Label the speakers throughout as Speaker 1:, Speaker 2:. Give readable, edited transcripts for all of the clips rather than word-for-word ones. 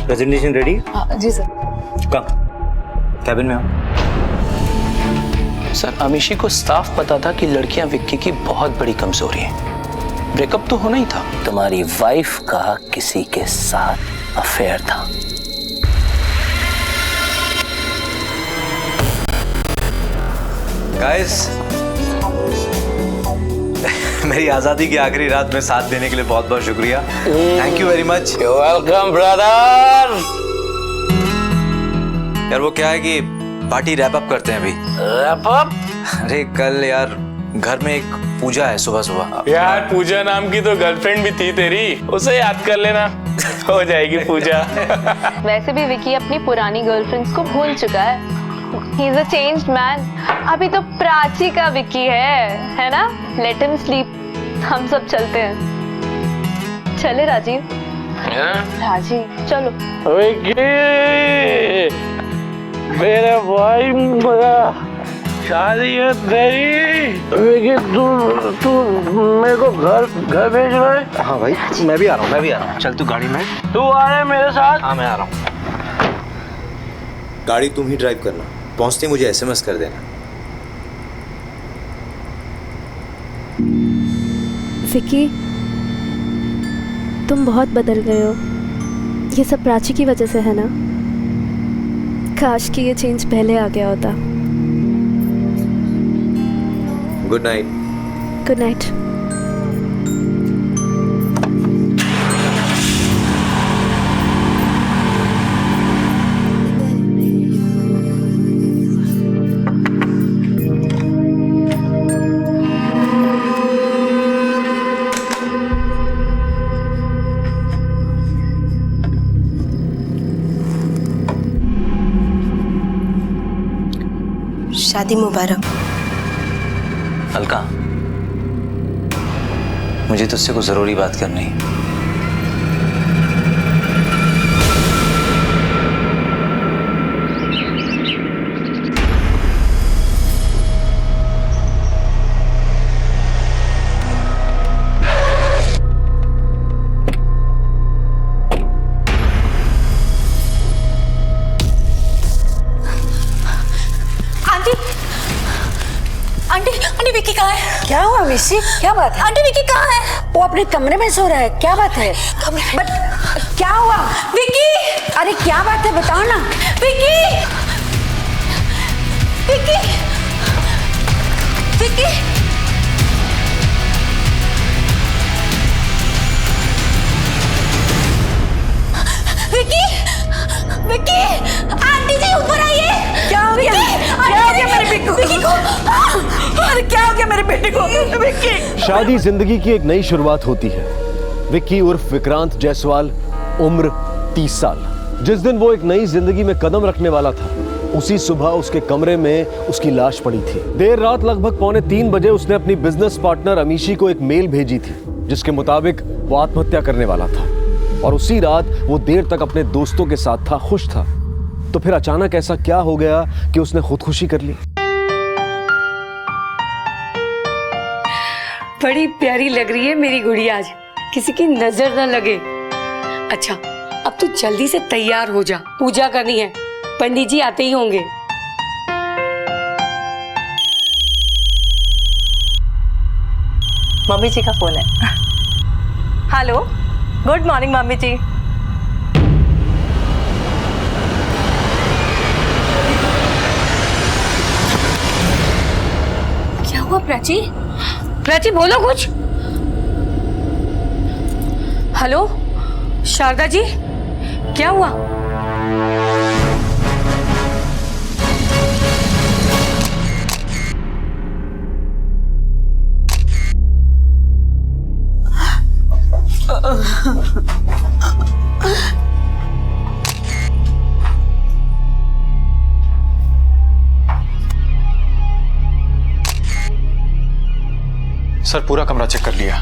Speaker 1: Presentation ready?
Speaker 2: जी sir.
Speaker 1: Come cabin में आओ।
Speaker 3: सर, अमीशी को साफ पता था कि लड़कियां विक्की की बहुत बड़ी कमजोरी है। ब्रेकअप तो होना ही था।
Speaker 4: तुम्हारी वाइफ का किसी के साथ अफेयर था।
Speaker 5: गाइस, मेरी आजादी की आखिरी रात में साथ देने के लिए बहुत बहुत शुक्रिया। Thank you very much.
Speaker 4: Welcome brother.
Speaker 5: यार वो क्या है कि पार्टी रैप अप करते हैं अभी।
Speaker 4: Wrap up?
Speaker 5: अरे कल यार घर में एक पूजा है सुबह सुबह।
Speaker 6: यार पूजा नाम की तो गर्लफ्रेंड भी थी तेरी, उसे याद कर लेना, हो जाएगी पूजा।
Speaker 2: वैसे भी विकी अपनी पुरानी गर्लफ्रेंड्स को भूल चुका है। He is a changed man. अभी तो प्राची का विकी है ना? Let him sleep. हम सब चलते हैं। चले राजीव? राजीव चलो।
Speaker 7: मेरा भाई मरा, शादी है तेरी। तू मेरे को घर भेज रहा है?
Speaker 1: हाँ भाई, मैं भी आ रहा हूँ। चल तू गाड़ी में।
Speaker 7: तू आ रहा है मेरे साथ?
Speaker 1: हाँ मैं आ रहा हूँ। गाड़ी तुम ही ड्राइव करना, पहुँचते मुझे SMS कर देना।
Speaker 8: विकी, तुम बहुत बदल गए हो। ये सब प्राची की वजह से है ना? काश कि ये चेंज पहले आ गया होता।
Speaker 1: Good night.
Speaker 8: Good night.
Speaker 9: शादी मुबारक।
Speaker 5: अलका, मुझे तुझसे कुछ जरूरी बात करनी है।
Speaker 9: आंटी विकी कहाँ है? क्या हुआ मिसी? क्या बात है? आंटी विकी कहाँ है? वो अपने कमरे में सो रहा है। क्या बात है? बट क्या हुआ? विकी! अरे क्या बात है बताओ ना। विकी! विकी! विकी! विकी! विकी! आंटी जी ऊपर आइए। क्या हो गया? क्या हो गया मेरे बेटे को? विकी को? अरे क्या हो गया मेरे बेटे को? विकी!
Speaker 10: शादी जिंदगी की एक नई शुरुआत होती है। विक्की उर्फ विक्रांत जायसवाल, उम्र 30 साल। जिस दिन वो एक नई जिंदगी में कदम रखने वाला था, उसी सुबह उसके कमरे में उसकी लाश पड़ी थी। देर रात लगभग 2:45 बजे उसने अपनी बिजनेस पार्टनर अमीशी को एक मेल भेजी थी, जिसके मुताबिक वो आत्महत्या करने वाला था। और उसी रात वो देर तक अपने दोस्तों के साथ था, खुश था। तो फिर अचानक ऐसा क्या हो गया कि उसने खुदकुशी कर ली?
Speaker 9: बड़ी प्यारी लग रही है मेरी गुड़िया आज, किसी की नजर न लगे। अच्छा अब तू जल्दी से तैयार हो जा, पूजा करनी है, पंडित जी आते ही होंगे।
Speaker 2: मम्मी जी का फोन है। हेलो, गुड मॉर्निंग मम्मी जी।
Speaker 9: क्या हुआ प्राची? प्राची बोलो कुछ। हेलो शारदा जी, क्या हुआ?
Speaker 6: सर पूरा कमरा चेक कर लिया,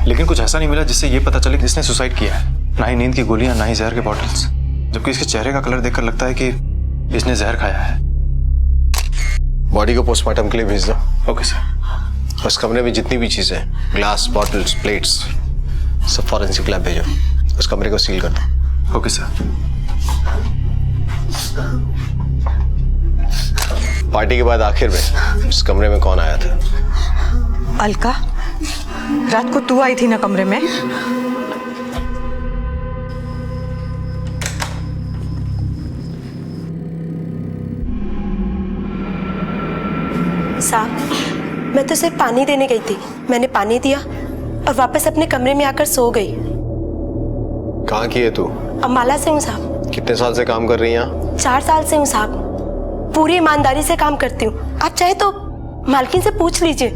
Speaker 6: लेकिन कुछ ऐसा नहीं मिला जिससे ये पता चले कि इसने सुसाइड किया है। ना ही नींद की गोलियां, ना ही जहर के बॉटल्स, जबकि इसके चेहरे का कलर देखकर लगता है कि इसने जहर खाया है।
Speaker 10: बॉडी को पोस्टमार्टम के लिए भेज दो।
Speaker 6: Okay sir.
Speaker 10: उस कमरे में जितनी भी चीजें, ग्लास, बॉटल्स, प्लेट्स, सब फॉरेंसिक लैब भेजो। उस कमरे को सील कर दो।
Speaker 6: Okay sir.
Speaker 10: पार्टी के बाद आखिर में इस कमरे में कौन आया था?
Speaker 9: अलका, रात को तू आई थी ना कमरे में?
Speaker 11: साहब, मैं तो सिर्फ पानी देने गई थी। मैंने पानी दिया और वापस अपने कमरे में आकर सो गई।
Speaker 10: कहाँ की है तू?
Speaker 11: अम्बाला से हूँ साहब।
Speaker 10: कितने साल से काम कर रही है यहाँ?
Speaker 11: 4 साल से हूँ साहब। पूरी ईमानदारी से काम करती हूँ। आप चाहे तो मालकिन से पूछ लीजिए।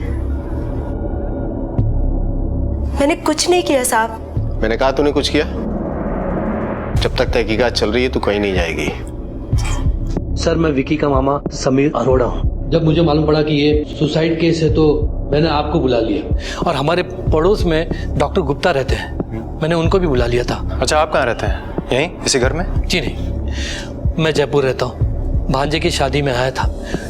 Speaker 11: मैंने कुछ नहीं किया साहब।
Speaker 10: मैंने कहा तूने कुछ किया? जब तक तहकीकात चल रही है तू कहीं नहीं जाएगी।
Speaker 7: सर, मैं विकी का मामा समीर अरोड़ा हूँ। जब मुझे मालूम पड़ा कि ये सुसाइड केस है तो मैंने आपको बुला लिया। और हमारे पड़ोस में डॉक्टर गुप्ता रहते हैं, मैंने उनको भी बुला लिया था।
Speaker 6: अच्छा, आप कहाँ रहते हैं? यहीं इसी घर में?
Speaker 7: जी नहीं, मैं जयपुर रहता हूँ। भांजे की शादी में आया था।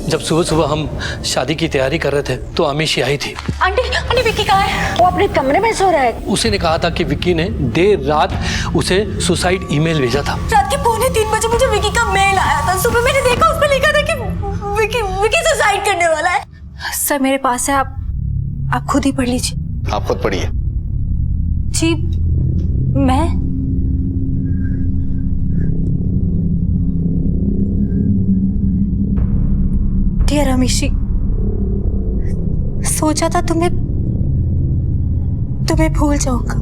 Speaker 7: जब सुबह सुबह हम शादी की तैयारी कर रहे थे तो अमीशी आई थी।
Speaker 9: आंटी विक्की कहाँ है? वो अपने कमरे में सो रहा है।
Speaker 7: उसी ने कहा था कि विक्की ने देर रात उसे सुसाइड ईमेल भेजा था।
Speaker 9: रात के 2:45 बजे मुझे विक्की का मेल आया था। सुबह मैंने देखा, उस पर लिखा था कि विक्की सुसाइड करने वाला है। सर, मेरे पास है, आप खुद ही पढ़ लीजिए।
Speaker 10: आप खुद पढ़िए।
Speaker 9: जी, मैं डियर अमीशी, सोचा था तुम्हें भूल जाऊंगा,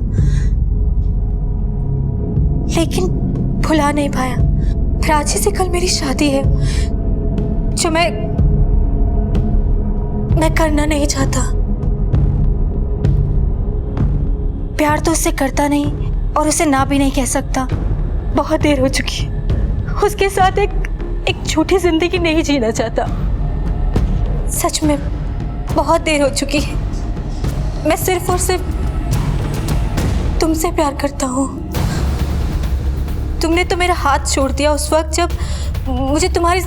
Speaker 9: लेकिन भुला नहीं पाया। प्राची से कल मेरी शादी है, जो मैं करना नहीं चाहता। प्यार तो उससे करता नहीं और उसे ना भी नहीं कह सकता। बहुत देर हो चुकी है। उसके साथ एक झूठी जिंदगी नहीं जीना चाहता। सच में बहुत देर हो चुकी है। मैं सिर्फ और सिर्फ तुमसे प्यार करता हूँ। तुमने तो मेरा हाथ छोड़ दिया उस वक्त जब मुझे तुम्हारी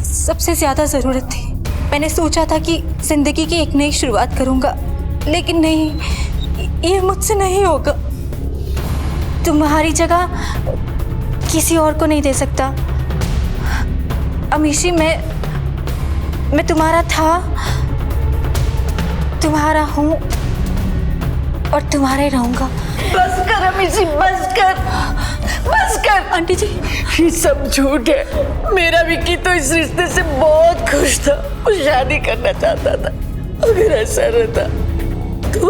Speaker 9: सबसे ज्यादा जरूरत थी। मैंने सोचा था कि जिंदगी की एक नई शुरुआत करूंगा, लेकिन नहीं, ये मुझसे नहीं होगा। तुम्हारी जगह किसी और को नहीं दे सकता। अमीशी, मैं तुम्हारा था, तुम्हारा हूँ और तुम्हारा ही रहूंगा। बस कर अमीशी, बस कर। आंटी जी,
Speaker 12: ये सब झूठ है। मेरा विक्की तो इस रिश्ते से बहुत खुश था। वो शादी करना चाहता था। अगर ऐसा रहता तो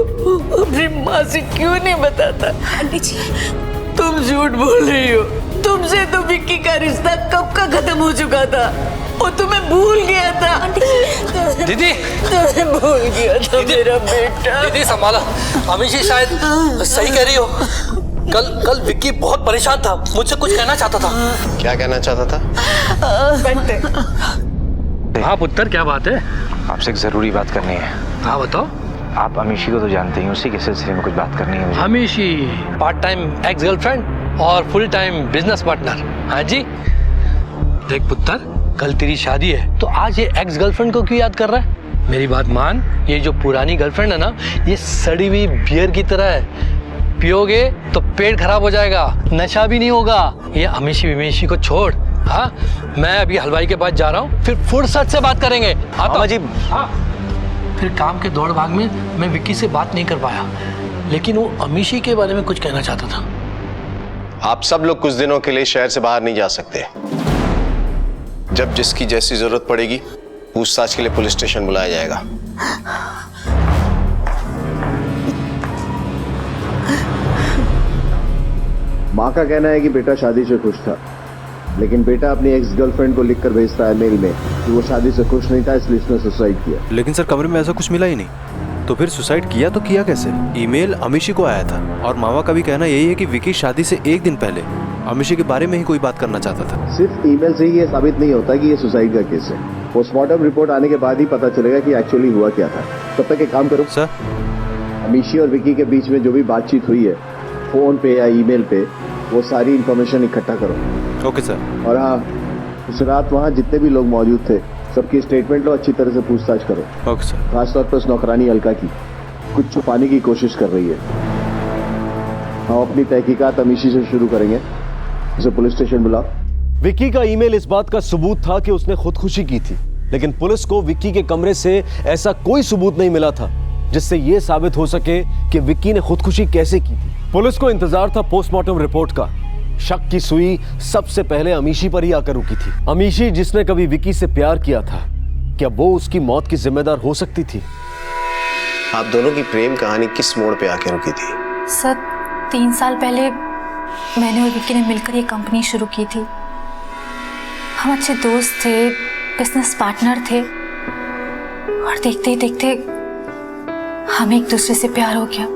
Speaker 12: अपनी माँ से क्यों नहीं बताता?
Speaker 9: आंटी जी,
Speaker 12: तुम झूठ बोल रही हो। तुमसे तो विक्की का रिश्ता कब का खत्म हो चुका था। वो तुम्हें भूल गया था।
Speaker 7: दीदी,
Speaker 12: तुम्हें भूल गया था मेरा बेटा।
Speaker 7: दीदी संभाला। अमीशी शायद सही कह रही हो। कल विक्की बहुत परेशान था, मुझसे कुछ कहना चाहता था।
Speaker 10: क्या कहना चाहता था?
Speaker 7: हाँ पुत्र, क्या बात है?
Speaker 1: आपसे एक जरूरी बात करनी है।
Speaker 7: हाँ बताओ।
Speaker 1: आप अमीशी को तो जानते ही, उसी के सिलसिले में कुछ बात करनी है मुझे।
Speaker 7: Amishi part time ex girlfriend और फुल टाइम बिजनेस पार्टनर। हाँ जी। देख पुत्र, कल तेरी शादी है तो आज ये एक्स गर्लफ्रेंड को क्यों याद कर रहा है? मेरी बात मान, ये जो पुरानी गर्लफ्रेंड है ना, ये सड़ी हुई बियर की तरह है। पियोगे तो पेट खराब हो जाएगा, नशा भी नहीं होगा। ये अमीशी विमीशी को छोड़। हाँ, मैं अभी हलवाई के पास जा रहा हूँ, फिर फुर्सत से बात करेंगे।
Speaker 1: मामा जी।
Speaker 7: हाँ। फिर काम के दौड़ भाग में मैं विक्की से बात नहीं कर पाया, लेकिन वो अमीशी के बारे में कुछ कहना चाहता था।
Speaker 10: आप सब लोग कुछ दिनों के लिए शहर से बाहर नहीं जा सकते। जब जिसकी जैसी जरूरत पड़ेगी, पूछताछ के लिए पुलिस स्टेशन बुलाया जाएगा।
Speaker 13: माँ का कहना है कि बेटा शादी से खुश था, लेकिन बेटा अपनी एक्स गर्लफ्रेंड को लिखकर भेजता है मेल में कि वो शादी से खुश नहीं था, इसलिए इसने सुसाइड किया।
Speaker 6: लेकिन सर, कमरे में ऐसा कुछ मिला ही नहीं, तो फिर सुसाइड किया तो किया कैसे? ईमेल अमीशी को आया था और मामा का भी कहना यही है कि विकी शादी से एक दिन पहले अमीशी के बारे में ही कोई बात करना चाहता था।
Speaker 13: सिर्फ ईमेल से ही ये साबित नहीं होता कि ये सुसाइड का केस है। पोस्टमार्टम रिपोर्ट आने के बाद ही पता चलेगा कि एक्चुअली हुआ क्या था। तब तक एक काम करो
Speaker 6: सर,
Speaker 13: अमीशी और विकी के बीच में जो भी बातचीत हुई है, फोन पे या ईमेल पे, वो सारी इंफॉर्मेशन इकट्ठा करो।
Speaker 6: Okay sir.
Speaker 13: और हाँ, उस रात वहाँ जितने भी लोग मौजूद थे, सबकी स्टेटमेंट लो, अच्छी तरह से पूछताछ करो।
Speaker 6: Okay sir.
Speaker 13: खासतौर पर उस नौकरानी अलका की, कुछ छुपाने की कोशिश कर रही है। हम अपनी तहकीकात अमीशी से शुरू करेंगे। उसे पुलिस स्टेशन बुलाओ।
Speaker 10: विक्की का ईमेल इस बात का सबूत था कि उसने खुदकुशी की थी, लेकिन पुलिस को विक्की के कमरे से ऐसा कोई सबूत नहीं मिला था जिससे यह साबित हो सके कि विक्की ने खुदकुशी कैसे की थी। पुलिस को इंतजार था पोस्टमार्टम रिपोर्ट का। शक की सुई सबसे पहले अमीशी पर ही आकर रुकी थी। अमीशी जिसने कभी विक्की से प्यार किया था, क्या वो उसकी मौत की जिम्मेदार हो सकती थी?
Speaker 13: आप दोनों की प्रेम कहानी किस मोड़ पे आके रुकी थी?
Speaker 14: सर 3 साल पहले मैंने और विक्की ने मिलकर ये कंपनी शुरू की थी। हम अच्छे दोस्त थे, बिजनेस पार्टनर थे, और देखते ही देखते हमें एक दूसरे से प्यार हो गया।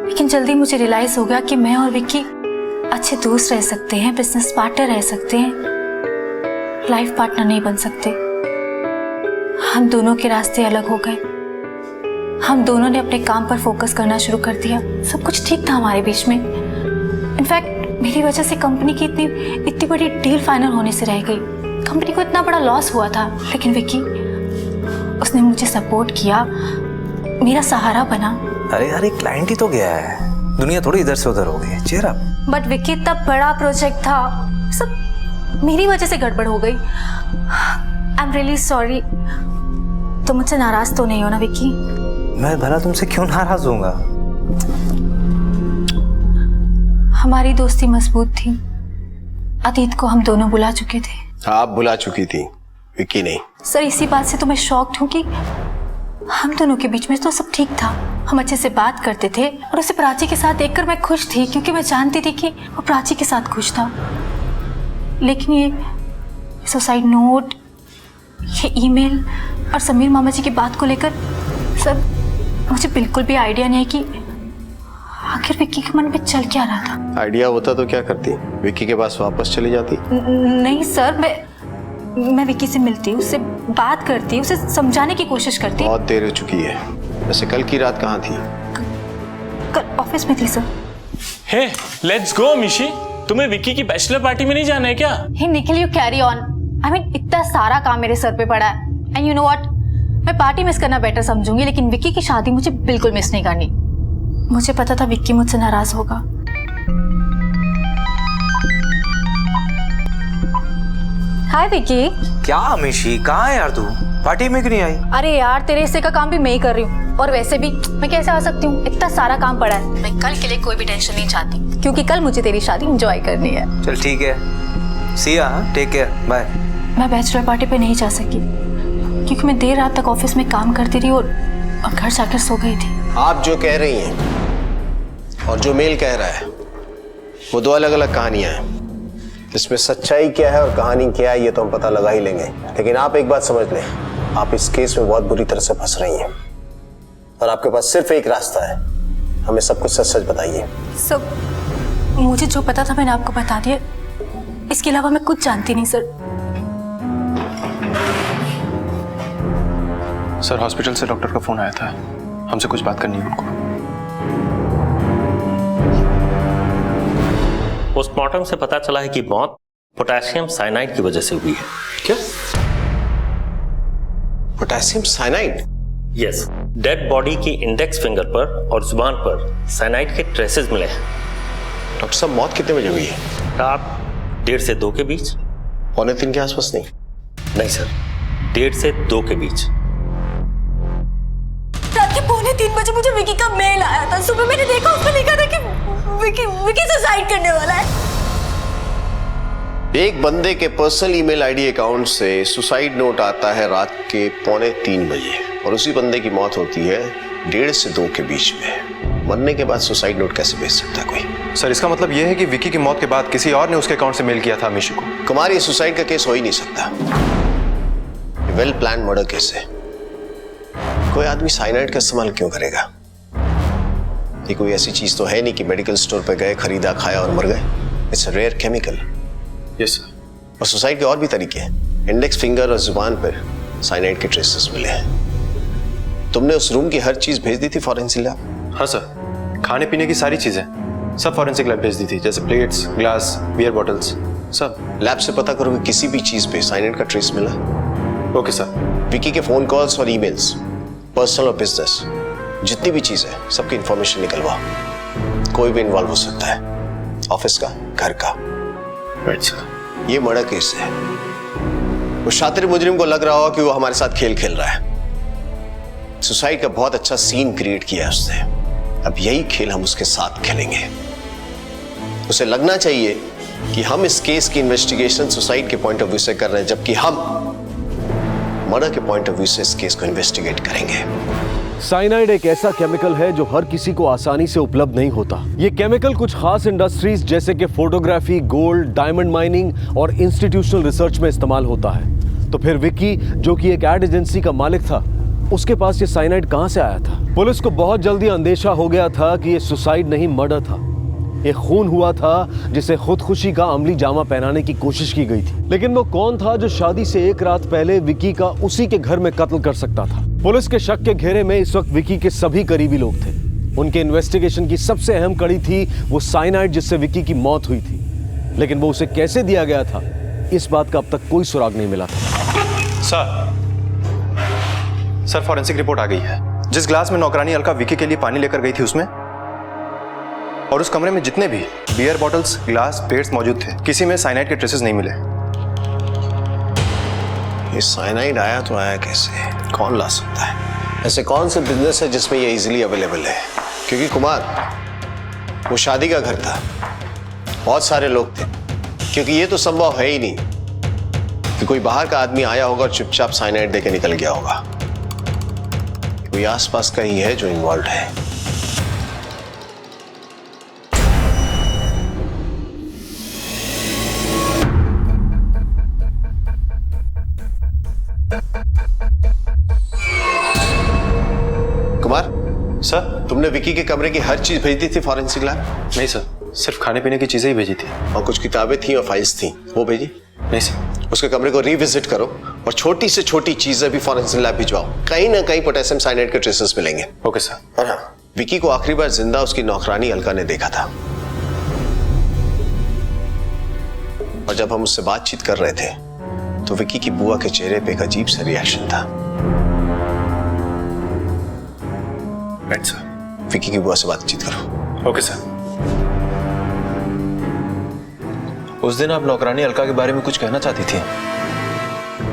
Speaker 14: लेकिन जल्दी मुझे रियलाइज हो गया कि मैं और विक्की अच्छे दोस्त रह सकते हैं, बिजनेस पार्टनर रह सकते हैं, लाइफ पार्टनर नहीं बन सकते। हम दोनों के रास्ते अलग हो गए। हम दोनों ने अपने काम पर फोकस करना शुरू कर दिया। सब कुछ ठीक था हमारे बीच में। इनफैक्ट मेरी वजह से कंपनी की इतनी बड़ी डील फाइनल होने से रह गई। कंपनी को इतना बड़ा लॉस हुआ था, लेकिन विक्की, उसने मुझे सपोर्ट किया, मेरा सहारा बना।
Speaker 5: अरे यार, एक क्लाइंट ही तो गया है, दुनिया थोड़ी इधर से उधर हो गई। Cheer up.
Speaker 14: बट विक्की इतना बड़ा प्रोजेक्ट था, सब मेरी वजह से गड़बड़ हो गई। I am really sorry. तुम मुझसे नाराज तो नहीं हो ना विक्की?
Speaker 5: मैं भला तुमसे क्यों नाराज होऊंगा?
Speaker 14: हमारी दोस्ती मजबूत थी। अतीत को हम दोनों भुला चुके थे।
Speaker 13: आप भुला चुकी थी, विक्की नहीं।
Speaker 14: सर इसी बात से तो मैं शॉक्ड हूँ कि हम दोनों के बीच में तो सब ठीक था। हम अच्छे से बात करते थे और उसे प्राची के साथ देखकर मैं खुश थी, क्योंकि मैं जानती थी कि वो प्राची के साथ खुश था। लेकिन ये सुसाइड नोट, ये ईमेल और समीर मामा जी की बात को लेकर सर मुझे बिल्कुल भी आइडिया नहीं है कि आखिर विक्की के मन में चल क्या रहा था।
Speaker 13: आइडिया होता तो क्या करती? विक्की के पास वापस चली जाती?
Speaker 14: नहीं सर, मैं विक्की से मिलती, उससे बात करती, उसे समझाने की कोशिश करती।
Speaker 13: बहुत देर हो चुकी है। वैसे कल की रात कहाँ थी?
Speaker 14: कल ऑफिस में थी सर।
Speaker 15: हे, लेट्स गो मिशी। तुम्हें विक्की की बैचलर पार्टी में नहीं जाना है क्या?
Speaker 14: Hey Nikhil, you carry on. I mean इतना सारा काम मेरे सर पे पड़ा है। एंड यू नो व्हाट, मैं पार्टी मिस करना बेटर समझूंगी, लेकिन विक्की की शादी मुझे बिल्कुल मिस नहीं करनी। मुझे पता था विक्की मुझसे नाराज होगा। हाय विक्की।
Speaker 5: क्या अमीशी, कहाँ है यार तू? पार्टी में क्यों नहीं आई?
Speaker 14: अरे यार, तेरे हिस्से का काम भी मैं ही कर रही हूँ, और वैसे भी मैं कैसे आ सकती हूँ? इतना सारा काम पड़ा है। मैं कल के लिए कोई भी टेंशन नहीं चाहती, क्योंकि कल मुझे तेरी शादी एंजॉय करनी है।
Speaker 5: चल ठीक है, सी या, टेक केयर, बाय।
Speaker 14: मैं बैचलर पार्टी पे नहीं जा सकी, क्योंकि मैं देर रात तक ऑफिस में काम करती रही और घर जाकर सो गई थी।
Speaker 13: आप जो कह रही हैं और जो मेल कह रहा है, वो दो अलग अलग कहानियां हैं। इसमें सच्चाई क्या है और कहानी क्या है, ये तो हम पता लगा ही लेंगे। लेकिन आप एक बात समझ लें, आप इस केस में बहुत बुरी तरह से फंस रही हैं, और आपके पास सिर्फ एक रास्ता है। हमें सब कुछ सच सच बताइए।
Speaker 14: सब मुझे जो पता था मैंने आपको बता दिया। इसके अलावा मैं कुछ जानती नहीं सर।
Speaker 6: सर, हॉस्पिटल से डॉक्टर का फोन आया था, हमसे कुछ बात करनी है उनको।
Speaker 16: पोस्टमार्टम से पता चला है कि मौत पोटेशियम साइनाइड की वजह से हुई है।
Speaker 13: क्या? Potassium cyanide?
Speaker 16: Yes. Dead body की इंडेक्स फिंगर पर और जुबान पर साइनाइड के ट्रेसेस मिले हैं।
Speaker 13: डॉक्टर साहब, मौत कितने बजे हुई है?
Speaker 16: रात 1:30 से 2 के बीच।
Speaker 13: 2:45 के आसपास? नहीं
Speaker 16: सर, 1:30 से 2 के बीच।
Speaker 14: रात के 2:45 बजे मुझे विक्की का मेल आया था। सुबह मैंने देखा, उसमें लिखा था कि विक्की सुसाइड करने वाला है।
Speaker 13: एक बंदे के पर्सनल ईमेल आईडी अकाउंट से सुसाइड नोट आता है रात के 2:45 बजे, और उसी बंदे की मौत होती है 1:30 से 2 के बीच में। मरने के बाद सुसाइड नोट कैसे भेज सकता है कोई?
Speaker 6: सर, इसका मतलब यह है कि विक्की की मौत के बाद किसी और ने उसके अकाउंट से मेल किया था अमीशी को।
Speaker 13: कुमार, ये सुसाइड का केस हो ही नहीं सकता। वेल प्लान मर्डर केस है। कोई आदमी साइनाइड का इस्तेमाल क्यों करेगा? ये कोई ऐसी चीज तो है नहीं कि मेडिकल स्टोर पे गए, खरीदा, खाया और मर गए। It's a rare chemical.
Speaker 6: Yes sir.
Speaker 13: और सुसाइड के और भी तरीके हैं। इंडेक्स फिंगर और जुबान पर साइनाइड के ट्रेसेस मिले हैं। तुमने उस रूम की हर चीज भेज दी थी फॉरेंसिक लैब?
Speaker 6: हाँ सर, खाने पीने की सारी चीजें सब फॉरेंसिक लैब भेज दी थी, जैसे प्लेट्स, ग्लास, बियर बॉटल्स, सब।
Speaker 13: लैब से पता करो कि किसी भी चीज पे साइनाइड का ट्रेस मिला।
Speaker 6: Okay sir.
Speaker 13: विक्की के फोन कॉल्स और ईमेल्स, पर्सनल और बिजनेस, जितनी भी चीज है सबकी इंफॉर्मेशन निकलवाओ। कोई भी इन्वॉल्व हो सकता है, ऑफिस का, घर का।
Speaker 6: Right sir.
Speaker 13: ये मर्डर केस है। वो शातिर मुजरिम को लग रहा होगा कि वो हमारे साथ खेल खेल रहा है। सुसाइड का बहुत अच्छा सीन क्रिएट किया है उसने। अब यही खेल हम उसके साथ खेलेंगे। उसे लगना चाहिए कि हम इस केस की इन्वेस्टिगेशन सुसाइड के पॉइंट ऑफ व्यू से कर रहे हैं, जबकि हम मर्डर के पॉइंट ऑफ व्यू से इस केस को इन्वेस्टिगेट करेंगे।
Speaker 10: साइनाइड एक ऐसा केमिकल है जो हर किसी को आसानी से उपलब्ध नहीं होता। ये केमिकल कुछ खास इंडस्ट्रीज जैसे कि फोटोग्राफी, गोल्ड, डायमंड माइनिंग और इंस्टीट्यूशनल रिसर्च में इस्तेमाल होता है। तो फिर विक्की, जो कि एक एड एजेंसी का मालिक था, उसके पास ये साइनाइड कहां से आया था? पुलिस को बहुत जल्दी अंदेशा हो गया था कि ये सुसाइड नहीं मर्डर था। एक खून हुआ था जिसे खुदकुशी का अमली जामा पहनाने की कोशिश की गई थी। लेकिन वो कौन था जो शादी से एक रात पहले विक्की का उसी के घर में कत्ल कर सकता था? पुलिस के शक के घेरे में इस वक्त विक्की के सभी करीबी लोग थे। उनके इन्वेस्टिगेशन की सबसे अहम कड़ी थी वो साइनाइड जिससे विक्की की मौत हुई थी। लेकिन वो उसे कैसे दिया गया था, इस बात का अब तक कोई सुराग नहीं मिला था।
Speaker 6: सर फॉरेंसिक रिपोर्ट आ गई है। जिस ग्लास में नौकरानी अलका विक्की के लिए पानी लेकर गई थी उसमें और उस कमरे में जितने भी बियर बॉटल्स, ग्लास, प्लेट्स मौजूद थे, किसी में साइनाइड के ट्रेसेस नहीं मिले।
Speaker 13: ये साइनाइड आया तो आया कैसे? कौन ला सकता है? ऐसे कौन से बिजनेस है जिसमें ये इजीली अवेलेबल है? क्योंकि कुमार, वो शादी का घर था, बहुत सारे लोग थे। क्योंकि ये तो संभव है ही नहीं कि कोई बाहर का आदमी आया होगा और चुपचाप साइनाइड देके निकल गया होगा। कोई आसपास का ही है जो इन्वॉल्व है। कुमार
Speaker 6: सर,
Speaker 13: तुमने विक्की के कमरे की हर चीज भेज दी थी फॉरेंसिक लैब?
Speaker 6: नहीं सर, सिर्फ खाने पीने की चीजें ही भेजी थी।
Speaker 13: और कुछ किताबें थी और फाइल्स थी, वो भेजी?
Speaker 6: नहीं सर।
Speaker 13: उसके कमरे को रिविजिट करो और छोटी से छोटी चीजें भी फॉरेंसिक लैब भिजवाओ। कहीं ना कहीं पोटेशियम साइनाइड के ट्रेसेस मिलेंगे।
Speaker 6: Okay sir.
Speaker 13: और हाँ, विक्की को आखिरी बार जिंदा उसकी नौकरानी अलका ने देखा था। और जब हम उससे बातचीत कर रहे थे तो विक्की की बुआ के चेहरे पे एक अजीब सा रिएक्शन था।
Speaker 6: Right sir.
Speaker 13: विक्की की बुआ से बातचीत करो।
Speaker 6: Okay sir. उस दिन आप नौकरानी अलका के बारे में कुछ कहना चाहती थी?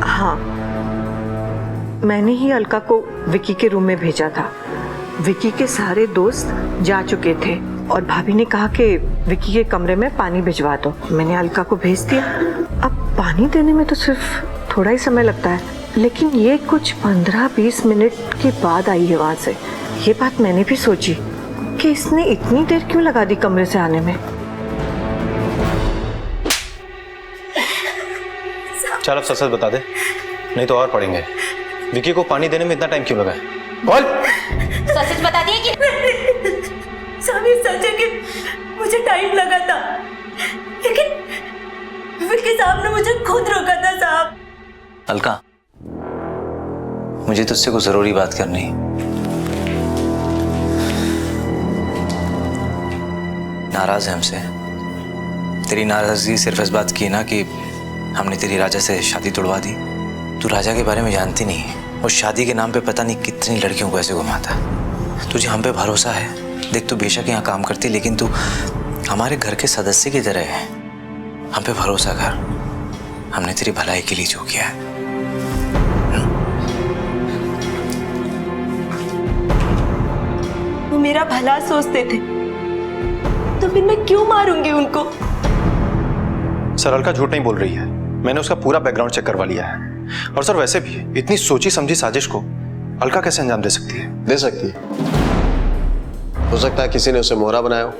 Speaker 17: हाँ, मैंने ही अलका को विक्की के रूम में भेजा था। विक्की के सारे दोस्त जा चुके थे और भाभी ने कहा कि विक्की के कमरे में पानी भिजवा दो। मैंने अलका को भेज दिया। अब पानी देने में तो सिर्फ थोड़ा ही समय लगता है, लेकिन ये कुछ 15-20 मिनट के बाद आई है वहां से। ये बात मैंने भी सोची कि इसने इतनी देर क्यों लगा दी कमरे से आने में।
Speaker 6: चल अब सच बता दे, नहीं तो और पढ़ेंगे। विक्की को पानी देने में इतना टाइम क्यों लगा है? बोल।
Speaker 18: सच बता दिए कि
Speaker 12: स्वामी, सच है कि मुझे टाइम लगा था, लेकिन विक्की साहब ने मुझे खुद रोका था साहब।
Speaker 1: अलका, मुझे तुझसे कुछ जरूरी बात करनी। नाराज है हमसे? तेरी नाराजगी सिर्फ इस बात की ना कि हमने तेरी राजा से शादी तोड़वा दी। तू राजा के बारे में जानती नहीं है। उस शादी के नाम पे पता नहीं कितनी लड़कियों को ऐसे घुमाता। तुझे हम पे भरोसा है। देख, तू बेशक यहाँ काम करती, लेकिन तू हमारे घर के सदस्य की तरह है। हम पे भरोसा कर। हमने तेरी भलाई के लिए जो किया है।
Speaker 11: वो मेरा भला सोचते थे, तो फिर मैं क्यों मारूंगी उनको?
Speaker 6: सर, अलका झूठ नहीं बोल रही है। मैंने उसका पूरा बैकग्राउंड चेक करवा लिया है। और सर, वैसे भी इतनी सोची समझी साजिश को अलका कैसे अंजाम दे सकती है?
Speaker 13: दे सकती है। हो सकता है किसी ने उसे मोहरा बनाया हो।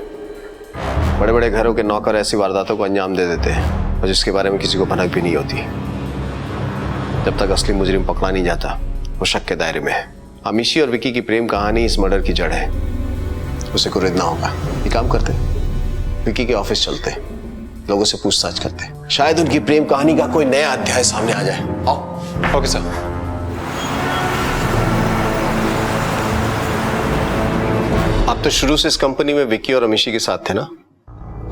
Speaker 13: बड़े बड़े घरों के नौकर ऐसी वारदातों को अंजाम दे देते हैं और जिसके बारे में किसी को भनक भी नहीं होती। जब तक असली मुजरिम पकड़ा नहीं जाता, वो शक के दायरे में है। अमीशी और विक्की की प्रेम कहानी इस मर्डर की जड़ है। उसे कुरेदना होगा। ये काम करते, विक्की के ऑफिस चलते, लोगों से पूछताछ करते, शायद उनकी प्रेम कहानी का कोई नया अध्याय सामने आ जाए। आओ।
Speaker 6: Okay sir.
Speaker 13: आप तो शुरू से इस कंपनी में विक्की और अमीशी के साथ थे ना?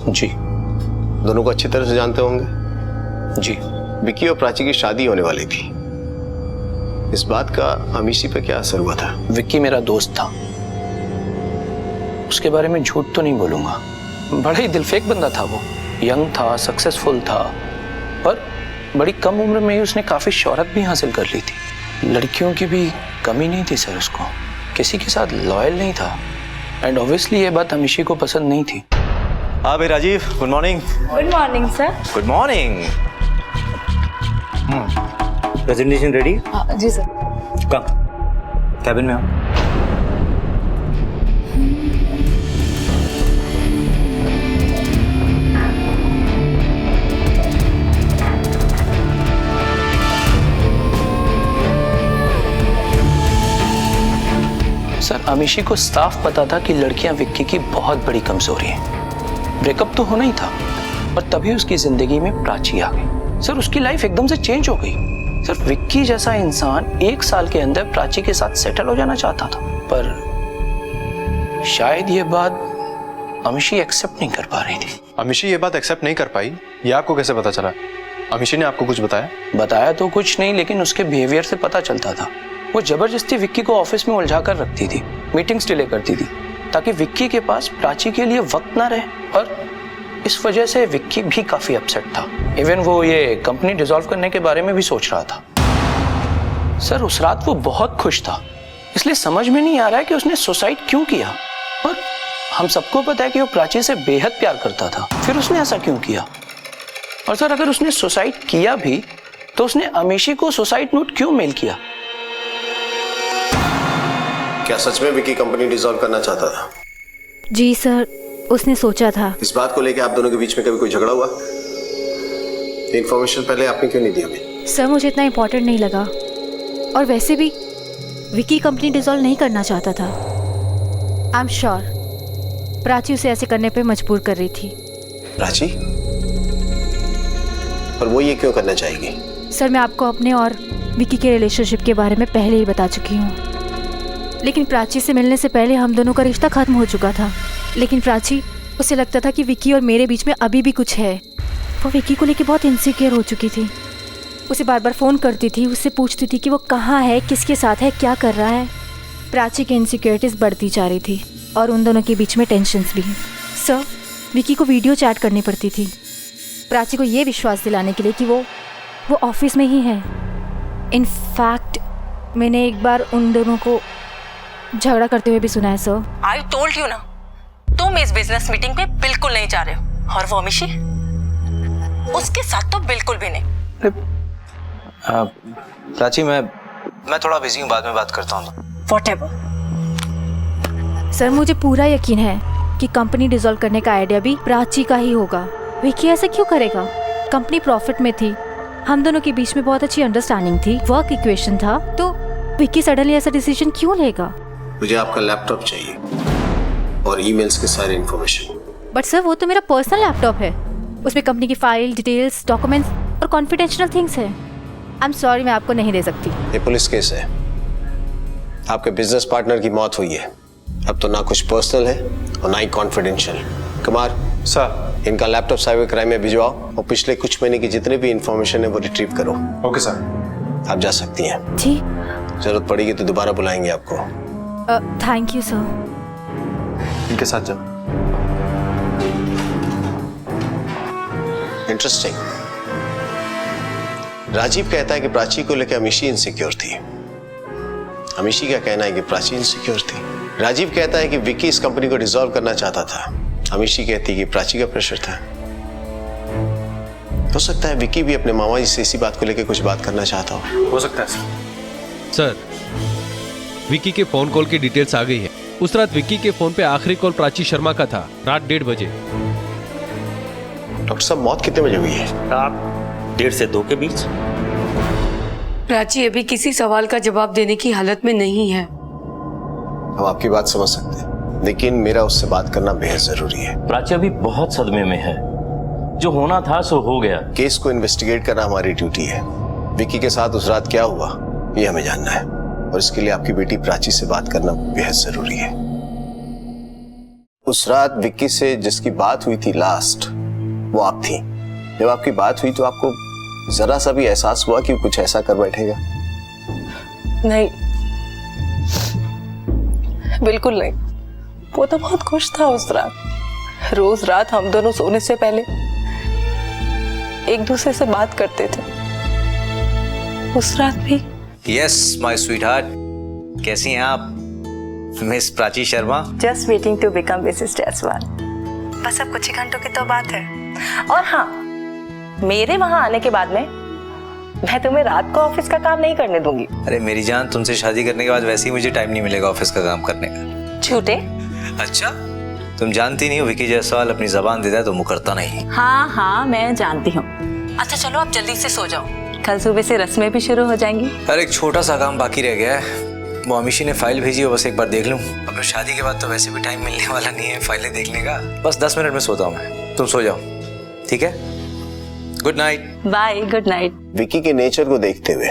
Speaker 3: जी।
Speaker 13: दोनों को अच्छी तरह से जानते होंगे?
Speaker 3: जी।
Speaker 13: विक्की और प्राची की शादी होने वाली थी। इस बात का अमीशी पे क्या असर हुआ था?
Speaker 3: विक्की मेरा दोस्त था, उसके बारे में झूठ तो नहीं बोलूंगा। बड़ा ही दिलफेक बंदा था वो। यंग था, सक्सेसफुल था, बड़ी कम उम्र में ही उसने काफी शोहरत भी हासिल कर ली थी। लड़कियों की भी कमी नहीं थी सर, उसको किसी के साथ लॉयल नहीं था एंड ऑब्वियसली ये बात अमीशी को पसंद नहीं थी।
Speaker 5: हाँ भाई Rajiv, good morning.
Speaker 14: Good morning sir.
Speaker 5: Good morning. Presentation ready?
Speaker 14: जी सर।
Speaker 5: कम कैबिन में आओ।
Speaker 3: सर अमीशी को साफ पता था कि लड़कियां विक्की की बहुत बड़ी कमजोरी है। ब्रेकअप तो होना ही था और तभी उसकी जिंदगी में प्राची आ गई। सर उसकी लाइफ एकदम से चेंज हो गई। सर विक्की जैसा इंसान 1 साल के अंदर प्राची के साथ सेटल हो जाना चाहता था, पर शायद ये बात अमीशी एक्सेप्ट नहीं कर पा रही थी।
Speaker 6: अमीशी ये बात एक्सेप्ट नहीं कर पाई, ये आपको कैसे पता चला? अमीशी ने आपको कुछ बताया?
Speaker 3: बताया तो कुछ नहीं, लेकिन उसके बिहेवियर से पता चलता था। वो जबरदस्ती विक्की को ऑफिस में उलझा कर रखती थी, मीटिंग्स डिले करती थी ताकि विक्की के पास प्राची के लिए वक्त ना रहे, और इस वजह से विक्की भी काफी अपसेट था। इवन वो ये कंपनी डिसॉल्व करने के बारे में भी सोच रहा था। सर उस रात वो बहुत खुश था, इसलिए समझ में नहीं आ रहा है कि उसने सुसाइड क्यों किया। और हम सबको पता है कि वो प्राची से बेहद प्यार करता था, फिर उसने ऐसा क्यों किया? और सर अगर उसने सुसाइड किया भी तो उसने अमीशी को सुसाइड नोट क्यों मेल किया?
Speaker 13: क्या सच में विकी कंपनी डिसॉल्व करना चाहता था?
Speaker 8: जी सर, उसने सोचा था।
Speaker 13: इस बात को लेकर आप दोनों के बीच में कभी कोई झगड़ा हुआ? इन्फॉर्मेशन पहले आपने क्यों नहीं दिया हमें?
Speaker 8: सर मुझे इतना इम्पोर्टेंट नहीं लगा, और वैसे भी विकी कंपनी डिसॉल्व नहीं करना चाहता था। आई एम श्योर प्राची उसे ऐसे करने पे मजबूर कर रही थी।
Speaker 13: प्राची? पर वो ये क्यों करना चाहेगी?
Speaker 8: सर मैं आपको अपने और विकी के रिलेशनशिप के बारे में पहले ही बता चुकी हूँ, लेकिन प्राची से मिलने से पहले हम दोनों का रिश्ता खत्म हो चुका था। लेकिन प्राची, उसे लगता था कि विकी और मेरे बीच में अभी भी कुछ है। वो विकी को लेकर बहुत इनसिक्योर हो चुकी थी। उसे बार बार फ़ोन करती थी, उससे पूछती थी कि वो कहाँ है, किसके साथ है, क्या कर रहा है। प्राची की इनसिक्योरिटीज़ बढ़ती जा रही थी और उन दोनों के बीच में टेंशन्स भी। सर विकी को वीडियो चैट करनी पड़ती थी प्राची को ये विश्वास दिलाने के लिए कि वो ऑफिस में ही है। इनफैक्ट मैंने एक बार उन दोनों को झगड़ा करते हुए भी सुना है। सर
Speaker 9: आई टोल्ड यू ना, तुम इस बिजनेस मीटिंग पे बिल्कुल नहीं जा रहे हो, और वो अमीशी उसके साथ तो बिल्कुल भी नहीं।
Speaker 1: प्राची मैं थोड़ा बिजी हूँ, बाद में बात करता हूँ।
Speaker 9: Whatever.
Speaker 8: सर मुझे पूरा यकीन है कि कंपनी डिसॉल्व करने का आइडिया भी प्राची का ही होगा। विकी ऐसा क्यों करेगा? कंपनी प्रॉफिट में थी, हम दोनों के बीच में बहुत अच्छी अंडरस्टैंडिंग थी, वर्क इक्वेशन था, तो विकी सडनली ऐसा डिसीजन क्यों लेगा?
Speaker 13: मुझे आपका लैपटॉप चाहिए और ईमेल्स के सारे इंफॉर्मेशन।
Speaker 8: बट सर वो तो मेरा पर्सनल लैपटॉप है, उसमें कंपनी की फाइल, डिटेल्स, डॉक्यूमेंट्स और कॉन्फिडेंशियल थिंग्स है। आई एम सॉरी, मैं आपको नहीं दे सकती।
Speaker 13: ये पुलिस केस है, आपके बिजनेस पार्टनर की मौत हुई है। अब तो ना कुछ पर्सनल है और ना ही कॉन्फिडेंशियल। कुमार
Speaker 6: सर,
Speaker 13: इनका लैपटॉप साइबर क्राइम में भिजवाओ और पिछले कुछ महीने की जितने भी इंफॉर्मेशन है वो रिट्रीव करो।
Speaker 6: Okay sir.
Speaker 13: आप जा सकती हैं।
Speaker 8: जी।
Speaker 13: जरूरत पड़ेगी तो दोबारा बुलाएंगे आपको।
Speaker 8: Thank you sir.
Speaker 6: इनके साथ जाओ।
Speaker 13: इंटरेस्टिंग। राजीव कहता है कि प्राची को लेकर अमीशी इनसिक्योर थी। अमीशी का कहना है कि प्राची इनसिक्योर थी। राजीव कहता है कि विकी इस कंपनी को डिसॉल्व करना चाहता था। अमीशी कहती है कि प्राची का प्रेशर था। हो सकता है विकी भी अपने मामा जी से इसी बात को लेकर कुछ बात करना चाहता
Speaker 6: हो सकता है
Speaker 19: सर। विकी के फोन कॉल की डिटेल्स आ गई है। उस रात विकी के फोन पे आखिरी कॉल प्राची शर्मा का था, रात 1:30 बजे।
Speaker 13: डॉक्टर साहब, मौत कितने बजे हुई है?
Speaker 16: रात 1:30 से 2 के बीच।
Speaker 12: प्राची अभी किसी सवाल का जवाब देने की हालत में नहीं है।
Speaker 13: हम आपकी बात समझ सकते हैं, लेकिन मेरा उससे बात करना बेहद जरूरी है।
Speaker 16: प्राची अभी बहुत सदमे में है। जो होना था सो हो गया।
Speaker 13: केस को इन्वेस्टिगेट करना हमारी ड्यूटी है। विकी के साथ उस रात क्या हुआ ये हमें जानना है, और इसके लिए आपकी बेटी प्राची से बात करना बेहद जरूरी है। उस रात विक्की से जिसकी बात हुई थी लास्ट, वो आप थी। जब आपकी बात हुई तो आपको जरा सा भी एहसास हुआ कि कुछ ऐसा कर बैठेगा?
Speaker 12: नहीं, बिल्कुल नहीं। वो तो बहुत खुश था उस रात। रोज रात हम दोनों सोने से पहले
Speaker 17: एक दूसरे से बात करते थे। उस रात भी।
Speaker 1: यस माय स्वीटहार्ट, कैसी हैं आप Miss Prachi Sharma?
Speaker 17: Just waiting to become Mrs Jaiswal. बस अब कुछ ही घंटों की तो बात है। और हाँ, मेरे वहां आने के बाद में मैं तुम्हें रात को ऑफिस का काम नहीं करने दूंगी।
Speaker 1: अरे मेरी जान, तुमसे शादी करने के बाद वैसे ही मुझे टाइम नहीं मिलेगा ऑफिस का काम करने का।
Speaker 17: झूठे।
Speaker 1: अच्छा, तुम जानती नहीं हो विकी जायसवाल अपनी जबान देता है तो मुकरता नहीं।
Speaker 17: हाँ हाँ मैं जानती हूँ। अच्छा चलो आप जल्दी से सो जाओ, कल सुबह से रस्में भी शुरू हो जाएंगी।
Speaker 1: अरे एक छोटा सा काम बाकी रह गया है, वो अमीशी ने फाइल भेजी है, बस एक बार देख लूं। अब शादी के बाद तो वैसे भी टाइम मिलने वाला नहीं है फाइलें देखने का। बस 10 मिनट में सोता हूँ मैं, तुम सो जाओ, ठीक है? Good night.
Speaker 17: Bye, good night.
Speaker 13: Vicky के नेचर को देखते हुए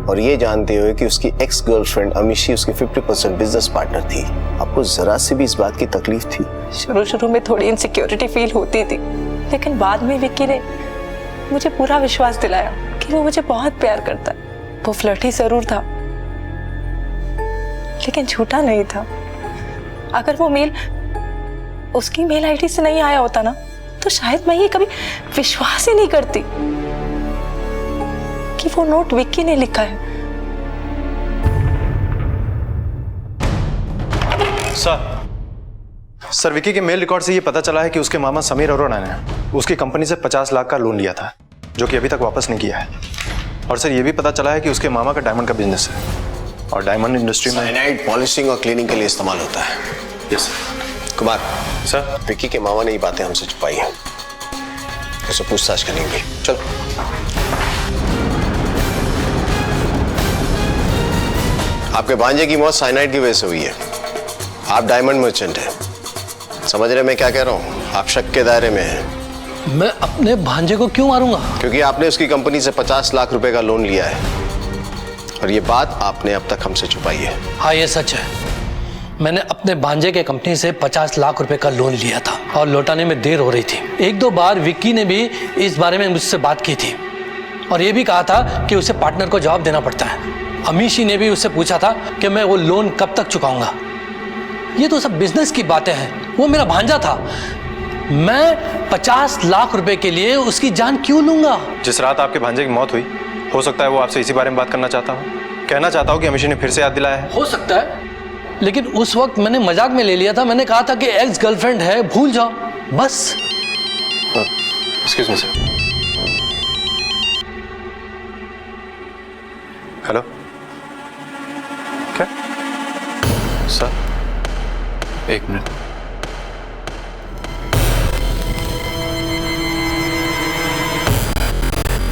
Speaker 13: और ये जानते हुए कि उसकी एक्स गर्लफ्रेंड अमीशी उसकी 50% बिजनेस पार्टनर थी, आपको जरा से भी इस बात की तकलीफ थी?
Speaker 17: शुरू में थोड़ी इनसिक्योरिटी फील होती थी, लेकिन बाद में विक्की ने मुझे पूरा विश्वास दिलाया कि वो मुझे बहुत प्यार करता है। वो फ्लर्टी जरूर था, लेकिन झूठा नहीं था। अगर वो मेल उसकी मेल आईडी से नहीं आया होता ना, तो शायद मैं ये कभी विश्वास ही नहीं करती कि वो नोट विक्की ने लिखा है।
Speaker 6: सर विकी के मेल रिकॉर्ड से ये पता चला है कि उसके मामा समीर अरोड़ा ने उसकी कंपनी से 50 लाख का लोन लिया था, जो कि अभी तक वापस नहीं किया है। और सर ये भी पता चला है कि उसके मामा का डायमंड का बिजनेस है और डायमंड इंडस्ट्री में
Speaker 13: साइनाइड पॉलिशिंग और क्लीनिंग के लिए इस्तेमाल होता है।
Speaker 6: यस
Speaker 13: कुमार
Speaker 6: सर,
Speaker 13: विक्की के मामा ने ये बातें हमसे छुपाई हैं, उसे पूछताछ करेंगे। चलो। आपके भांजे की मौत साइनाइड की वजह से हुई है। आप डायमंड मर्चेंट हैं, समझ रहे मैं क्या कह रहा हूँ? आप शक के दायरे में हैं।
Speaker 7: मैं अपने भांजे को क्यों मारूंगा?
Speaker 13: क्योंकि आपने उसकी कंपनी से 50 लाख रुपए का लोन लिया है और ये बात आपने अब तक हमसे छुपाई है।
Speaker 7: हाँ ये सच है, मैंने अपने भांजे के कंपनी से 50 लाख रुपए का लोन लिया था और लौटाने में देर हो रही थी। 1-2 बार विक्की ने भी इस बारे में मुझसे बात की थी और ये भी कहा था कि उसे पार्टनर को जवाब देना पड़ता है। अमीशी ने भी उससे पूछा था कि मैं वो लोन कब तक चुकाऊंगा। ये तो सब बिजनेस की बातें हैं, वो मेरा भांजा था। मैं 50 लाख रुपए के लिए उसकी जान क्यों लूंगा?
Speaker 6: जिस रात आपके भांजे की मौत हुई, हो सकता है वो आपसे इसी बारे में बात करना चाहता हूँ, कहना चाहता हूँ कि अमीशी ने फिर से याद दिलाया है।
Speaker 7: हो सकता है, लेकिन उस वक्त मैंने मजाक में ले लिया था। मैंने कहा था कि एक्स गर्लफ्रेंड है, भूल जाओ बस।
Speaker 6: Excuse me sir. हेलो, क्या सर? एक मिनट।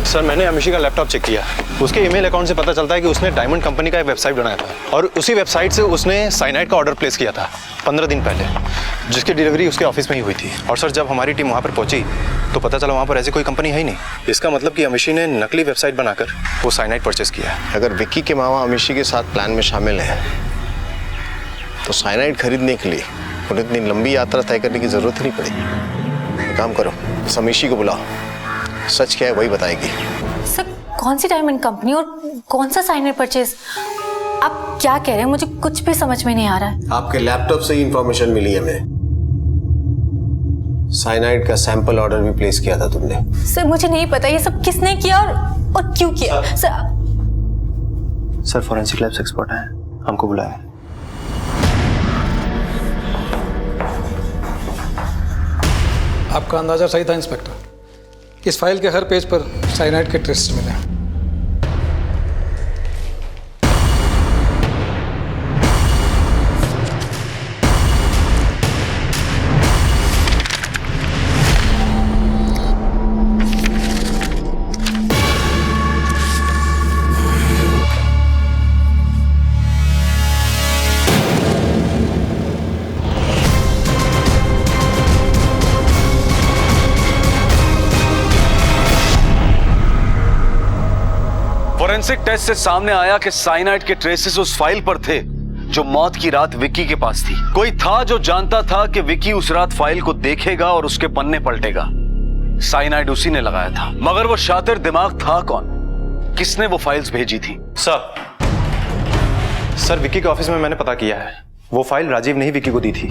Speaker 6: सर मैंने अमीशी का लैपटॉप चेक किया, उसके ईमेल अकाउंट से पता चलता है कि उसने डायमंड कंपनी का एक वेबसाइट बनाया था और उसी वेबसाइट से उसने साइनाइड का ऑर्डर प्लेस किया था 15 दिन पहले, जिसकी डिलीवरी उसके ऑफिस में ही हुई थी। और सर जब हमारी टीम वहाँ पर पहुंची तो पता चला वहाँ पर ऐसी कोई कंपनी है ही नहीं। इसका मतलब कि अमीशी ने नकली वेबसाइट बनाकर वो साइनाइड परचेस किया है।
Speaker 13: अगर विक्की के मामा अमीशी के साथ प्लान में शामिल हैं तो साइनाइड खरीदने के लिए उन्हें इतनी लंबी यात्रा तय करने की जरूरत नहीं पड़ेगी। एक काम करो, अमीशी को बुलाओ, सच क्या है वही बताएगी।
Speaker 14: सर कौन सी डायमंड कंपनी और कौन सा साइनाइड परचेज? आप क्या कह रहे हैं? मुझे कुछ भी समझ में नहीं आ रहा है।
Speaker 13: आपके लैपटॉप से ही इंफॉर्मेशन मिली है हमें। साइनाइड का सैंपल ऑर्डर भी प्लेस किया था तुमने।
Speaker 14: सर मुझे नहीं पता ये सब किसने किया और क्यों किया।
Speaker 6: सर फॉरेंसिक लैब्स एक्सपर्ट हैं, हमको बुलाया।
Speaker 20: आपका अंदाजा सही था इंस्पेक्टर। इस फाइल के हर पेज पर साइनाइड के ट्रेसेस मिले हैं।
Speaker 21: फोरेंसिक टेस्ट से सामने आया कि साइनाइड के ट्रेसेस उस फाइल पर थे जो मौत की रात विक्की के पास थी। कोई था जो जानता था कि विक्की उस रात फाइल को देखेगा और उसके पन्ने पलटेगा। साइनाइड उसी ने लगाया था, मगर वो शातिर दिमाग था कौन? किसने वो फाइल्स भेजी थी?
Speaker 6: सर विक्की के ऑफिस में मैंने पता किया है, वो फाइल राजीव ने ही विक्की को दी थी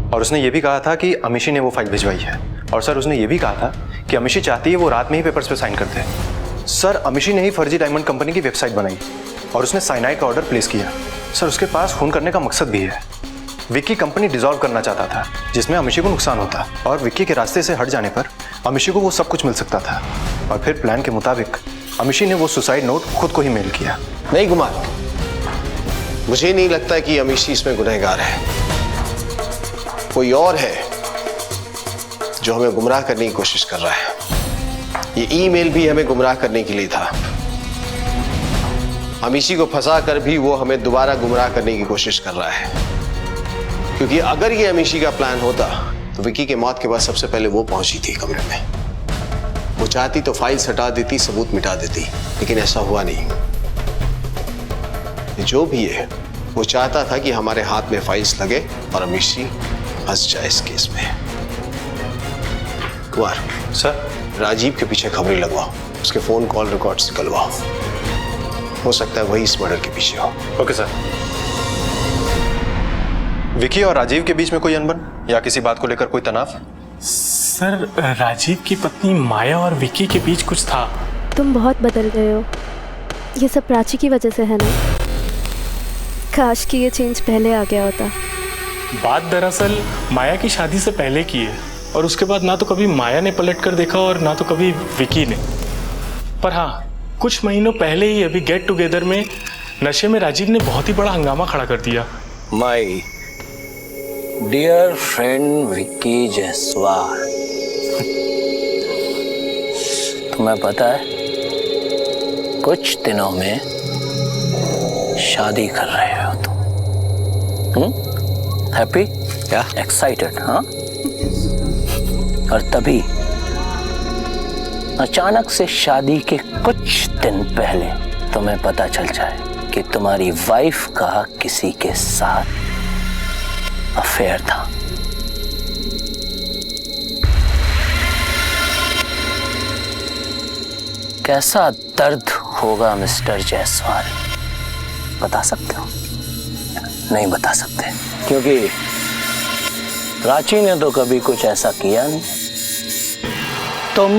Speaker 6: और उसने ये भी कहा था कि अमीशी ने वो फाइल भिजवाई है। और सर उसने ये भी कहा था कि अमिशी चाहती है वो रात में ही पेपर्स पे साइन कर दे। सर अमिशी ने ही फर्जी डायमंड कंपनी की वेबसाइट बनाई और उसने साइनाइड का ऑर्डर प्लेस किया। सर उसके पास खून करने का मकसद भी है। विक्की कंपनी डिसॉल्व करना चाहता था जिसमें अमिशी को नुकसान होता, और विक्की के रास्ते से हट जाने पर अमिशी को वो सब कुछ मिल सकता था। और फिर प्लान के मुताबिक अमिशी ने वो सुसाइड नोट खुद को ही मेल किया।
Speaker 13: नहीं कुमार, मुझे नहीं लगता कि अमिशी इसमें गुनहगार है। कोई और है जो हमें गुमराह करने की कोशिश कर रहा है। ये ईमेल भी हमें गुमराह करने के लिए था। अमिशी को फंसा कर भी वो हमें दोबारा गुमराह करने की कोशिश कर रहा है, क्योंकि अगर ये अमिशी का प्लान होता तो विक्की के मौत के बाद सबसे पहले वो पहुंची थी कमरे में। वो चाहती तो फाइल्स हटा देती, सबूत मिटा देती, लेकिन ऐसा हुआ नहीं। जो भी है वो चाहता था कि हमारे हाथ में फाइल्स लगे और अमिशी फंस जाए इस केस में। कुमार
Speaker 6: सर,
Speaker 13: राजीव के पीछे खबरें लगवाओ, उसके फोन कॉल रिकॉर्ड्स निकलवाओ। हो सकता है वही इस मर्डर के पीछे हो।
Speaker 6: Okay sir. विक्की और राजीव के बीच में कोई अनबन या किसी बात को लेकर कोई तनाव?
Speaker 15: सर, राजीव की पत्नी माया और विक्की के बीच कुछ था।
Speaker 8: तुम बहुत बदल गए हो। ये सब प्राची की वजह से है ना? काश कि ये चेंज पहले आ गया होता।
Speaker 15: बात दरअसल माया की शादी से पहले की है, और उसके बाद ना तो कभी माया ने पलट कर देखा और ना तो कभी विक्की ने। पर हाँ, कुछ महीनों पहले ही अभी गेट टुगेदर में नशे में राजीव ने बहुत ही बड़ा हंगामा खड़ा कर दिया।
Speaker 3: My dear friend Vicky Jaiswal, तुम्हें पता है कुछ दिनों में शादी कर रहे हो तुम? हैप्पी या एक्साइटेड? हाँ। और तभी अचानक से शादी के कुछ दिन पहले तुम्हें पता चल जाए कि तुम्हारी वाइफ का किसी के साथ अफेयर था। कैसा दर्द होगा मिस्टर जायसवाल, बता सकते हो? नहीं बता सकते, क्योंकि प्राची ने तो कभी कुछ ऐसा किया नहीं। तुम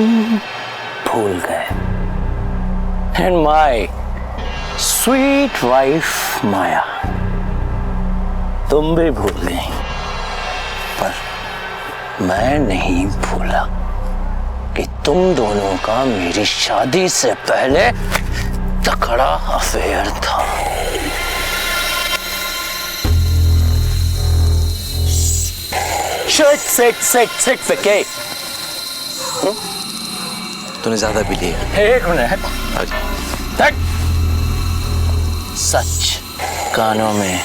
Speaker 3: भूल गए। एंड माय स्वीट वाइफ माया, तुम भी भूल गई, पर मैं नहीं भूला कि तुम दोनों का मेरी शादी से पहले तकड़ा अफेयर था। सिट विक्की।
Speaker 1: तूने ज्यादा पी लिया।
Speaker 3: एक मिनट। सच कानों में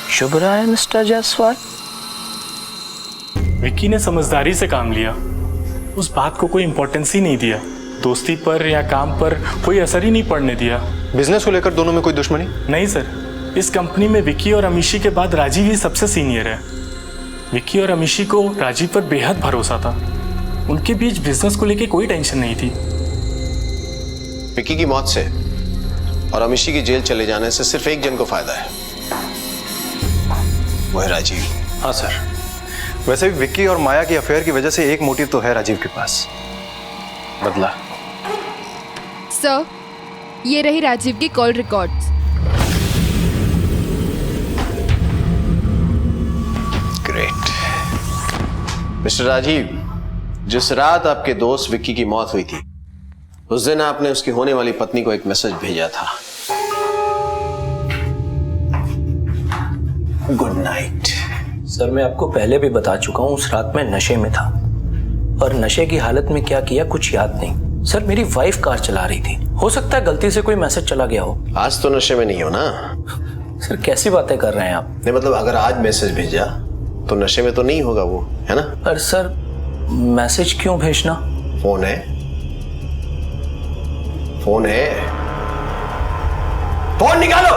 Speaker 3: शुभ रहा है मिस्टर जायसवाल।
Speaker 15: विक्की ने समझदारी से काम लिया, उस बात को कोई इंपॉर्टेंस ही नहीं दिया। दोस्ती पर या काम पर कोई असर ही नहीं पड़ने दिया।
Speaker 6: बिजनेस को लेकर दोनों में कोई दुश्मनी?
Speaker 15: नहीं सर, इस कंपनी में विक्की और अमीशी के बाद राजीव ही सबसे सीनियर है। विक्की और अमीशी को राजीव पर बेहद भरोसा था। उनके बीच बिजनेस को लेकर कोई टेंशन नहीं थी।
Speaker 13: विक्की की मौत से और अमीशी की जेल चले जाने से सिर्फ एक जन को फायदा है, वो है राजीव।
Speaker 6: हाँ सर, वैसे भी विक्की और माया की अफेयर की वजह से एक मोटिव तो है राजीव के पास, बदला।
Speaker 4: सर, ये रही राजीव की call records.
Speaker 13: Great. Mr Rajiv, जिस रात आपके दोस्त विक्की की मौत हुई थी, उस दिन आपने उसकी होने वाली पत्नी को एक मैसेज भेजा था, गुड नाइट।
Speaker 3: सर, मैं आपको पहले भी बता चुका हूँ, उस रात में नशे में था, और नशे की हालत में क्या किया कुछ याद नहीं। सर, मेरी वाइफ कार चला रही थी, हो सकता है गलती से कोई मैसेज चला गया हो।
Speaker 13: आज तो नशे में नहीं हो ना?
Speaker 3: सर, कैसी बातें कर रहे हैं आप?
Speaker 13: नहीं मतलब अगर आज मैसेज भेजा तो नशे में तो नहीं होगा वो, है ना?
Speaker 3: पर सर, मैसेज क्यों भेजना?
Speaker 13: फोन है, फोन है, फोन निकालो।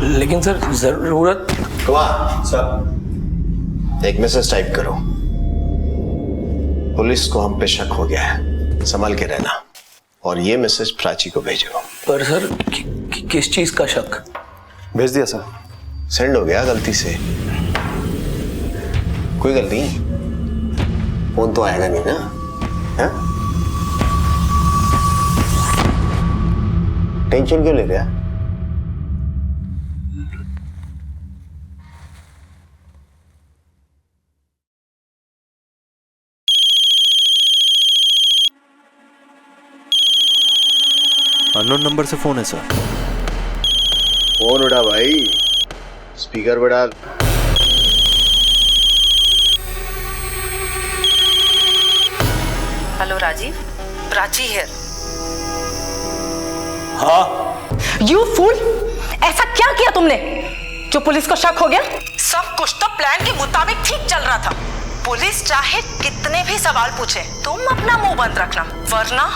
Speaker 3: लेकिन सर जरूरत।
Speaker 13: कुमार सर, एक मैसेज टाइप करो, पुलिस को हम पे शक हो गया है, संभल के रहना, और ये मैसेज प्राची को भेजो।
Speaker 3: पर सर किस चीज का शक?
Speaker 6: भेज दिया सर।
Speaker 13: सेंड हो गया गलती से। कोई गल नहीं, फोन तो आएगा नहीं ना? हाँ? टेंशन क्यों ले रहा है?
Speaker 5: अननोन नंबर से फोन है सर।
Speaker 13: फोन उठा भाई, स्पीकर पे डाल।
Speaker 17: Hello Rajiv, Prachi here.
Speaker 21: हाँ।
Speaker 17: यू फूल, ऐसा क्या किया तुमने जो पुलिस को शक हो गया? सब कुछ तो प्लान के मुताबिक ठीक चल रहा था। पुलिस चाहे कितने भी सवाल पूछे, तुम अपना मुंह बंद रखना,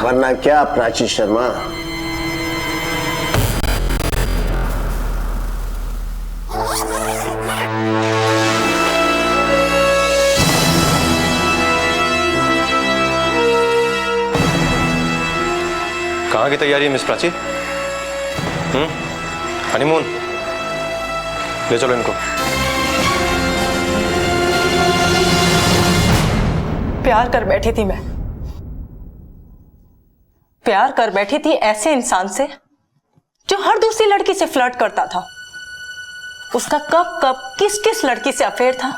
Speaker 17: वरना
Speaker 13: क्या प्राची शर्मा?
Speaker 6: कहाँ की तैयारी है मिस प्राची? हनीमून? ले चलो इनको।
Speaker 17: प्यार कर बैठी थी मैं, प्यार कर बैठी थी ऐसे इंसान से जो हर दूसरी लड़की से फ्लर्ट करता था। उसका कब कब किस किस लड़की से अफेयर था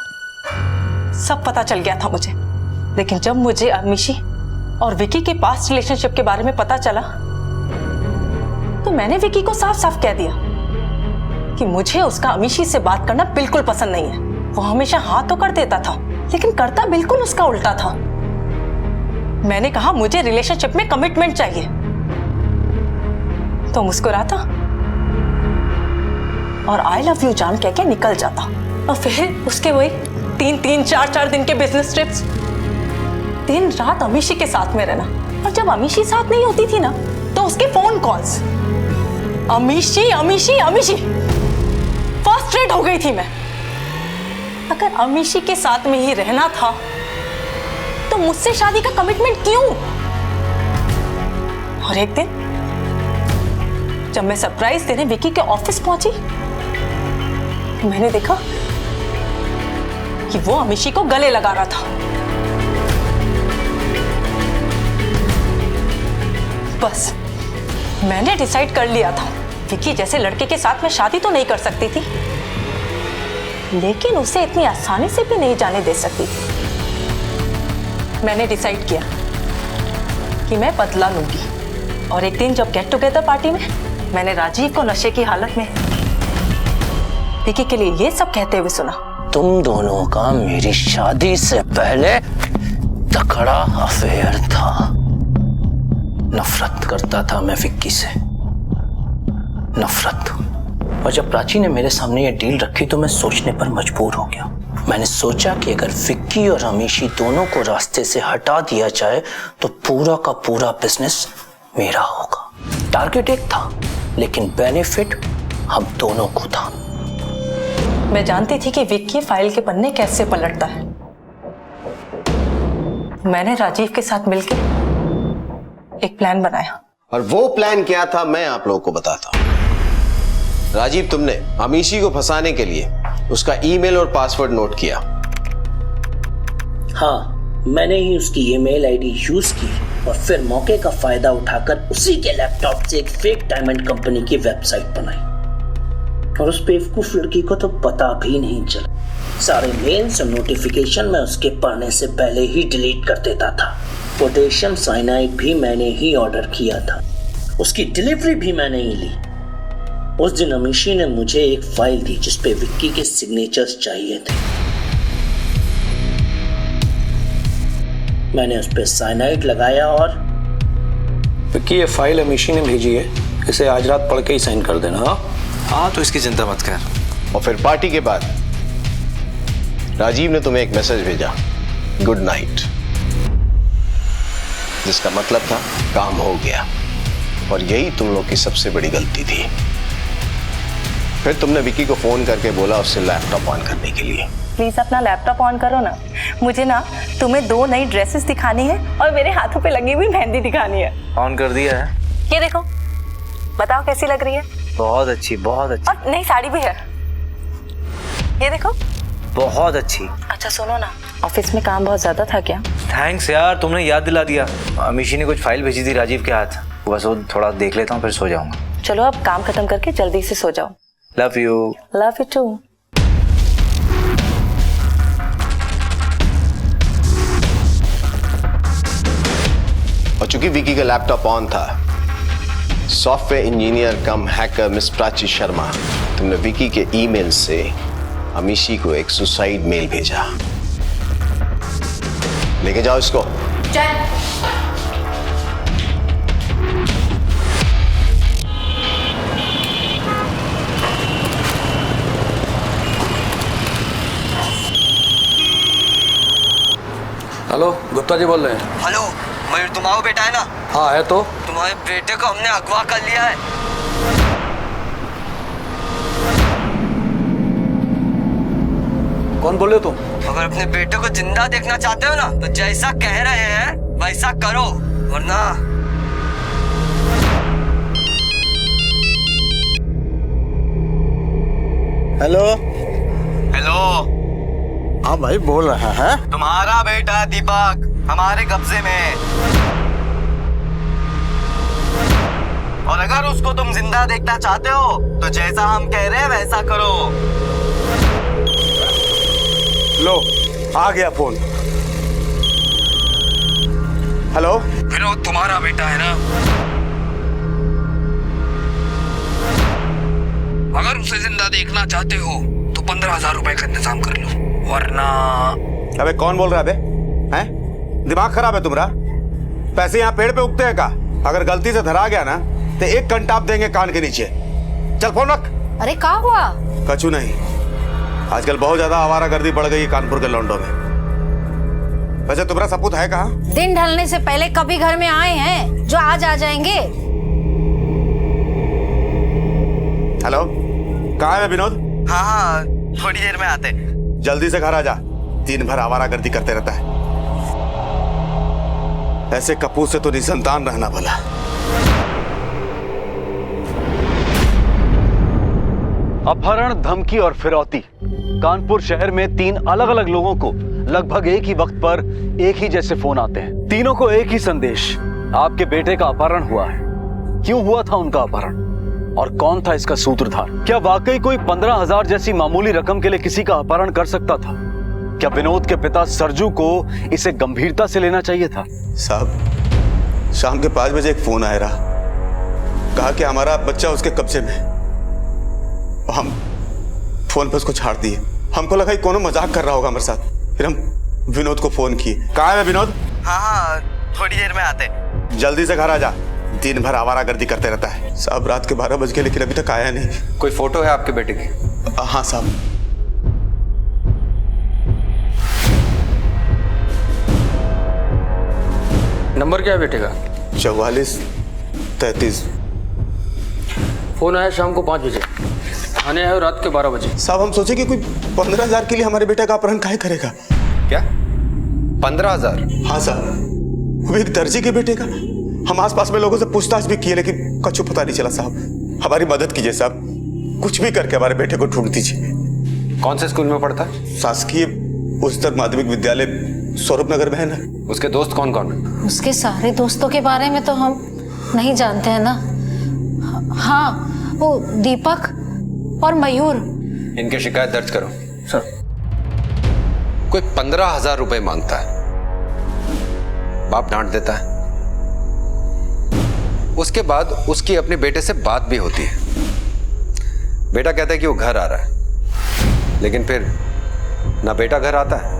Speaker 17: सब पता चल गया था मुझे। लेकिन जब मुझे अमीशी और विकी के पास्ट रिलेशनशिप के बारे में पता चला तो मैंने विकी को साफ साफ कह दिया कि मुझे उसका अमीशी से बात करना बिल्कुल पसंद नहीं है। वो हमेशा हाँ तो कर देता था लेकिन करता बिल्कुल उसका उल्टा था। मैंने कहा मुझे रिलेशनशिप में कमिटमेंट चाहिए तो मुस्कुराता और आई लव यू जान कह के निकल जाता। और फिर उसके वही 3-3, 4-4 दिन के बिजनेस ट्रिप्स, दिन रात अमीशी के साथ में रहना। और जब अमीशी साथ नहीं होती थी ना तो उसके phone calls, Amishi Amishi Amishi. Frustrate हो गई थी मैं। अगर अमीशी के साथ में ही रहना था तो मुझसे शादी का कमिटमेंट क्यों? और एक दिन जब मैं सरप्राइज देने विकी के ऑफिस पहुंची मैंने देखा कि वो अमीशी को गले लगा रहा था। बस मैंने डिसाइड कर लिया था विकी जैसे लड़के के साथ मैं शादी तो नहीं कर सकती थी लेकिन उसे इतनी आसानी से भी नहीं जाने दे सकती थी। मैंने डिसाइड किया कि मैं बदला लूंगी। और एक दिन जब गेट टुगेदर पार्टी में मैंने राजीव को नशे की हालत में विकी के लिए ये सब कहते हुए सुना,
Speaker 3: तुम दोनों का मेरी शादी से पहले तकड़ा अफेयर था। नफरत करता था मैं विक्की से, नफरत। और जब प्राची ने मेरे सामने ये डील रखी तो मैं सोचने पर मजबूर हो गया। मैंने सोचा कि अगर विक्की और अमीशी दोनों को रास्ते से हटा दिया जाए तो पूरा का पूरा बिजनेस मेरा होगा। टारगेट एक था लेकिन बेनिफिट हम दोनों को था।
Speaker 17: मैं जानती थी कि विक्की फाइल के पन्ने कैसे पलटता है। मैंने राजीव के साथ मिलकर एक प्लान बनाया।
Speaker 13: और वो प्लान क्या था मैं आप लोगों को बताता हूं। राजीव, तुमने अमीशी को फंसाने के लिए उसका ईमेल और पासवर्ड नोट किया।
Speaker 3: हाँ, मैंने ही उसकी ईमेल आईडी यूज की और फिर मौके का फायदा उठाकर उसी के लैपटॉप से एक फेक डायमंड कंपनी की वेबसाइट बनाई। और उस बेवकूफ लड़की को तो पता भी नहीं चला। सारे मेल्स और नोटिफिकेशन मैं उसके पढ़ने से पहले ही डिलीट कर देता था। पोटेशियम साइनाइड भी मैंने ही ऑर्डर किया था, उसकी डिलीवरी भी मैंने ही ली। उस दिन अमीशी ने मुझे एक फाइल दी जिसपे विक्की के सिग्नेचर्स चाहिए थे। मैंने उस पर साइनाइड लगाया और विक्की, ये फाइल अमीशी ने भेजी है, इसे आज रात पढ़ के ही साइन कर देना।
Speaker 1: हाँ, तो इसकी चिंता मत कर।
Speaker 13: और फिर पार्टी के बाद राजीव ने तुम्हें एक मैसेज भेजा, गुड नाइट, जिसका मतलब था काम हो गया। और यही तुम लोग की सबसे बड़ी गलती थी। फिर तुमने विकी को फोन करके बोला उससे लैपटॉप ऑन करने के लिए।
Speaker 17: प्लीज अपना लैपटॉप ऑन करो ना, मुझे ना तुम्हें 2 नई ड्रेसेस दिखानी है और मेरे हाथों पे लगी हुई मेहंदी दिखानी है।
Speaker 1: ऑन कर दिया है।
Speaker 17: ये देखो, बताओ कैसी लग रही है?
Speaker 1: बहुत अच्छी, बहुत अच्छी।
Speaker 17: और नई साड़ी भी है, ये देखो।
Speaker 1: बहुत अच्छी।
Speaker 2: अच्छा सुनो ना, ऑफिस में काम बहुत ज्यादा था क्या?
Speaker 1: थैंक्स यार, तुमने याद दिला दिया। अमीशी ने कुछ फाइल भेजी थी राजीव के हाथ, बस वो थोड़ा देख लेता हूँ फिर सो जाऊंगा।
Speaker 2: चलो अब काम खत्म करके जल्दी से सो जाओ।
Speaker 1: Love you.
Speaker 2: Love you too.
Speaker 13: और चूंकि विकी का लैपटॉप ऑन था, software engineer cum hacker Miss Prachi Sharma, तुमने विकी के ईमेल से अमीशी को एक सुसाइड मेल भेजा। लेके जाओ इसको।
Speaker 20: हेलो, गुप्ता जी बोल रहे हैं।
Speaker 22: हेलो, मयूर तुम्हारा बेटा है ना?
Speaker 20: हाँ है तो।
Speaker 22: तुम्हारे बेटे को हमने अगवा कर लिया है।
Speaker 20: कौन बोल रहे हो तुम?
Speaker 22: अगर अपने बेटे को जिंदा देखना चाहते हो ना तो जैसा कह रहे हैं वैसा करो, वरना।
Speaker 23: हेलो।
Speaker 22: हेलो।
Speaker 23: हाँ भाई बोल रहा है।
Speaker 22: तुम्हारा बेटा दीपक हमारे कब्जे में है, और अगर उसको तुम जिंदा देखना चाहते हो तो जैसा हम कह रहे हैं वैसा करो।
Speaker 23: लो, आ गया फोन। हेलो।
Speaker 22: विनोद तुम्हारा बेटा है ना? अगर उसे जिंदा देखना चाहते हो तो 15,000 रुपए का इंतजाम कर लो, वरना।
Speaker 23: अबे कौन बोल रहा है बे? हैं? दिमाग खराब है तुम्हारा? पैसे यहाँ पेड़ पे उगते हैं का? अगर गलती से धरा गया ना तो एक कंटाप देंगे कान के नीचे। चल फोन रख।
Speaker 9: अरे क्या हुआ?
Speaker 23: कछु नहीं, आजकल बहुत ज्यादा आवारागर्दी बढ़ गई है कानपुर के लौंडों में। वैसे तुम्हारा सपूत है कहाँ?
Speaker 9: दिन ढलने से पहले कभी घर में आए हैं जो आज आ जाएंगे।
Speaker 23: हेलो, कहाँ है विनोद?
Speaker 22: हाँ, थोड़ी देर में आते।
Speaker 23: जल्दी से घर आ जा, दिन भर आवारागर्दी करते रहता है। ऐसे कपूत से तो निसंतान रहना भला।
Speaker 21: अपहरण, धमकी और फिरौती। कानपुर शहर में 3 अलग अलग लोगों को लगभग एक ही वक्त पर एक ही जैसे फोन आते हैं। तीनों को एक ही संदेश, आपके बेटे का अपहरण हुआ है। क्यों हुआ था उनका अपहरण और कौन था इसका सूत्रधार? क्या वाकई कोई 15,000 जैसी मामूली रकम के लिए किसी का अपहरण कर सकता था? क्या विनोद के पिता सरजू को इसे गंभीरता से लेना चाहिए था?
Speaker 23: साहब, शाम के 5 बजे एक फोन आया रहा, कहा कि हमारा बच्चा उसके कब्जे में। हम फोन पे उसको छाड़ दिए। हमको लगा कि कोनो मजाक कर रहा होगा हमारे साथ, फिर हम विनोद को फोन किए। कहाँ है विनोद?
Speaker 22: हाँ, थोड़ी देर में आते।
Speaker 23: जल्दी से घर आ जा, दिन भर आवारागर्दी करते रहता है। साहब रात के 12 बज गए लेकिन अभी तक आया नहीं।
Speaker 5: कोई फोटो है आपके बेटे की?
Speaker 23: हाँ साहब।
Speaker 20: नंबर क्या है बेटे का?
Speaker 23: 4433।
Speaker 20: फोन आया शाम को 5 बजे, थाने आए रात के 12 बजे।
Speaker 23: साहब हम सोचे कि कोई 15,000 के लिए हमारे बेटे का अपहरण काहे करेगा?
Speaker 5: क्या 15,000?
Speaker 23: हाँ साहब, वो एक दर्जी के बेटे का। हम आसपास में लोगों से पूछताछ भी किए लेकिन कुछ पता नहीं चला। साहब हमारी मदद कीजिए साहब, कुछ भी करके हमारे बेटे को ढूंढ दीजिए।
Speaker 5: कौन से स्कूल में पढ़ता है?
Speaker 23: शासकीय उच्चतर माध्यमिक विद्यालय स्वरूप नगर में है ना।
Speaker 5: उसके दोस्त कौन कौन है?
Speaker 9: उसके सारे दोस्तों के बारे में तो हम नहीं जानते हैं ना। हाँ, वो दीपक और मयूर।
Speaker 5: इनकी शिकायत दर्ज करो।
Speaker 20: सर।
Speaker 5: कोई 15,000 रुपए मांगता है, बाप डांट देता है, उसके बाद उसकी अपने बेटे से बात भी होती है। बेटा कहता है कि वो घर आ रहा है, लेकिन फिर ना बेटा घर आता है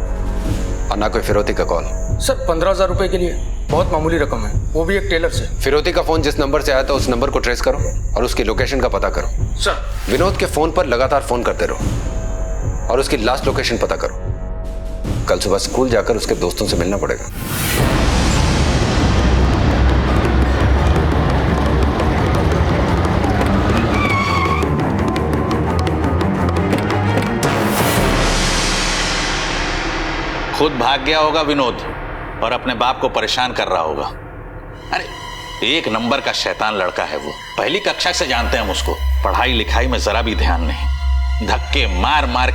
Speaker 5: और ना कोई फिरौती का कॉल।
Speaker 20: सर 15,000 रुपए के लिए बहुत मामूली रकम है, वो भी एक टेलर से।
Speaker 5: फिरौती का फोन जिस नंबर से आया था उस नंबर को ट्रेस करो और उसकी लोकेशन का पता करो।
Speaker 20: सर।
Speaker 5: विनोद के फोन पर लगातार फोन करते रहो और उसकी लास्ट लोकेशन पता करो। कल सुबह स्कूल जाकर उसके दोस्तों से मिलना पड़ेगा।
Speaker 24: खुद भाग गया होगा विनोद और अपने बाप को परेशान कर रहा होगा। अरे 1 नंबर का शैतान लड़का है वो, पहली कक्षा से जानते हैं हम उसको, पढ़ाई लिखाई में जरा भी ध्यान नहीं। धक्के मार मार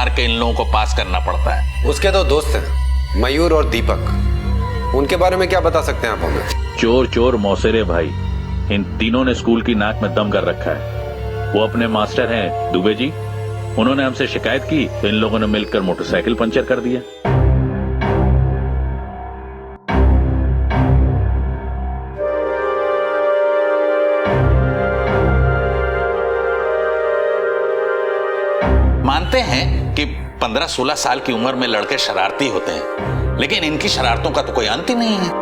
Speaker 24: के इन लोगों को पास करना पड़ता है।
Speaker 5: उसके दो दोस्त हैं, मयूर और दीपक। उनके बारे में क्या बता सकते हैं आप हमें?
Speaker 24: चोर चोर मौसेरे भाई, इन तीनों ने स्कूल की नाक में दम कर रखा है। वो अपने मास्टर हैं दुबे जी, उन्होंने हमसे शिकायत की तो इन लोगों ने मिलकर मोटरसाइकिल पंचर कर दिया। मानते हैं कि 15-16 साल की उम्र में लड़के शरारती होते हैं, लेकिन इनकी शरारतों का तो कोई अंत ही नहीं है।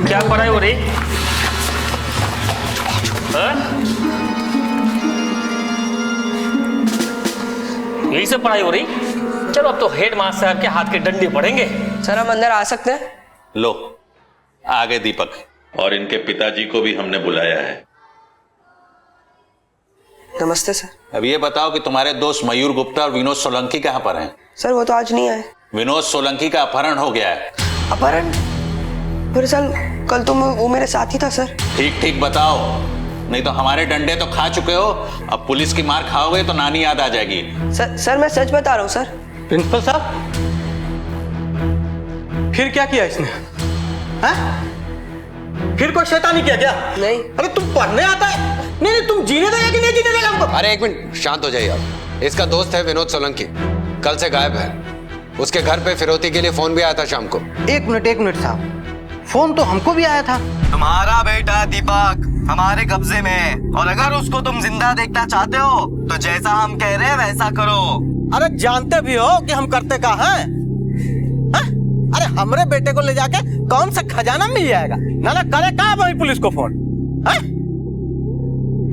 Speaker 16: क्या पढ़ाई हो रही? यही सब पढ़ाई हो रही? चलो अब तो हेड मास्टर के हाथ के डंडे पड़ेंगे।
Speaker 10: सर हम अंदर आ सकते हैं?
Speaker 24: लो आगे दीपक, और इनके पिताजी को भी हमने बुलाया है।
Speaker 10: नमस्ते सर।
Speaker 24: अब ये बताओ कि तुम्हारे दोस्त मयूर गुप्ता और विनोद सोलंकी कहाँ पर हैं?
Speaker 10: सर वो तो आज नहीं आए।
Speaker 24: विनोद सोलंकी का अपहरण हो गया है।
Speaker 10: अपहरण? फिर सर कल तो वो मेरे साथ ही था सर।
Speaker 24: ठीक ठीक बताओ, नहीं तो हमारे डंडे तो खा चुके हो, अब पुलिस की मार खाओगे तो नानी याद आ जाएगी।
Speaker 10: सर मैं सच बता रहा हूँ सर।
Speaker 11: प्रिंसिपल साहब, फिर क्या किया इसने? फिर कोई शैतानी किया क्या?
Speaker 10: नहीं।
Speaker 11: अरे तुम पढ़ने आता है? नहीं तुम जीने देगा कि नहीं जीने देगा हमको?
Speaker 5: अरे एक मिनट शांत हो जाइए आप। इसका दोस्त है विनोद सोलंकी, कल से गायब है। उसके घर पे फिरौती के लिए फोन भी आया था शाम को।
Speaker 11: एक मिनट साहब, फोन तो हमको भी आया था।
Speaker 22: तुम्हारा बेटा दीपक हमारे कब्जे में है, और अगर उसको तुम जिंदा देखना चाहते हो तो जैसा हम कह रहे हैं वैसा करो।
Speaker 11: अरे जानते भी हो कि हम करते क्या हैं? अरे हमरे बेटे को ले जाके कौन सा खजाना मिल जाएगा? ना करे कहाँ वही पुलिस को फोन?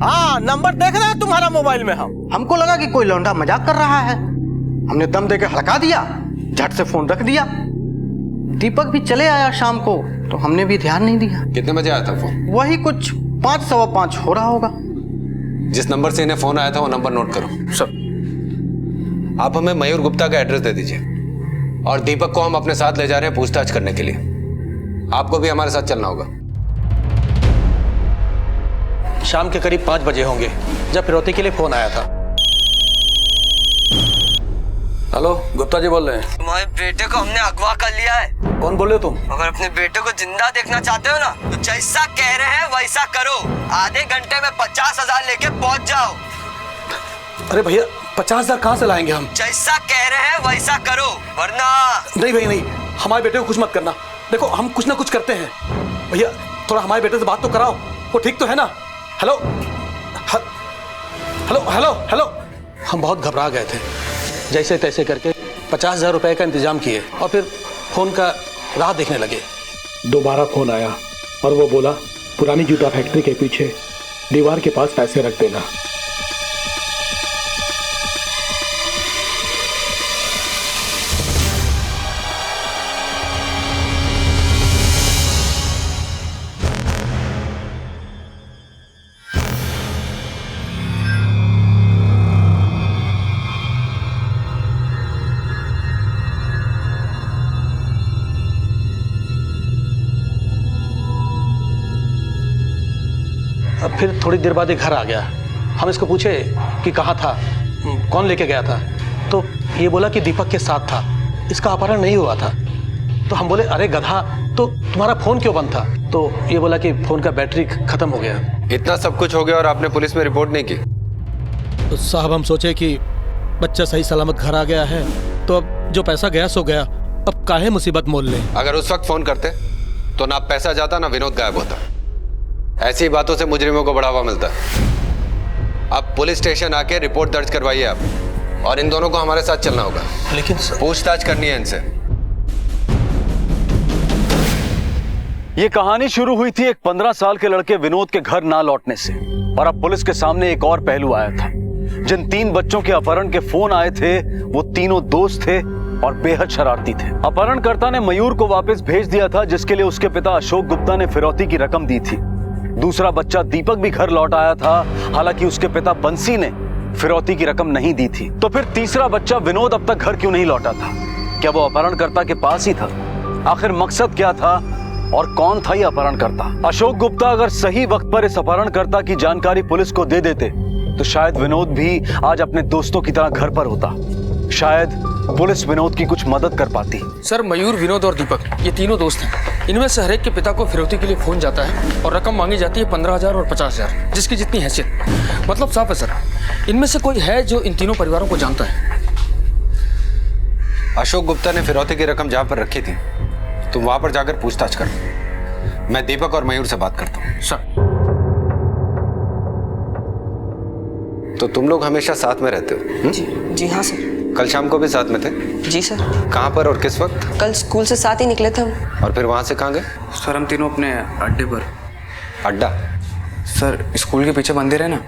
Speaker 11: हाँ नंबर देख रहे हैं तुम्हारा मोबाइल में। हमको लगा कि कोई लौंडा मजाक कर रहा है, हमने दम देके हड़का दिया, झट से फोन रख दिया। दीपक भी चले आया शाम को तो हमने भी ध्यान नहीं दिया।
Speaker 5: कितने बजे आया था फोन?
Speaker 11: वही कुछ 5-5:15 हो रहा होगा।
Speaker 5: जिस नंबर से इन्हें फोन आया था वो नंबर नोट करो।
Speaker 11: सर
Speaker 5: आप हमें मयूर गुप्ता का एड्रेस दे दीजिए, और दीपक को हम अपने साथ ले जा रहे हैं पूछताछ करने के लिए। आपको भी हमारे साथ चलना होगा।
Speaker 11: शाम के करीब 5 बजे होंगे जब फिरौती के लिए फोन आया था। हेलो, गुप्ता जी बोल रहे हैं।
Speaker 22: तुम्हारे बेटे को हमने अगवा कर लिया है।
Speaker 11: कौन बोल रहे हो तुम?
Speaker 22: अगर अपने बेटे को जिंदा देखना चाहते हो ना तो जैसा कह रहे हैं वैसा करो। आधे घंटे में 50,000 लेके पहुंच जाओ।
Speaker 11: अरे भैया 50,000 कहाँ से लाएंगे हम?
Speaker 22: जैसा कह रहे हैं वैसा करो, वरना।
Speaker 11: नहीं भैया नहीं, हमारे बेटे को कुछ मत करना। देखो हम कुछ ना कुछ करते हैं। भैया थोड़ा हमारे बेटे से बात तो कराओ, वो ठीक तो है ना? Hello hello hello hello. हम बहुत घबरा गए थे, जैसे तैसे करके 50,000 रुपए का इंतजाम किए और फिर फोन का राह देखने लगे।
Speaker 15: दोबारा फोन आया और वो बोला पुरानी जूता फैक्ट्री के पीछे दीवार के पास पैसे रख देना।
Speaker 11: अब फिर थोड़ी देर बाद एक घर आ गया। हम इसको पूछे कि कहाँ था, कौन लेके गया था, तो ये बोला कि दीपक के साथ था, इसका अपहरण नहीं हुआ था। तो हम बोले अरे गधा, तो तुम्हारा फोन क्यों बंद था? तो ये बोला कि फोन का बैटरी खत्म हो गया।
Speaker 5: इतना सब कुछ हो गया और आपने पुलिस में रिपोर्ट नहीं की?
Speaker 11: तो साहब हम सोचे कि बच्चा सही सलामत घर आ गया है तो अब जो पैसा गया सो गया, अब काहे मुसीबत मोल ले।
Speaker 5: अगर उस वक्त फोन करते तो ना पैसा जाता ना विनोद गायब होता। ऐसी बातों से मुजरिमों को बढ़ावा मिलता है। अब पुलिस स्टेशन आके रिपोर्ट दर्ज करवाइए आप, और इन दोनों को हमारे साथ चलना होगा।
Speaker 11: लेकिन
Speaker 5: पूछताछ करनी है इनसे।
Speaker 21: ये कहानी शुरू हुई थी एक 15 साल के लड़के विनोद के घर ना लौटने से, और अब पुलिस के सामने एक और पहलू आया था। जिन 3 बच्चों के अपहरण के फोन आए थे वो तीनों दोस्त थे और बेहद शरारती थे। अपहरणकर्ता ने मयूर को वापस भेज दिया था, जिसके लिए उसके पिता अशोक गुप्ता ने फिरौती की रकम दी थी। दूसरा बच्चा दीपक भी घर लौट आया था, हालांकि उसके पिता बंसी ने फिरौती की रकम नहीं दी थी, तो फिर तीसरा बच्चा विनोद अब तक घर क्यों नहीं लौटा था? क्या वो अपहरणकर्ता के पास ही था? आखिर मकसद क्या था और कौन था ये अपहरणकर्ता? अशोक गुप्ता अगर सही वक्त पर इस अपहरणकर्ता की जानकारी पुलिस को दे देते तो शायद विनोद भी आज अपने दोस्तों की तरह घर पर होता। शायद पुलिस विनोद की कुछ मदद कर पाती।
Speaker 20: सर, मयूर, विनोद और दीपक ये तीनों दोस्त हैं। इनमें से हर एक के पिता को फिरौती के लिए फोन जाता है और रकम मांगी जाती है 15,000 और 50,000, जिसकी जितनी हैसियत। मतलब साफ है सर, इनमें से कोई है जो इन तीनों परिवारों को जानता है।
Speaker 5: अशोक गुप्ता ने फिरौती की रकम जहां पर रखी थी तुम वहां पर जाकर पूछताछ कर। मैं दीपक और मयूर से बात करता हूँ।
Speaker 20: सर।
Speaker 5: तो तुम लोग हमेशा साथ में रहते हो?
Speaker 10: जी हाँ सर।
Speaker 5: कल शाम को भी साथ में थे?
Speaker 10: जी सर।
Speaker 5: कहाँ पर और किस वक्त?
Speaker 10: कल स्कूल से साथ ही निकले थे हम।
Speaker 5: और फिर वहां से कहाँ गए?
Speaker 7: सर हम तीनों अपने अड्डे पर।
Speaker 5: अड्डा?
Speaker 7: सर स्कूल के पीछे मंदिर है ना,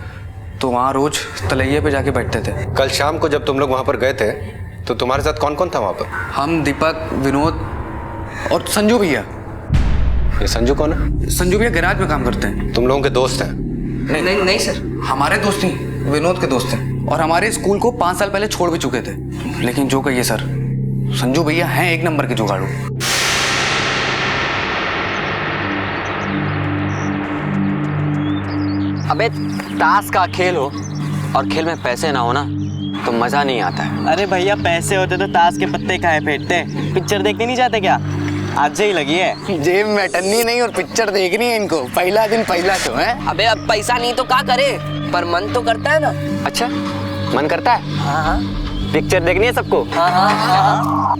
Speaker 7: तो वहाँ रोज तलैये पे जाके बैठते थे।
Speaker 5: कल शाम को जब तुम लोग वहां पर गए थे तो तुम्हारे साथ कौन कौन था वहां पर?
Speaker 7: हम, दीपक, विनोद और संजू भैया।
Speaker 5: ये संजू कौन है?
Speaker 7: संजू भैया गैराज में काम करते हैं।
Speaker 5: तुम लोगों के दोस्त हैं?
Speaker 10: नहीं सर,
Speaker 7: हमारे दोस्त नहीं, विनोद के दोस्त हैं। और हमारे स्कूल को 5 साल पहले छोड़ भी चुके थे। लेकिन जो कहिए सर, संजू भैया हैं एक नंबर के जुगाड़ू।
Speaker 22: अबे ताश का खेल हो और खेल में पैसे ना हो ना तो मजा नहीं आता है।
Speaker 12: अरे भैया पैसे होते तो ताश के पत्ते काहे फेंटते? पिक्चर देखने नहीं जाते क्या? आज ही लगी है जेब में टन्नी नहीं और पिक्चर देखनी है इनको। पहला दिन पहला शो है।
Speaker 10: अबे अब पैसा नहीं तो क्या करे, पर मन तो करता है ना।
Speaker 22: अच्छा मन करता है?
Speaker 10: हाँ।
Speaker 22: पिक्चर देखनी है सबको?
Speaker 10: हाँ।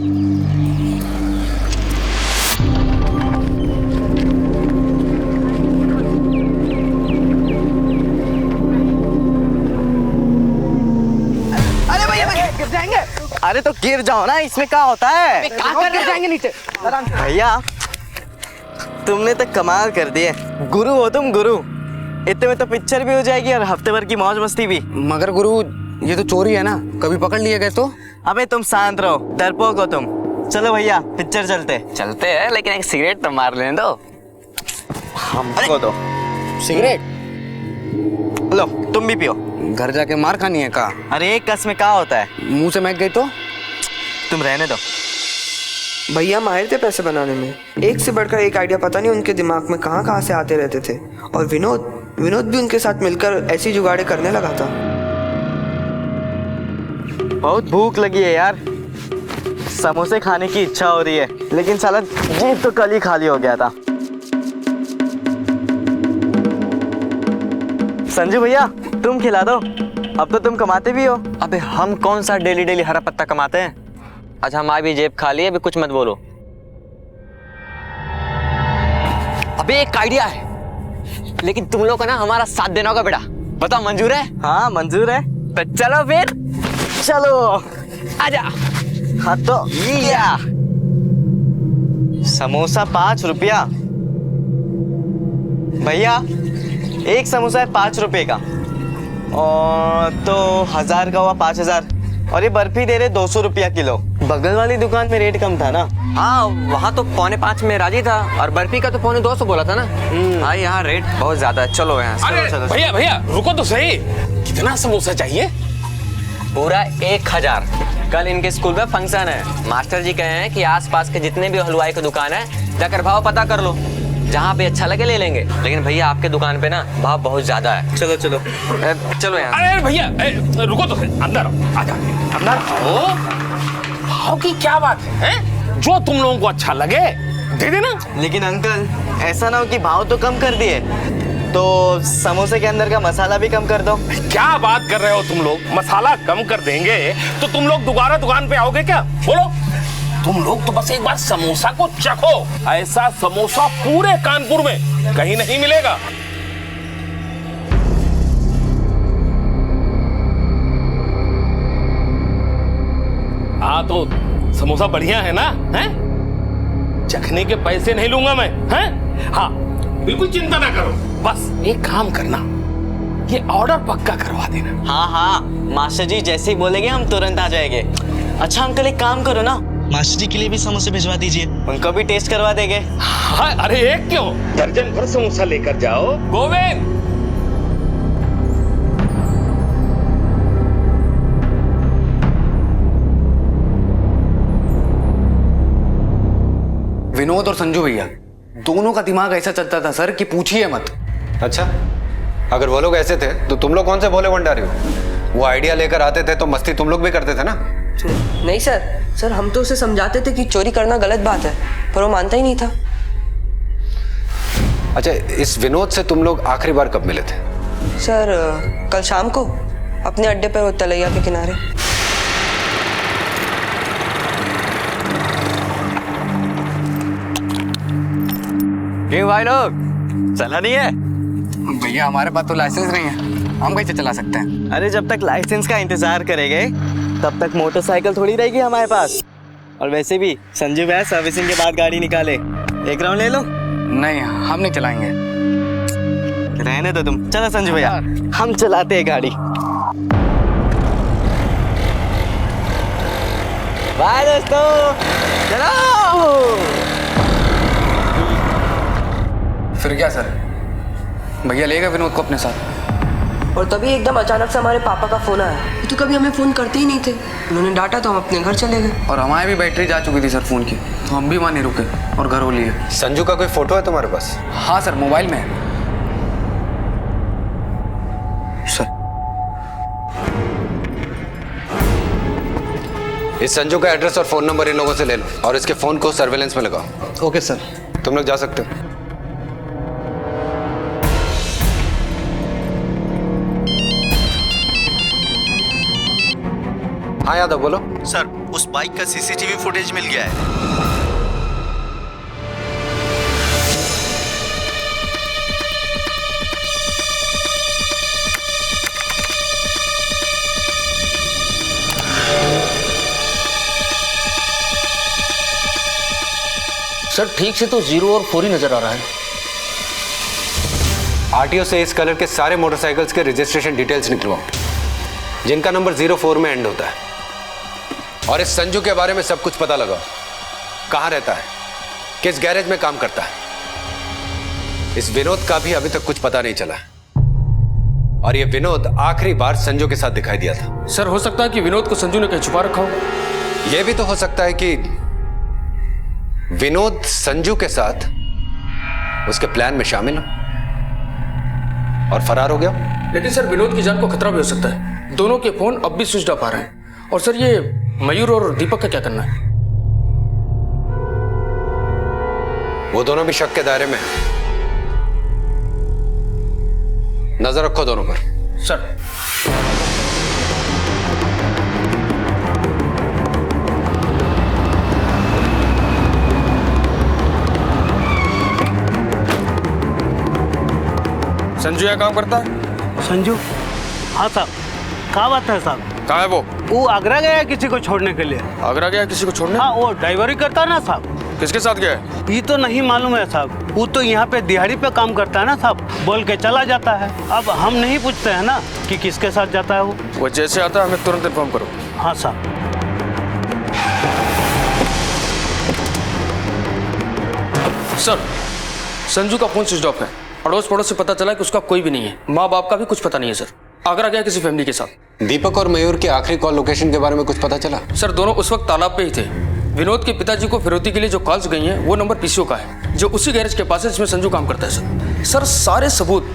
Speaker 12: अरे भैया गिर जाएंगे। अरे तो गिर जाओ ना, इसमें क्या होता है?
Speaker 10: गिर जाएंगे नीचे।
Speaker 12: भैया तुमने तो कमाल कर दिए, गुरु हो तुम गुरु। इतने में तो पिक्चर भी हो जाएगी और हफ्ते भर की मौज मस्ती भी।
Speaker 7: मगर गुरु ये तो चोरी है ना, कभी पकड़ लिए गए तो?
Speaker 12: अबे तुम शांत रहो, डरपोक हो तुम। चलो भैया पिक्चर चलते हैं, लेकिन एक सिगरेट तो मार लेने दो हमको। तो
Speaker 7: सिगरेट
Speaker 12: लो तुम भी पियो।
Speaker 7: घर जाके मार खानी है का?
Speaker 12: अरे एक कस में क्या होता है?
Speaker 7: मुंह से महक गई तो?
Speaker 12: तुम रहने दो।
Speaker 10: भैया माहिर थे पैसे बनाने में, एक से बढ़कर एक आइडिया पता नहीं उनके दिमाग में कहाँ से आते रहते थे। और विनोद भी उनके साथ मिलकर ऐसी जुगाड़े करने लगा था।
Speaker 12: बहुत भूख लगी है यार, समोसे खाने की इच्छा हो रही है, लेकिन साला जेब तो कल ही खाली हो गया था। संजू भैया तुम खिला दो, अब तो तुम कमाते भी हो।
Speaker 22: अबे हम कौन सा डेली हरा पत्ता कमाते हैं? आज हमारी भी जेब खाली है, अभी कुछ मत बोलो। अबे एक आइडिया है, लेकिन तुम लोग को ना हमारा साथ देना होगा बेटा। बताओ मंजूर है?
Speaker 12: हाँ मंजूर है।
Speaker 22: तो चलो फिर
Speaker 12: चलो
Speaker 22: आजा।
Speaker 12: हाँ तो लिया समोसा 5 रुपया। भैया एक समोसा है 5 रुपए का, और तो 1000 का हुआ 5000। और ये बर्फी दे रहे 200 रुपया किलो। बगल वाली दुकान में रेट कम था ना?
Speaker 22: हाँ वहाँ तो 5.25 में राजी था, और बर्फी का तो 250 बोला था ना। हाँ यहाँ रेट बहुत ज्यादा है। चलो यहाँ
Speaker 18: चलो। भैया रुको तो सही, कितना समोसा चाहिए?
Speaker 22: पूरा 1000। कल इनके स्कूल में फंक्शन है, मास्टर जी कहे हैं कि आसपास के जितने भी हलवाई की दुकान है जाकर भाव पता कर लो, जहाँ पे अच्छा लगे ले लेंगे। लेकिन भैया आपके दुकान पे ना भाव बहुत ज्यादा है। चलो चलो यहाँ।
Speaker 18: अरे भैया रुको तो सही, अंदर आजा, अंदर आओ। भाव की क्या बात है? जो तुम लोगों को अच्छा लगे दे देना।
Speaker 12: लेकिन अंकल ऐसा ना हो कि भाव तो कम कर दिए तो समोसे के अंदर का मसाला भी कम कर दो।
Speaker 18: क्या बात कर रहे हो तुम लोग? मसाला कम कर देंगे तो तुम लोग दोबारा दुकान पे आओगे क्या? बोलो। तुम लोग तो बस एक बार समोसा को चखो, ऐसा समोसा पूरे कानपुर में कहीं नहीं मिलेगा। हाँ तो समोसा बढ़िया है ना? हैं? चखने के पैसे नहीं लूंगा मैं। हैं? हाँ बिल्कुल चिंता ना करो, बस एक काम करना, ये ऑर्डर पक्का करवा देना।
Speaker 12: हाँ मास्टर जी जैसे ही बोलेंगे हम तुरंत आ जाएंगे। अच्छा अंकल एक काम करो ना, मास्टर जी के लिए भी समोसे भिजवा दीजिए, उनको भी टेस्ट करवा देंगे।
Speaker 18: हाँ अरे एक क्यों, दर्जन भर समोसा लेकर जाओ। गोविंद
Speaker 7: विनोद और संजू भैया दोनों का दिमाग ऐसा चलता था सर कि पूछिए मत।
Speaker 5: अच्छा, अगर वो लोग ऐसे थे तो तुम लोग कौन से भोले भंडारी हो? वो आइडिया लेकर आते थे तो मस्ती तुम लोग भी करते थे ना?
Speaker 10: नहीं सर हम तो उसे समझाते थे कि चोरी करना गलत बात है, पर वो मानता ही नहीं था।
Speaker 5: अच्छा, इस विनोद से तुम लोग आखिरी बार कब मिले थे?
Speaker 10: सर कल शाम को अपने अड्डे पर वो तलैया के किनारे।
Speaker 12: क्यों भाई लोग, चला नहीं है?
Speaker 7: भैया हमारे पास तो लाइसेंस नहीं है, हम कैसे चला सकते हैं?
Speaker 12: अरे जब तक लाइसेंस का इंतजार करेंगे तब तक मोटरसाइकिल थोड़ी रहेगी हमारे पास। और वैसे भी संजू भैया सर्विसिंग के बाद गाड़ी निकाले, एक राउंड ले लो।
Speaker 7: नहीं, हम नहीं चलाएंगे।
Speaker 12: रहने दो तुम, चलो संजू भैया हम चलाते हैं गाड़ी। बाय दोस्तों, चलो।
Speaker 7: फिर क्या सर, भैया ले गए विनोद को अपने साथ।
Speaker 10: और तभी एकदम अचानक से हमारे पापा का फोन आया। तो कभी हमें फोन करते ही नहीं थे, उन्होंने डांटा तो हम अपने घर चले गए।
Speaker 7: और हमारी भी बैटरी जा चुकी थी सर फोन की, तो हम भी वहाँ नहीं रुके और घर हो लिए।
Speaker 5: संजू का कोई फोटो है तुम्हारे पास?
Speaker 7: हाँ सर, मोबाइल में है सर।
Speaker 5: इस संजू का एड्रेस और फोन नंबर इन लोगों से ले लो और इसके फोन को सर्वेलेंस में लगाओ।
Speaker 7: Okay sir.
Speaker 5: तुम लोग जा सकते हो। हाँ यादव बोलो।
Speaker 4: सर उस बाइक का सीसीटीवी फुटेज मिल गया है।
Speaker 20: सर ठीक से तो 0 और 4 ही नजर आ रहा है।
Speaker 5: आरटीओ से इस कलर के सारे मोटरसाइकिल्स के रजिस्ट्रेशन डिटेल्स निकलवाओ जिनका नंबर 04 में एंड होता है। और इस संजू के बारे में सब कुछ पता लगाओ, कहाँ रहता है, किस गैरेज में काम करता है। इस विनोद का भी अभी तक कुछ पता नहीं चला। और ये विनोद आखिरी बार संजू के साथ दिखाई दिया था।
Speaker 20: सर हो सकता है कि विनोद को संजू ने कहीं छुपा रखा हो।
Speaker 5: यह भी तो हो सकता है कि विनोद संजू के साथ उसके प्लान में शामिल हो और फरार हो गया।
Speaker 20: लेकिन सर विनोद की जान को खतरा भी हो सकता है, दोनों के फोन अब भी स्विच ऑफ आ रहे हैं। और सर ये मयूर और दीपक का क्या करना है?
Speaker 5: वो दोनों भी शक के दायरे में हैं। नजर रखो दोनों पर।
Speaker 20: सर संजू यहाँ काम करता है?
Speaker 8: संजू? हाँ साहब। क्या बात है साहब?
Speaker 20: कहाँ है
Speaker 8: वो आगरा गया है किसी को छोड़ने के लिए।
Speaker 20: आगरा गया किसी को छोड़ने?
Speaker 8: हाँ, वो ड्राइवरी करता है ना साहब।
Speaker 20: किसके साथ गया है?
Speaker 8: ये तो नहीं मालूम है साहब, वो तो यहाँ पे दिहाड़ी पे काम करता है ना साहब, बोल के चला जाता है। अब हम नहीं पूछते हैं ना कि किसके साथ जाता है
Speaker 20: वो जैसे आता है हमें तुरंत इन्फॉर्म करो।
Speaker 8: हाँ साहब।
Speaker 20: सर संजू का फोन स्विच ऑफ है, अड़ोस पड़ोस से पता चला कि उसका कोई भी नहीं है, माँ बाप का भी कुछ पता नहीं है। सर आगरा गया किसी फैमिली के साथ।
Speaker 5: दीपक और मयूर की आखिरी कॉल लोकेशन के बारे में कुछ पता चला?
Speaker 20: सर दोनों उस वक्त तालाब पे ही थे। विनोद के पिताजी को फिरौती के लिए जो कॉल्स गई हैं वो नंबर पीसीओ का है, जो उसी गैरेज के पास है जिसमें संजू काम करता है। सर सारे सबूत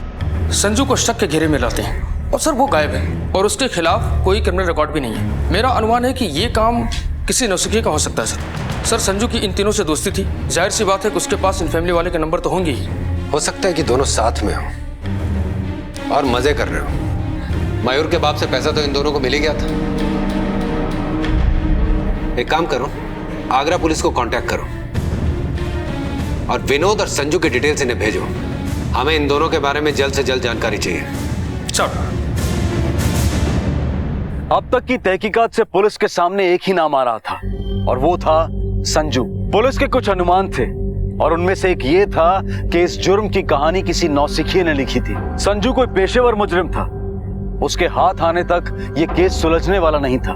Speaker 20: संजू को शक के घेरे में लाते हैं और सर वो गायब है और उसके खिलाफ कोई क्रिमिनल रिकॉर्ड भी नहीं है। मेरा अनुमान है कि ये काम किसी नौसिखिए का हो सकता है। सर संजू की इन तीनों से दोस्ती थी, जाहिर सी बात है कि उसके पास इन फैमिली वाले के नंबर तो होंगे ही।
Speaker 5: हो सकता है कि दोनों साथ में हो और मजे कर रहे हो। मयूर के बाप से पैसा तो इन दोनों को मिल ही गया था। एक काम करो, आगरा पुलिस को कांटेक्ट करो और विनोद और संजू की डिटेल्स इन्हें भेजो। हमें इन दोनों के बारे में जल्द से जल्द जानकारी चाहिए।
Speaker 20: चल।
Speaker 21: अब तक की तहकीकात से पुलिस के सामने एक ही नाम आ रहा था और वो था संजू। पुलिस के कुछ अनुमान थे और उनमें से एक ये था कि इस जुर्म की कहानी किसी नौसिखिए ने लिखी थी। संजू कोई पेशेवर मुजरिम था, उसके हाथ आने तक ये केस सुलझने वाला नहीं था।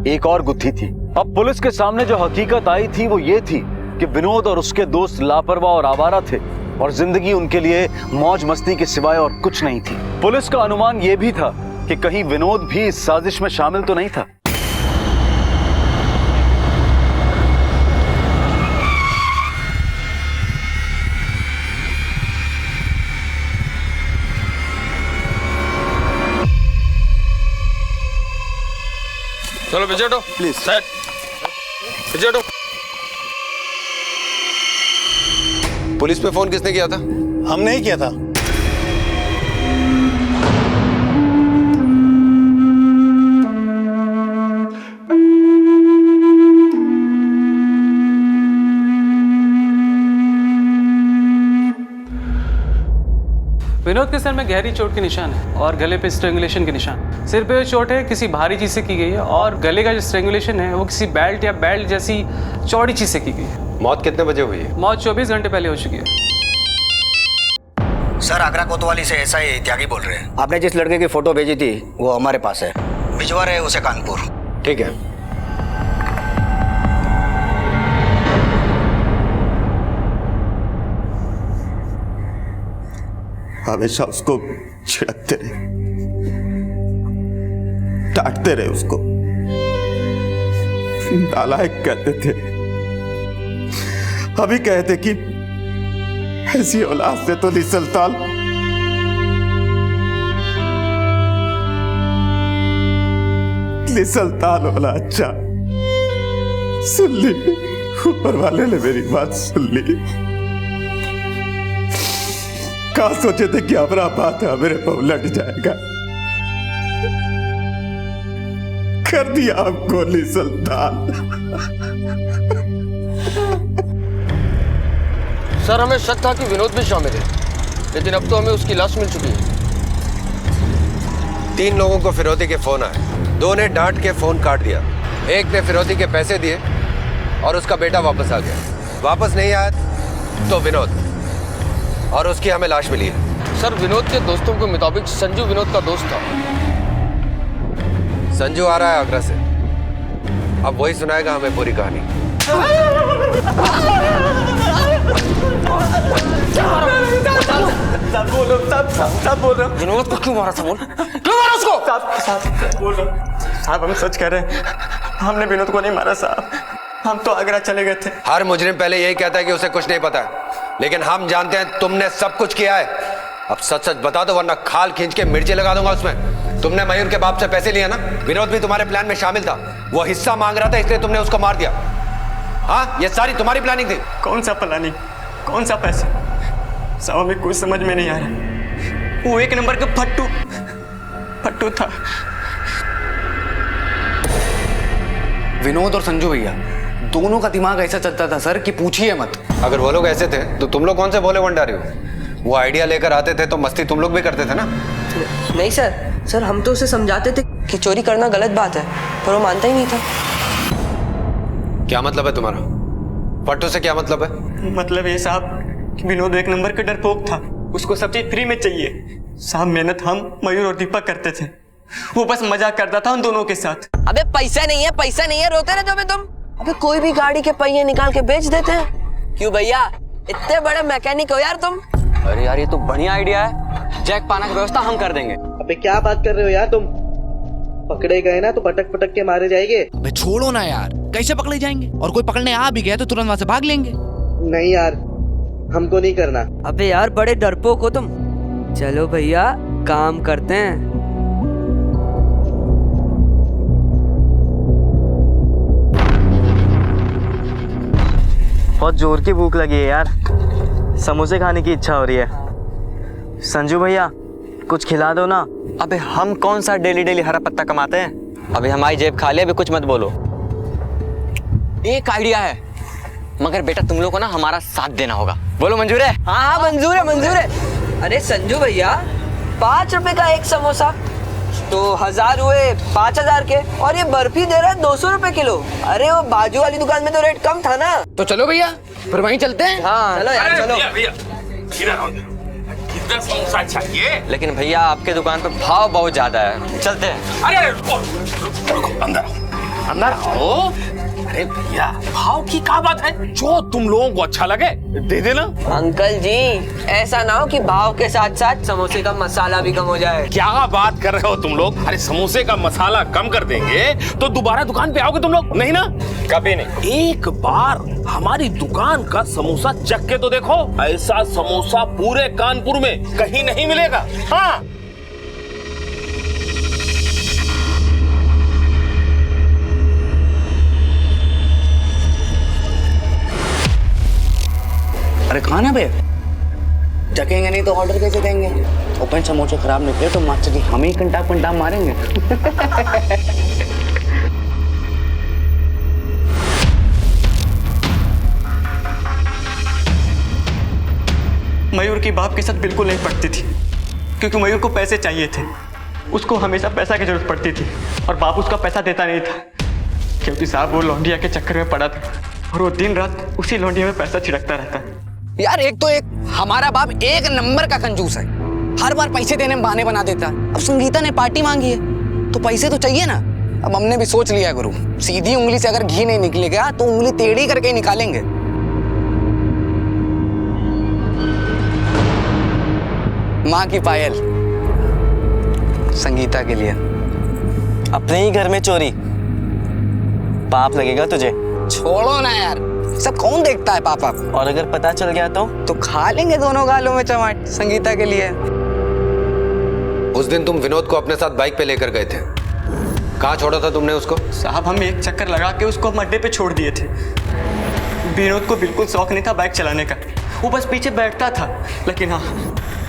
Speaker 21: एक और गुत्थी थी। अब पुलिस के सामने जो हकीकत आई थी वो ये थी कि विनोद और उसके दोस्त लापरवाह और आवारा थे और जिंदगी उनके लिए मौज मस्ती के सिवाय और कुछ नहीं थी। पुलिस का अनुमान ये भी था कि कहीं विनोद भी इस साजिश में शामिल तो नहीं था।
Speaker 20: चलो विजय हटो प्लीज सेट विजय हटो।
Speaker 5: पुलिस पे फोन किसने किया था?
Speaker 21: हमने ही किया था।
Speaker 20: विनोद के सर में गहरी चोट के निशान है और गले पे स्ट्रेंगुलेशन के निशान। सिर पे चोट है किसी भारी चीज से की गई है और गले का जो स्ट्रेंगुलेशन है वो किसी बेल्ट या बेल्ट जैसी चौड़ी चीज से की गई है।
Speaker 5: मौत कितने बजे हुई है?
Speaker 20: मौत 24 घंटे पहले हो चुकी है।
Speaker 3: सर आगरा कोतवाली से एसआई त्यागी बोल रहे हैं। आपने जिस लड़के की फोटो भेजी थी वो हमारे पास है, भिजवा रहे उसे कानपुर।
Speaker 5: ठीक है।
Speaker 23: हमेशा उसको छिड़कते रहे, डांटते रहे उसको, नालायक कहते थे। अभी कहते कि ऐसी औलाद से तो निसलताल होला। अच्छा सुन ली, ऊपर वाले ने मेरी बात सुन ली। कहा सोचे थे कि हमारा बात मेरे पर उलट जाएगा, कर दिया आपको निसलताल।
Speaker 20: सर हमें शक था कि विनोद भी शामिल है, लेकिन अब तो हमें उसकी लाश मिल चुकी है।
Speaker 5: 3 लोगों को फिरौती के फोन आए, 2 ने डांट के फोन काट दिया, 1 ने फिरौती के पैसे दिए और उसका बेटा वापस आ गया। वापस नहीं आया तो विनोद, और उसकी हमें लाश मिली है।
Speaker 20: सर विनोद के दोस्तों के मुताबिक संजू विनोद का दोस्त था।
Speaker 5: संजू आ रहा है आगरा से, अब वही सुनाएगा हमें पूरी कहानी।
Speaker 12: बोलो विनोद को क्यों मारा था? बोल क्यों मारा उसको? साहब हम सच कह रहे हैं, हमने विनोद को नहीं मारा साहब, हम तो आगरा चले गए थे।
Speaker 5: हर मुजरिम पहले यही कहता है कि उसे कुछ नहीं पता है, लेकिन हम जानते हैं तुमने सब कुछ किया है। अब सच सच बता दो वरना खाल खींच के मिर्ची लगा दूंगा उसमें। तुमने मयूर के बाप से पैसे लिए ना, विनोद भी तुम्हारे प्लान में शामिल था, वो हिस्सा मांग रहा था इसलिए तुमने उसको मार दिया। हाँ ये सारी तुम्हारी प्लानिंग थी।
Speaker 12: कौन सा प्लानिंग, कौन सा पैसा? साहब हमें कुछ समझ में नहीं आ रहा, वो 1 नंबर का फट्टू था।
Speaker 7: विनोद और संजू भैया दोनों का दिमाग ऐसा चलता था सर कि पूछिए मत।
Speaker 5: अगर वो लोग ऐसे थे तो तुम लोग कौन से भोले भंडारी हो? वो आइडिया लेकर आते थे तो मस्ती तुम लोग भी करते थे ना।
Speaker 10: नहीं सर हम तो उसे समझाते थे कि चोरी करना गलत बात है, पर वो मानता ही नहीं था।
Speaker 5: क्या मतलब है तुम्हारा? फट्टू से क्या मतलब है?
Speaker 12: मतलब ये साहब कि विनोद 1 नंबर का डरपोक था, उसको सब चीज फ्री में चाहिए। साहब मेहनत हम मयूर और दीपक करते थे, वो बस मजाक करता था उन दोनों के साथ।
Speaker 22: अबे पैसा नहीं है रोते रहते हो तुम।
Speaker 10: अबे कोई भी गाड़ी के पहिए निकाल के बेच देते हैं।
Speaker 22: क्यों भैया इतने बड़े मैकेनिक हो यार तुम? अरे यार ये तो बढ़िया आइडिया है, जैक पाना की व्यवस्था हम कर देंगे।
Speaker 12: अबे क्या बात कर रहे हो यार तुम? पकड़े गए ना तो पटक पटक के मारे जाएंगे।
Speaker 6: अबे छोड़ो ना यार, कैसे पकड़े जाएंगे? और कोई पकड़ने आ भी गया तो तुरंत वहां से भाग लेंगे।
Speaker 12: नहीं यार हमको नहीं करना।
Speaker 10: अबे यार बड़े डरपोक हो तुम। चलो भैया काम करते हैं।
Speaker 12: बहुत जोर की भूख लगी है यार, समोसे खाने की इच्छा हो रही है। संजू भैया कुछ खिला दो ना।
Speaker 22: अबे हम कौन सा डेली डेली हरा पत्ता कमाते हैं? अभी हमारी जेब खाली है, अभी कुछ मत बोलो। एक आइडिया है, मगर बेटा तुम लोग को ना हमारा साथ देना होगा। बोलो मंजूर है?
Speaker 10: हाँ मंजूर है। अरे संजू भैया 5 रुपए का एक समोसा तो 1000 हुए 5000 के, और ये बर्फी दे रहा है 200 रुपए किलो। अरे वो बाजू वाली दुकान में तो रेट कम था ना।
Speaker 20: तो चलो भैया फिर वहीं चलते हैं।
Speaker 10: हाँ चलो यार चलो।
Speaker 18: कितना समोसा चाहिए?
Speaker 22: लेकिन भैया आपके दुकान पे भाव बहुत ज्यादा है, चलते हैं।
Speaker 18: अरे रुको, अंदर आओ। अरे भैया भाव की क्या बात है, जो तुम लोगों को अच्छा लगे दे देना।
Speaker 10: अंकल जी ऐसा ना हो कि भाव के साथ साथ समोसे का मसाला भी कम हो जाए।
Speaker 18: क्या बात कर रहे हो तुम लोग? अरे समोसे का मसाला कम कर देंगे तो दोबारा दुकान पे आओगे तुम लोग? नहीं ना, कभी नहीं। एक बार हमारी दुकान का समोसा चख के तो देखो, ऐसा समोसा पूरे कानपुर में कहीं नहीं मिलेगा। हाँ
Speaker 7: अरे खाना पे जकेंगे नहीं तो ऑर्डर कैसे देंगे? ओपन समोसे खराब निकले तो मास्टर जी हम ही कंटा मारेंगे।
Speaker 12: मयूर की बाप के साथ बिल्कुल नहीं पड़ती थी, क्योंकि मयूर को पैसे चाहिए थे। उसको हमेशा पैसा की जरूरत पड़ती थी और बाप उसका पैसा देता नहीं था, क्योंकि साहब वो लौंडिया के चक्कर में पड़ा था और वो दिन रात उसी लौंडिया में पैसा छिड़कता रहता।
Speaker 7: यार एक तो एक हमारा बाप एक नंबर का कंजूस है, हर बार पैसे देने में बहाने बना देता है। अब संगीता ने पार्टी मांगी है तो पैसे तो चाहिए ना। अब हमने भी सोच लिया गुरु, सीधी उंगली से अगर घी नहीं निकलेगा तो उंगली टेढ़ी करके ही निकालेंगे। माँ की पायल संगीता के लिए।
Speaker 12: अपने ही घर में चोरी, पाप लगेगा तुझे।
Speaker 7: छोड़ो ना यार, सब कौन देखता है पापा।
Speaker 12: और अगर पता चल गया तो
Speaker 7: खा लेंगे दोनों गालों में चमाट संगीता के लिए।
Speaker 5: उस दिन तुम विनोद को अपने साथ बाइक पे लेकर गए थे, कहाँ छोड़ा था तुमने उसको?
Speaker 12: साहब हम एक चक्कर लगा के उसको हम अड्डे पे छोड़ दिए थे। विनोद को बिल्कुल शौक नहीं था बाइक चलाने का, वो बस पीछे बैठता था। लेकिन हाँ,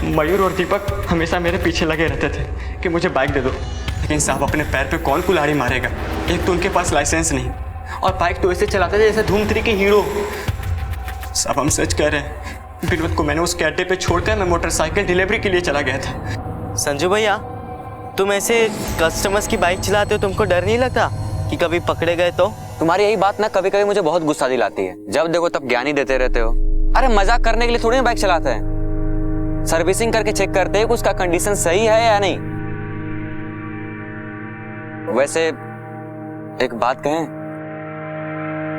Speaker 12: मयूर और दीपक हमेशा मेरे पीछे लगे रहते थे कि मुझे बाइक दे दो। लेकिन साहब अपने पैर पे कौन कुल्हाड़ी मारेगा, एक तो उनके पास लाइसेंस नहीं और बाइक तो ऐसे चलाते थे जैसे धूम 3 के हीरो। साहब हम सच कह रहे हैं, विनोद को मैंने उसके अड्डे पे छोड़कर मैं मोटरसाइकिल डिलीवरी के लिए चला गया था। संजू भैया, तुम ऐसे कस्टमर्स की बाइक चलाते हो, तुमको डर नहीं लगता कि कभी पकड़े गए तो?
Speaker 22: तुम्हारी यही बात ना कभी कभी मुझे बहुत गुस्सा दिलाती है। जब देखो तब ज्ञानी देते रहते हो। अरे मजाक करने के लिए थोड़ी ना बाइक चलाते हैं, सर्विसिंग करके चेक करते हैं कि उसका कंडीशन सही है या नहीं। वैसे एक बात कहें,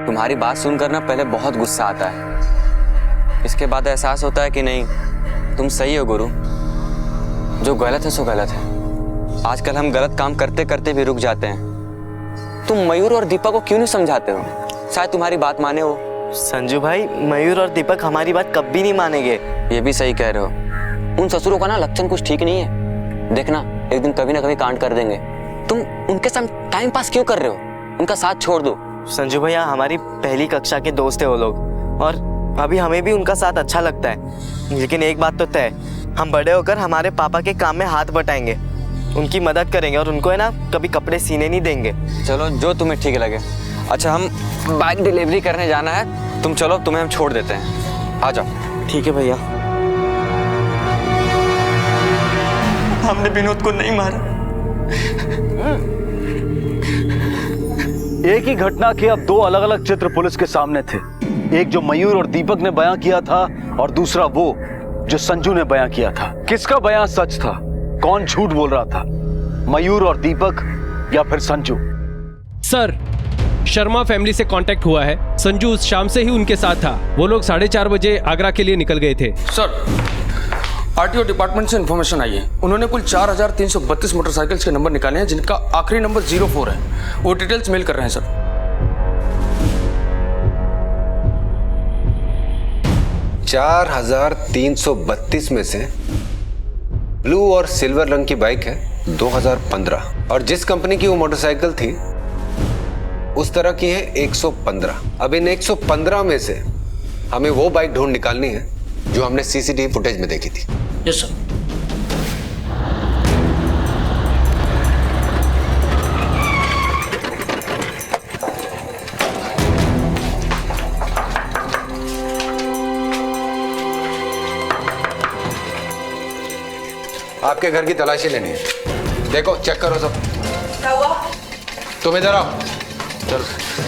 Speaker 22: तुम्हारी बात सुनकर ना पहले बहुत गुस्सा आता है, इसके बाद एहसास होता है कि नहीं तुम सही हो गुरु, जो गलत है सो गलत है। आजकल हम गलत काम करते करते भी रुक जाते हैं। तुम मयूर और दीपक को क्यों नहीं समझाते हो? शायद तुम्हारी बात माने हो।
Speaker 12: संजू भाई, मयूर और दीपक हमारी बात कभी नहीं मानेंगे।
Speaker 22: ये भी सही कह रहे हो। उन ससुरों का ना लक्षण कुछ ठीक नहीं है, देखना एक दिन कभी ना कभी कांड कर देंगे। तुम उनके साथ टाइम पास क्यों कर रहे हो? उनका साथ छोड़ दो।
Speaker 12: संजू भैया, हमारी पहली कक्षा के दोस्त है वो लोग, और अभी हमें भी उनका साथ अच्छा लगता है। लेकिन एक बात तो तय, हम बड़े होकर हमारे पापा के काम में हाथ बटाएंगे, उनकी मदद करेंगे और उनको है ना कभी कपड़े सीने नहीं देंगे।
Speaker 22: चलो जो तुम्हें ठीक लगे। अच्छा, हम बाइक डिलीवरी करने जाना है, तुम चलो, तुम्हें हम छोड़ देते हैं, आ जाओ।
Speaker 12: ठीक है भैया। हमने विनोद को नहीं मारा।
Speaker 21: एक ही घटना के अब 2 अलग अलग चित्र पुलिस के सामने थे, एक जो मयूर और दीपक ने बयां किया था और दूसरा वो जो संजू ने बयां किया था। किसका बयां सच था? कौन झूठ बोल रहा था, मयूर और दीपक या फिर संजू?
Speaker 1: सर, शर्मा फैमिली से कांटेक्ट हुआ है। संजू उस शाम से ही उनके साथ था। वो लोग 4:30 बजे आगरा के लिए निकल गए थे।
Speaker 20: सर, आरटीओ डिपार्टमेंट से इन्फॉर्मेशन आई है। उन्होंने कुल 4332 मोटरसाइकिल्स के नंबर निकाले हैं, जिनका आखिरी नंबर 04 है। वो डिटेल्स मेल कर रहे हैं सर।
Speaker 5: 4332 में से ब्लू और सिल्वर रंग की बाइक है 2015, और जिस कंपनी की वो मोटरसाइकिल थी उस तरह की है 115। अब इन 115 में से हमें वो बाइक ढूंढ निकालनी है जो हमने सीसीटीवी फुटेज में देखी थी।
Speaker 20: Yes sir.
Speaker 5: आपके घर की तलाशी लेनी है। देखो, चेक करो सब।
Speaker 10: क्या हुआ?
Speaker 5: तुम इधर आओ, चलो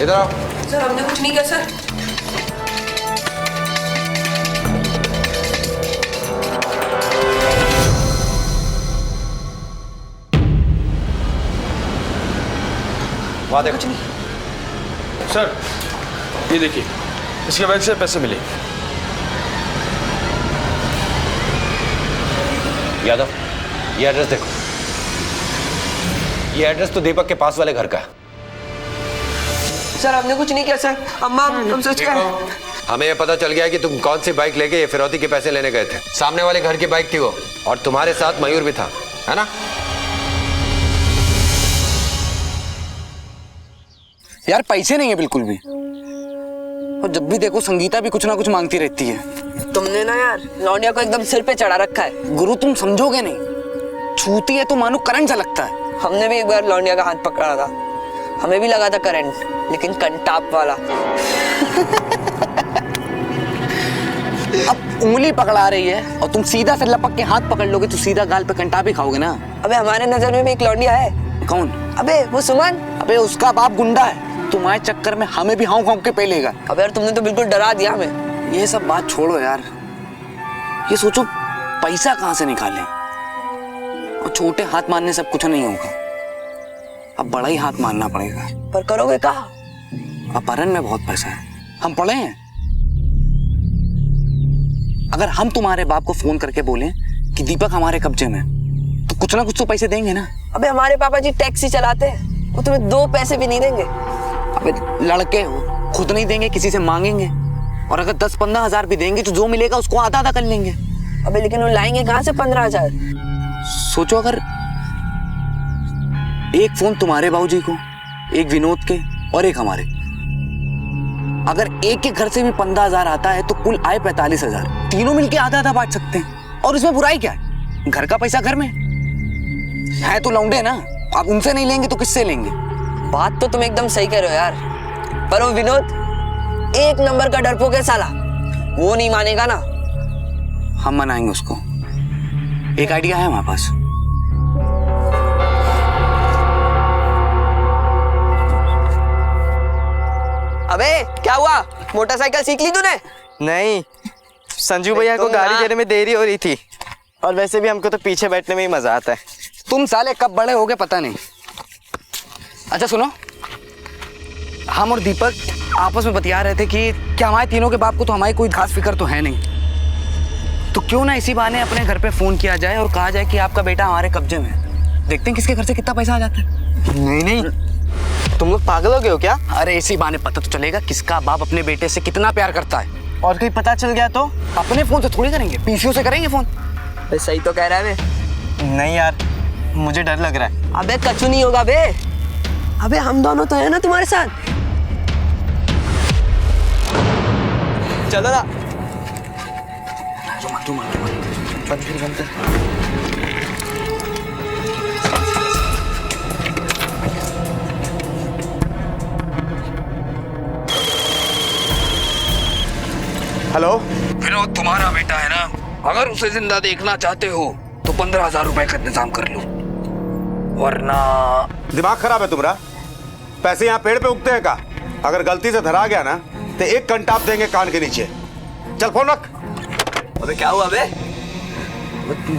Speaker 5: इधर आओ।
Speaker 10: सर, हमने कुछ नहीं किया सर।
Speaker 5: वहां देखो।
Speaker 20: सर, ये देखिए, इसके बैंक से पैसे मिले।
Speaker 5: यादव, ये एड्रेस देखो। ये एड्रेस तो दीपक के पास वाले घर का है।
Speaker 10: सर, हमने कुछ नहीं किया सर। अम्मा, हम सच कह रहे हैं।
Speaker 5: हमें ये पता चल गया कि तुम कौन सी बाइक लेके ये फिरौती के पैसे लेने गए थे। सामने वाले घर की बाइक थी वो, और तुम्हारे साथ मयूर भी था, है ना?
Speaker 7: यार पैसे नहीं है बिल्कुल भी, और जब भी देखो संगीता भी कुछ ना कुछ मांगती रहती है।
Speaker 10: तुमने ना यार लौंडिया को एकदम सिर पे चढ़ा रखा है।
Speaker 7: गुरु तुम समझोगे नहीं, छूती है तो मानो करंट झलकता है।
Speaker 10: हमने भी एक बार लौंडिया का हाथ पकड़ा था, हमें भी लगा था करंट, लेकिन कंटाप वाला।
Speaker 7: अब उंगली पकड़ा रही है और तुम सीधा से लपक के हाथ पकड़ लोगे तो सीधा गाल पे कंटाप ही खाओगे ना।
Speaker 10: अबे हमारे नजर में भी एक लौंडिया है।
Speaker 7: कौन?
Speaker 10: अबे वो सुमन।
Speaker 7: अबे उसका बाप गुंडा है, तुम्हारे चक्कर में हमें भी हाउ हाउ के पेलेगा।
Speaker 10: अबे यार तुमने तो बिल्कुल डरा दिया हमें।
Speaker 7: ये सब बात छोड़ो यार, ये सोचो पैसा कहाँ से निकालें। और छोटे हाथ मारने से कुछ नहीं होगा, अब बड़ा ही हाथ मारना पड़ेगा।
Speaker 10: पर करोगे कहाँ?
Speaker 7: अपहरण में बहुत पैसा है, हम पढ़े हैं। अगर हम तुम्हारे बाप को फोन करके बोलें कि दीपक हमारे कब्जे में, तो कुछ ना कुछ तो पैसे देंगे ना।
Speaker 10: अबे हमारे पापा जी टैक्सी चलाते हैं, वो तुम्हें 2 पैसे भी नहीं देंगे।
Speaker 7: अबे लड़के हो, खुद नहीं देंगे, किसी से मांगेंगे। और अगर 10-15 हजार भी देंगे तो जो मिलेगा उसको आधा आधा कर लेंगे।
Speaker 10: अबे लेकिन वो लाएंगे कहाँ से 15 हजार?
Speaker 7: सोचो अगर एक फोन तुम्हारे बाबूजी को, एक विनोद के और एक हमारे, अगर एक के घर से भी 15 हजार आता है तो कुल आए 45 हजार। तीनों मिलके आधा आधा बांट सकते हैं। और इसमें बुराई क्या है? घर का पैसा घर में है तो लौंडे ना, अब उनसे नहीं लेंगे तो किससे लेंगे?
Speaker 10: बात तो तुम एकदम सही कह रहे हो यार, पर वो विनोद एक नंबर का डरपोक है साला, वो नहीं मानेगा ना।
Speaker 7: हम मनाएंगे उसको, एक आइडिया है हमारे पास।
Speaker 10: अबे क्या हुआ, मोटरसाइकिल सीख ली तूने?
Speaker 12: नहीं, संजू भैया को गाड़ी देने में देरी हो रही थी, और वैसे भी हमको तो पीछे बैठने में ही मजा आता है।
Speaker 7: तुम साले कब बड़े होगे पता नहीं। अच्छा सुनो, हम और दीपक आपस में बतिया रहे थे कि क्या हमारे तीनों के बाप को तो हमारी कोई खास फिक्र तो है नहीं, तो क्यों ना इसी बहाने अपने घर पे फोन किया जाए और कहा जाए कि आपका बेटा हमारे कब्जे में है। देखते हैं किसके घर से कितना पैसा आ जाता है।
Speaker 12: नहीं, तुम लोग पागल हो गए हो क्या?
Speaker 7: अरे इसी बहाने पता तो चलेगा किसका बाप अपने बेटे से कितना प्यार करता है।
Speaker 12: और कहीं पता चल गया तो?
Speaker 7: अपने फोन से थोड़ी करेंगे, पीसीओ से करेंगे फोन।
Speaker 10: सही तो कह रहा है बे।
Speaker 12: नहीं यार, मुझे डर लग रहा है।
Speaker 10: अबे कछु नहीं होगा बे, अबे हम दोनों तो है ना तुम्हारे साथ।
Speaker 12: चलो ना।
Speaker 23: हेलो
Speaker 7: विनोद, तुम्हारा बेटा है ना, अगर उसे जिंदा देखना चाहते हो तो 15,000 रुपए का इंतजाम कर लो, वरना।
Speaker 23: दिमाग खराब है तुम्हारा? पैसे यहाँ पेड़ पे उगते हैं का? अगर गलती से धरा गया ना तो एक कंटाप देंगे कान के नीचे। चल फोन रख।
Speaker 10: अबे क्या हुआ बे?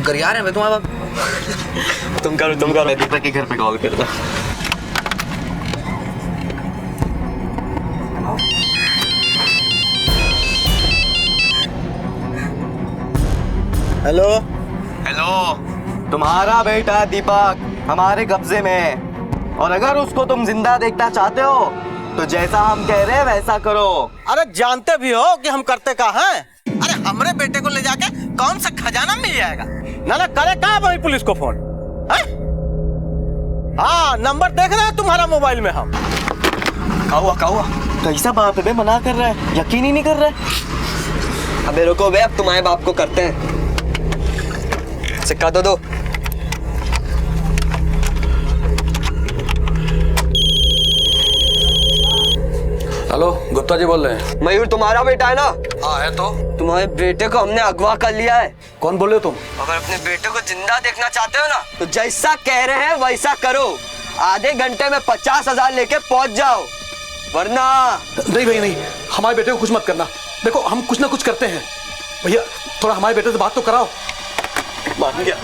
Speaker 7: गरिया रहे हैं तुम्हारा बाप।
Speaker 12: तुम करो, मैं दीपक के घर पे कॉल करता।
Speaker 23: हेलो
Speaker 12: तुम्हारा बेटा दीपक हमारे कब्जे में है, और अगर उसको तुम जिंदा देखना चाहते हो तो जैसा हम कह रहे हैं वैसा करो।
Speaker 11: अरे जानते भी हो कि हम करते का हैं? अरे हमारे बेटे को ले जाके कौन सा खजाना मिल जाएगा? ना करे कहाँ भाई पुलिस को फोन है? हाँ, नंबर देख रहे हैं तुम्हारा मोबाइल में हम।
Speaker 12: क्या हुआ? कैसा बाप है बे, मना कर रहा है, यकीन ही नहीं कर रहा है।
Speaker 10: अबे रुको बे, अब तुम्हारे बाप को करते हैं। सिक्का दो।
Speaker 20: हेलो, गुप्ता जी बोल रहे हैं?
Speaker 10: मयूर तुम्हारा बेटा है ना?
Speaker 20: हाँ है तो।
Speaker 10: तुम्हारे बेटे को हमने अगवा कर लिया है।
Speaker 20: कौन बोल रहे हो तुम?
Speaker 10: अगर अपने बेटे को जिंदा देखना चाहते हो ना तो जैसा कह रहे हैं वैसा करो, आधे घंटे में 50,000 लेके पहुंच जाओ, वरना।
Speaker 11: नहीं भाई नहीं, हमारे बेटे को कुछ मत करना। देखो हम कुछ ना कुछ करते हैं भैया, थोड़ा हमारे बेटे से बात तो कराओ।
Speaker 10: मान गया।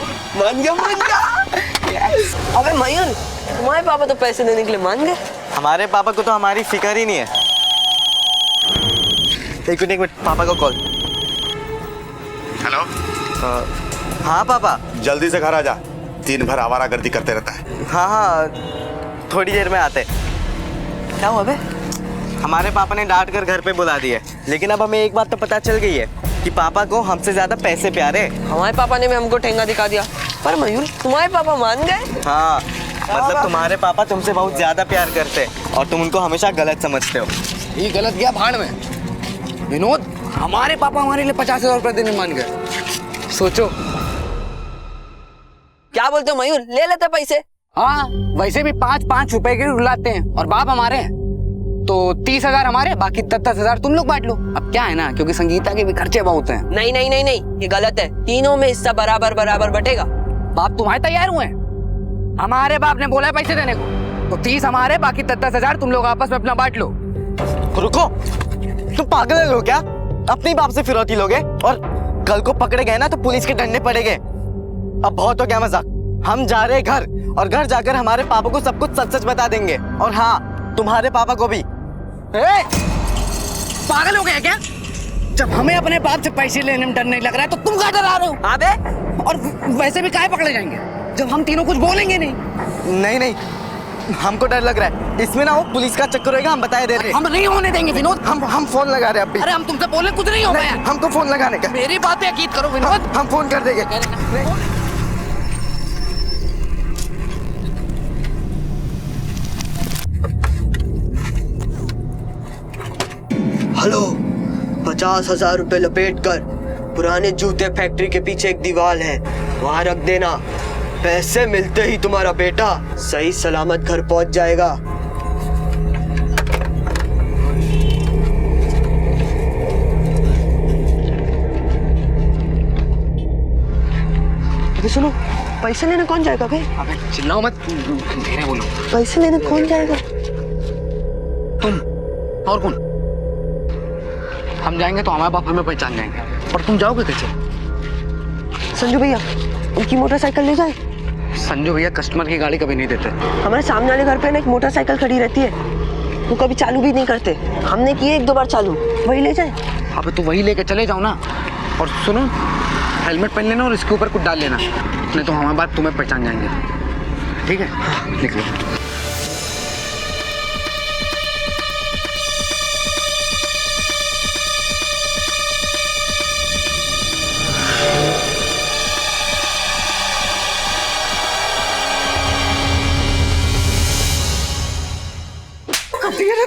Speaker 10: अबे मयूर, तुम्हारे पापा तो पैसे देने के लिए मान गए।
Speaker 12: हमारे पापा को तो हमारी फिक्र ही नहीं है। एक मिनट, पापा को कॉल।
Speaker 23: हेलो।
Speaker 12: हाँ पापा।
Speaker 23: जल्दी से घर आ जा, दिन भर आवारागर्दी करते रहता है।
Speaker 12: हाँ, थोड़ी देर में आते।
Speaker 10: क्या हुआ बे?
Speaker 12: हमारे पापा ने डांट कर घर पे बुला दिया, लेकिन अब हमें एक बात तो पता चल गई है कि पापा को हमसे ज्यादा पैसे प्यारे।
Speaker 10: हमारे पापा ने भी हमको ठेंगा दिखा दिया। पर मयूर, तुम्हारे पापा मान गए?
Speaker 12: हाँ, मतलब तुम्हारे पापा तुमसे बहुत ज्यादा प्यार करते और तुम उनको हमेशा गलत समझते हो।
Speaker 7: ये गलत गया भाड़ में। विनोद, हमारे पापा हमारे लिए 50,000 रुपए देने मान गए। सोचो।
Speaker 10: क्या बोलते हो मयूर, ले लेते पैसे।
Speaker 7: हाँ, वैसे भी 5-5 रुपए के रुलाते हैं और बाप हमारे हैं तो 30,000 हमारे, बाकी 10,000 तुम लोग बांट लो। अब क्या है ना, क्योंकि संगीता के भी खर्चे बहुत हैं।
Speaker 10: नहीं नहीं नहीं नहीं, ये गलत है। तीनों में हिस्सा बराबर बराबर बटेगा।
Speaker 7: बाप तुम्हारे तैयार हुए हैं? हमारे बाप ने बोला है पैसे देने को, तो 30 हमारे, बाकी 10,000 तुम लोग आपस में अपना बांट लो।
Speaker 12: रुको, तुम पागल हो क्या? अपने बाप से फिरौती लोगे और कल को पकड़े गए ना तो पुलिस के डंडे पड़ेंगे। अब बहुत हो गया मजाक। हम जा रहे घर और घर जाकर हमारे पापा को सब कुछ सच सच बता देंगे, और हाँ, तुम्हारे पापा को भी।
Speaker 7: पागल हो गया क्या? जब हमें अपने बाप से पैसे लेने में डर नहीं लग रहा है तो तुम क्या डरा रहे हो?
Speaker 10: अबे,
Speaker 7: और वैसे भी काहे पकड़े जाएंगे जब हम तीनों कुछ बोलेंगे नहीं?
Speaker 12: नहीं नहीं, हमको डर लग रहा है। इसमें ना वो पुलिस का चक्कर होगा, हम बताए दे रहे हैं।
Speaker 7: हम नहीं होने देंगे विनोद।
Speaker 12: हम फोन लगा रहे हैं अभी।
Speaker 7: अरे हम तुमसे बोले कुछ नहीं होगा यार।
Speaker 12: हमको फोन लगाने का।
Speaker 7: मेरी बात पे यकीन करो विनोद।
Speaker 12: हम फोन कर देंगे।
Speaker 10: हेलो, 50,000 रुपए लपेट कर पुराने जूते फैक्ट्री के पीछे एक दीवार है, वहां रख देना। पैसे मिलते ही तुम्हारा बेटा सही सलामत घर पहुंच जाएगा। अबे सुनो, पैसे लेने कौन जाएगा बे?
Speaker 7: अबे चिल्लाओ मत, धीरे बोलो।
Speaker 10: पैसे लेने कौन जाएगा?
Speaker 7: तुम और कौन? हम जाएंगे तो हमारे बाप हमें पहचान जाएंगे, और तुम जाओगे कैसे?
Speaker 10: संजू भैया, उनकी मोटरसाइकिल ले जाए।
Speaker 7: संजू भैया कस्टमर की गाड़ी कभी नहीं देते।
Speaker 10: हमारे सामने वाले घर पे ना एक मोटरसाइकिल खड़ी रहती है, वो कभी चालू भी नहीं करते। हमने किए 1-2 बार चालू, वही ले जाए।
Speaker 7: अबे तो वही लेके चले जाओ ना। और सुनो, हेलमेट पहन लेना और इसके ऊपर कुछ डाल लेना, नहीं तो हमारे बाप तुम्हें पहचान जाएंगे। ठीक है, निकलो।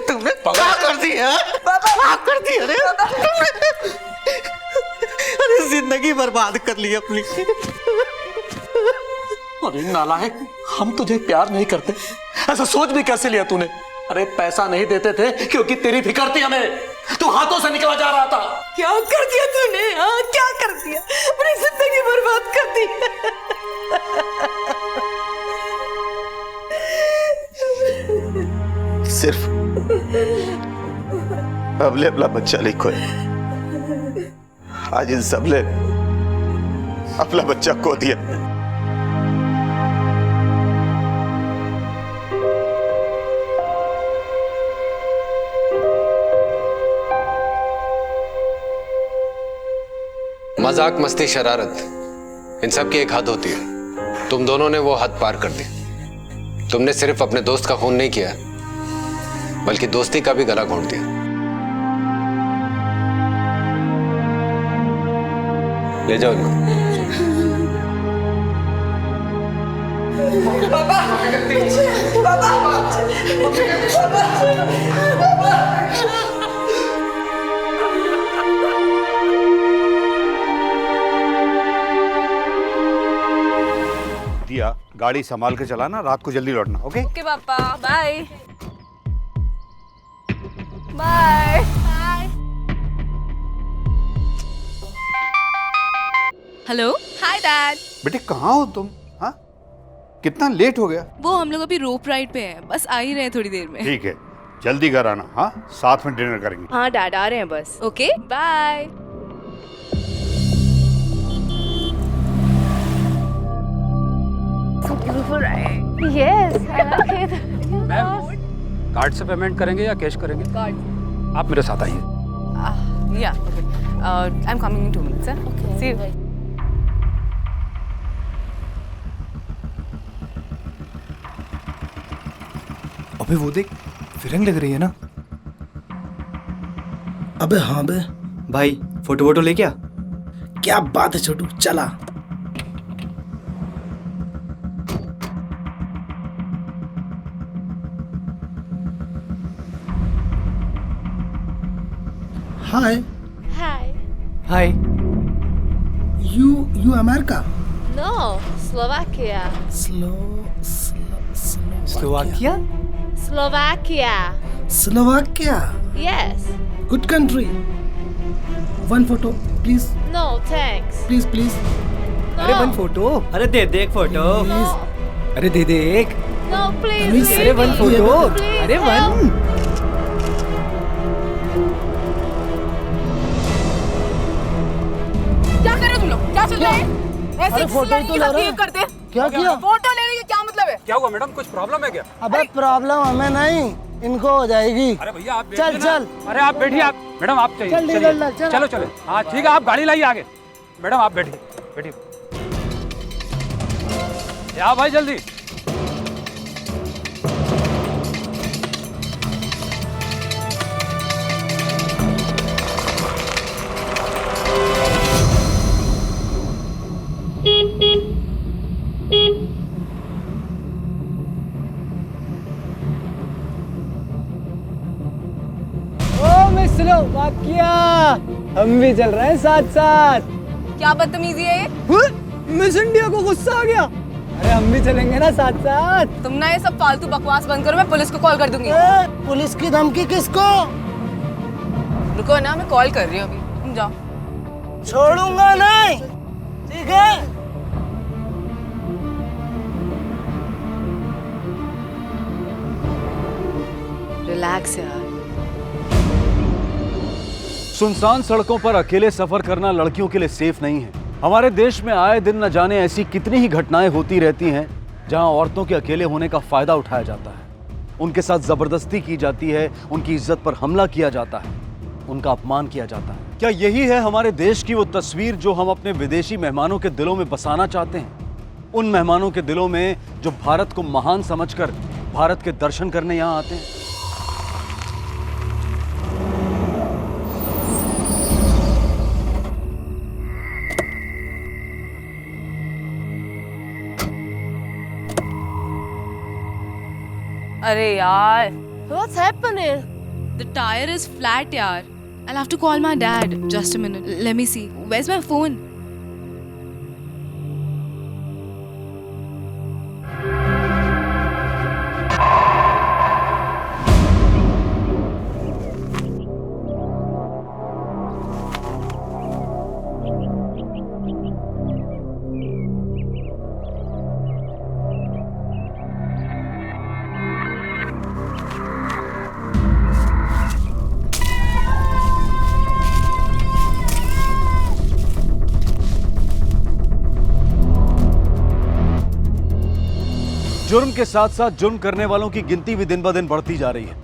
Speaker 11: तुमने क्या कर दिया? कर दिया रे? अरे जिंदगी बर्बाद कर ली अपनी। अरे नालायक, हम तुझे प्यार नहीं करते, ऐसा सोच भी कैसे लिया तूने? अरे पैसा नहीं देते थे क्योंकि तेरी फिक्र थी हमें, तू हाथों से निकला जा रहा था।
Speaker 9: क्या कर दिया तूने? हाँ, क्या कर दिया? अपनी जिंदगी बर्बाद कर दी।
Speaker 13: सिर्फ अबले अपना बच्चा नहीं खोए, आज इन सबले अपना बच्चा खो दिया।
Speaker 5: मजाक, मस्ती, शरारत, इन सब की एक हद होती है। तुम दोनों ने वो हद पार कर दी। तुमने सिर्फ अपने दोस्त का खून नहीं किया, बल्कि दोस्ती का भी गला घोंट दिया। ले जाओ इनको।
Speaker 9: पापा, पापा,
Speaker 2: दिया, गाड़ी संभाल के चलाना, रात को जल्दी लौटना। ओके?
Speaker 9: ओके पापा, bye bye.
Speaker 14: Hello, hi dad.
Speaker 2: बेटे कहाँ हो तुम? हाँ, कितना लेट हो गया?
Speaker 14: वो हम लोग अभी रोप राइड पे हैं, बस आ ही रहे हैं थोड़ी देर में।
Speaker 2: ठीक है, जल्दी घर आना। हाँ, साथ में डिनर करेंगे।
Speaker 14: हाँ डैड, आ रहे हैं बस। Okay, bye.
Speaker 9: Yes,
Speaker 11: कार्ड से पेमेंट करेंगे या कैश करेंगे?
Speaker 14: कार्ड।
Speaker 11: आप मेरे साथ आइए।
Speaker 14: या, I am coming in 2 minutes. Okay. See you.
Speaker 17: अबे वो देख, फिरंग लग रही है ना?
Speaker 19: अबे हाँ बे
Speaker 12: भाई, फोटो वोटो ले क्या?
Speaker 19: क्या बात है छोटू, चला। हाय।
Speaker 9: हाय।
Speaker 17: हाय।
Speaker 19: You America?
Speaker 14: No, Slovakia.
Speaker 17: Slovakia?
Speaker 14: Slovakia.
Speaker 19: Slovakia.
Speaker 14: Yes.
Speaker 19: Good country. One photo, please.
Speaker 14: No, thanks.
Speaker 19: Please, please.
Speaker 17: अरे वन फोटो। अरे दे दे एक फोटो। अरे दे दे एक।
Speaker 14: No, please.
Speaker 17: अरे वन फोटो। अरे वन।
Speaker 14: क्या कर रहे हो तुम लोग? क्या चल रहा है? ऐसे
Speaker 19: फोटो ही तो ले रहे हैं।
Speaker 14: करते?
Speaker 19: क्या किया?
Speaker 14: फोटो लेने का क्या मतलब है?
Speaker 4: क्या हुआ मैडम, कुछ प्रॉब्लम है क्या?
Speaker 19: अबे प्रॉब्लम हमें नहीं, इनको हो जाएगी।
Speaker 4: अरे भैया आप
Speaker 19: चल
Speaker 4: बैठिए ना।
Speaker 19: चल।
Speaker 4: अरे आप बैठिए, आप मैडम आप चाहिए
Speaker 19: चल,
Speaker 4: चलिए।
Speaker 19: निकल, चल।
Speaker 4: चलो चलो, हाँ ठीक है, आप गाड़ी लाइए आगे। मैडम आप बैठिए बैठिए। या भाई जल्दी।
Speaker 17: ओ मिस स्लोवाकिया, हम भी चल रहे हैं साथ साथ।
Speaker 14: क्या बदतमीजी है ये?
Speaker 17: मिस इंडिया को गुस्सा आ गया। अरे हम भी चलेंगे ना साथ साथ।
Speaker 14: तुम ना ये सब फालतू बकवास बंद करो, मैं पुलिस को कॉल कर दूंगी।
Speaker 19: पुलिस की धमकी किसको?
Speaker 14: रुको ना, मैं कॉल कर रही हूँ अभी, तुम जाओ।
Speaker 19: छोड़ूंगा नहीं, ठीक है?
Speaker 14: रिलैक्स यार।
Speaker 21: सुनसान सड़कों पर अकेले सफर करना लड़कियों के लिए सेफ नहीं है। हमारे देश में आए दिन न जाने ऐसी कितनी ही घटनाएं होती रहती हैं जहां औरतों के अकेले होने का फायदा उठाया जाता है, उनके साथ जबरदस्ती की जाती है, उनकी इज्जत पर हमला किया जाता है, उनका अपमान किया जाता है। क्या यही है हमारे देश की वो तस्वीर जो हम अपने विदेशी मेहमानों के दिलों में बसाना चाहते हैं? उन मेहमानों के दिलों में जो भारत को महान समझकर भारत के दर्शन करने यहाँ आते हैं।
Speaker 14: अरे यार,
Speaker 15: What's happening?
Speaker 14: the tire is flat यार. I'll have to call my dad. Just a minute. Let me see. Where's my phone?
Speaker 21: जुर्म के साथ साथ जुर्म करने वालों की गिनती भी दिन ब दिन बढ़ती जा रही है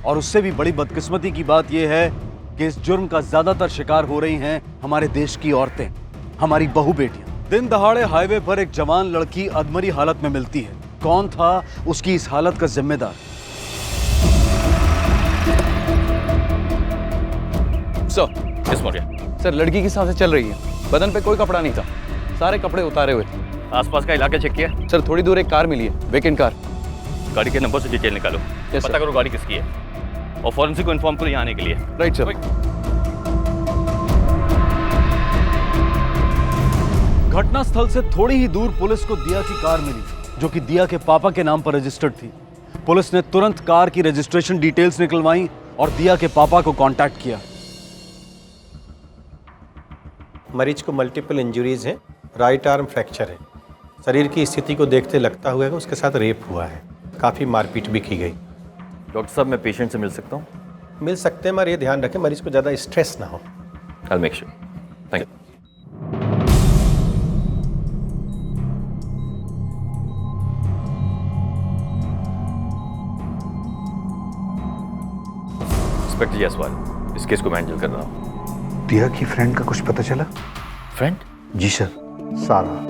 Speaker 21: और उससे भी बड़ी बदकिस्मती की बात यह है कि इस जुर्म का ज्यादातर शिकार हो रही हैं हमारे देश की औरतें, हमारी बहू बेटियां। दिन दहाड़े हाईवे पर एक जवान लड़की अधमरी हालत में मिलती है। कौन था उसकी इस हालत का जिम्मेदार?
Speaker 16: सर लड़की की सांसें चल रही है, बदन पे कोई कपड़ा नहीं था, सारे कपड़े उतारे हुए थे। आसपास का इलाका चेक किया सर, थोड़ी दूर एक कार मिली है, वेकेंट कार।
Speaker 24: गाड़ी के नंबर से डिटेल निकालो, पता करो गाड़ी किसकी है और फॉरेंसिक को इन्फॉर्म करो यहाँ आने के लिए।
Speaker 21: Right sir. घटनास्थल से थोड़ी ही दूर पुलिस को दिया की कार मिली जो कि दिया के पापा के नाम पर रजिस्टर्ड थी। पुलिस ने तुरंत कार की रजिस्ट्रेशन डिटेल्स निकलवाई और दिया के पापा को कांटेक्ट किया।
Speaker 25: मरीज को मल्टीपल इंजरीज हैं, राइट आर्म फ्रैक्चर है। शरीर की स्थिति को देखते लगता हुआ है उसके साथ रेप हुआ है, काफ़ी मारपीट भी की गई।
Speaker 24: डॉक्टर साहब मैं पेशेंट से मिल सकता हूँ?
Speaker 25: मिल सकते हैं मगर ये ध्यान रखें मरीज को ज़्यादा स्ट्रेस ना हो।
Speaker 24: I'll make sure. Thank you. Inspector Jaiswal, इस केस को मैं हैंडल कर रहा हूँ।
Speaker 2: दिया की फ्रेंड का कुछ पता चला?
Speaker 24: फ्रेंड?
Speaker 2: जी सर, सारा।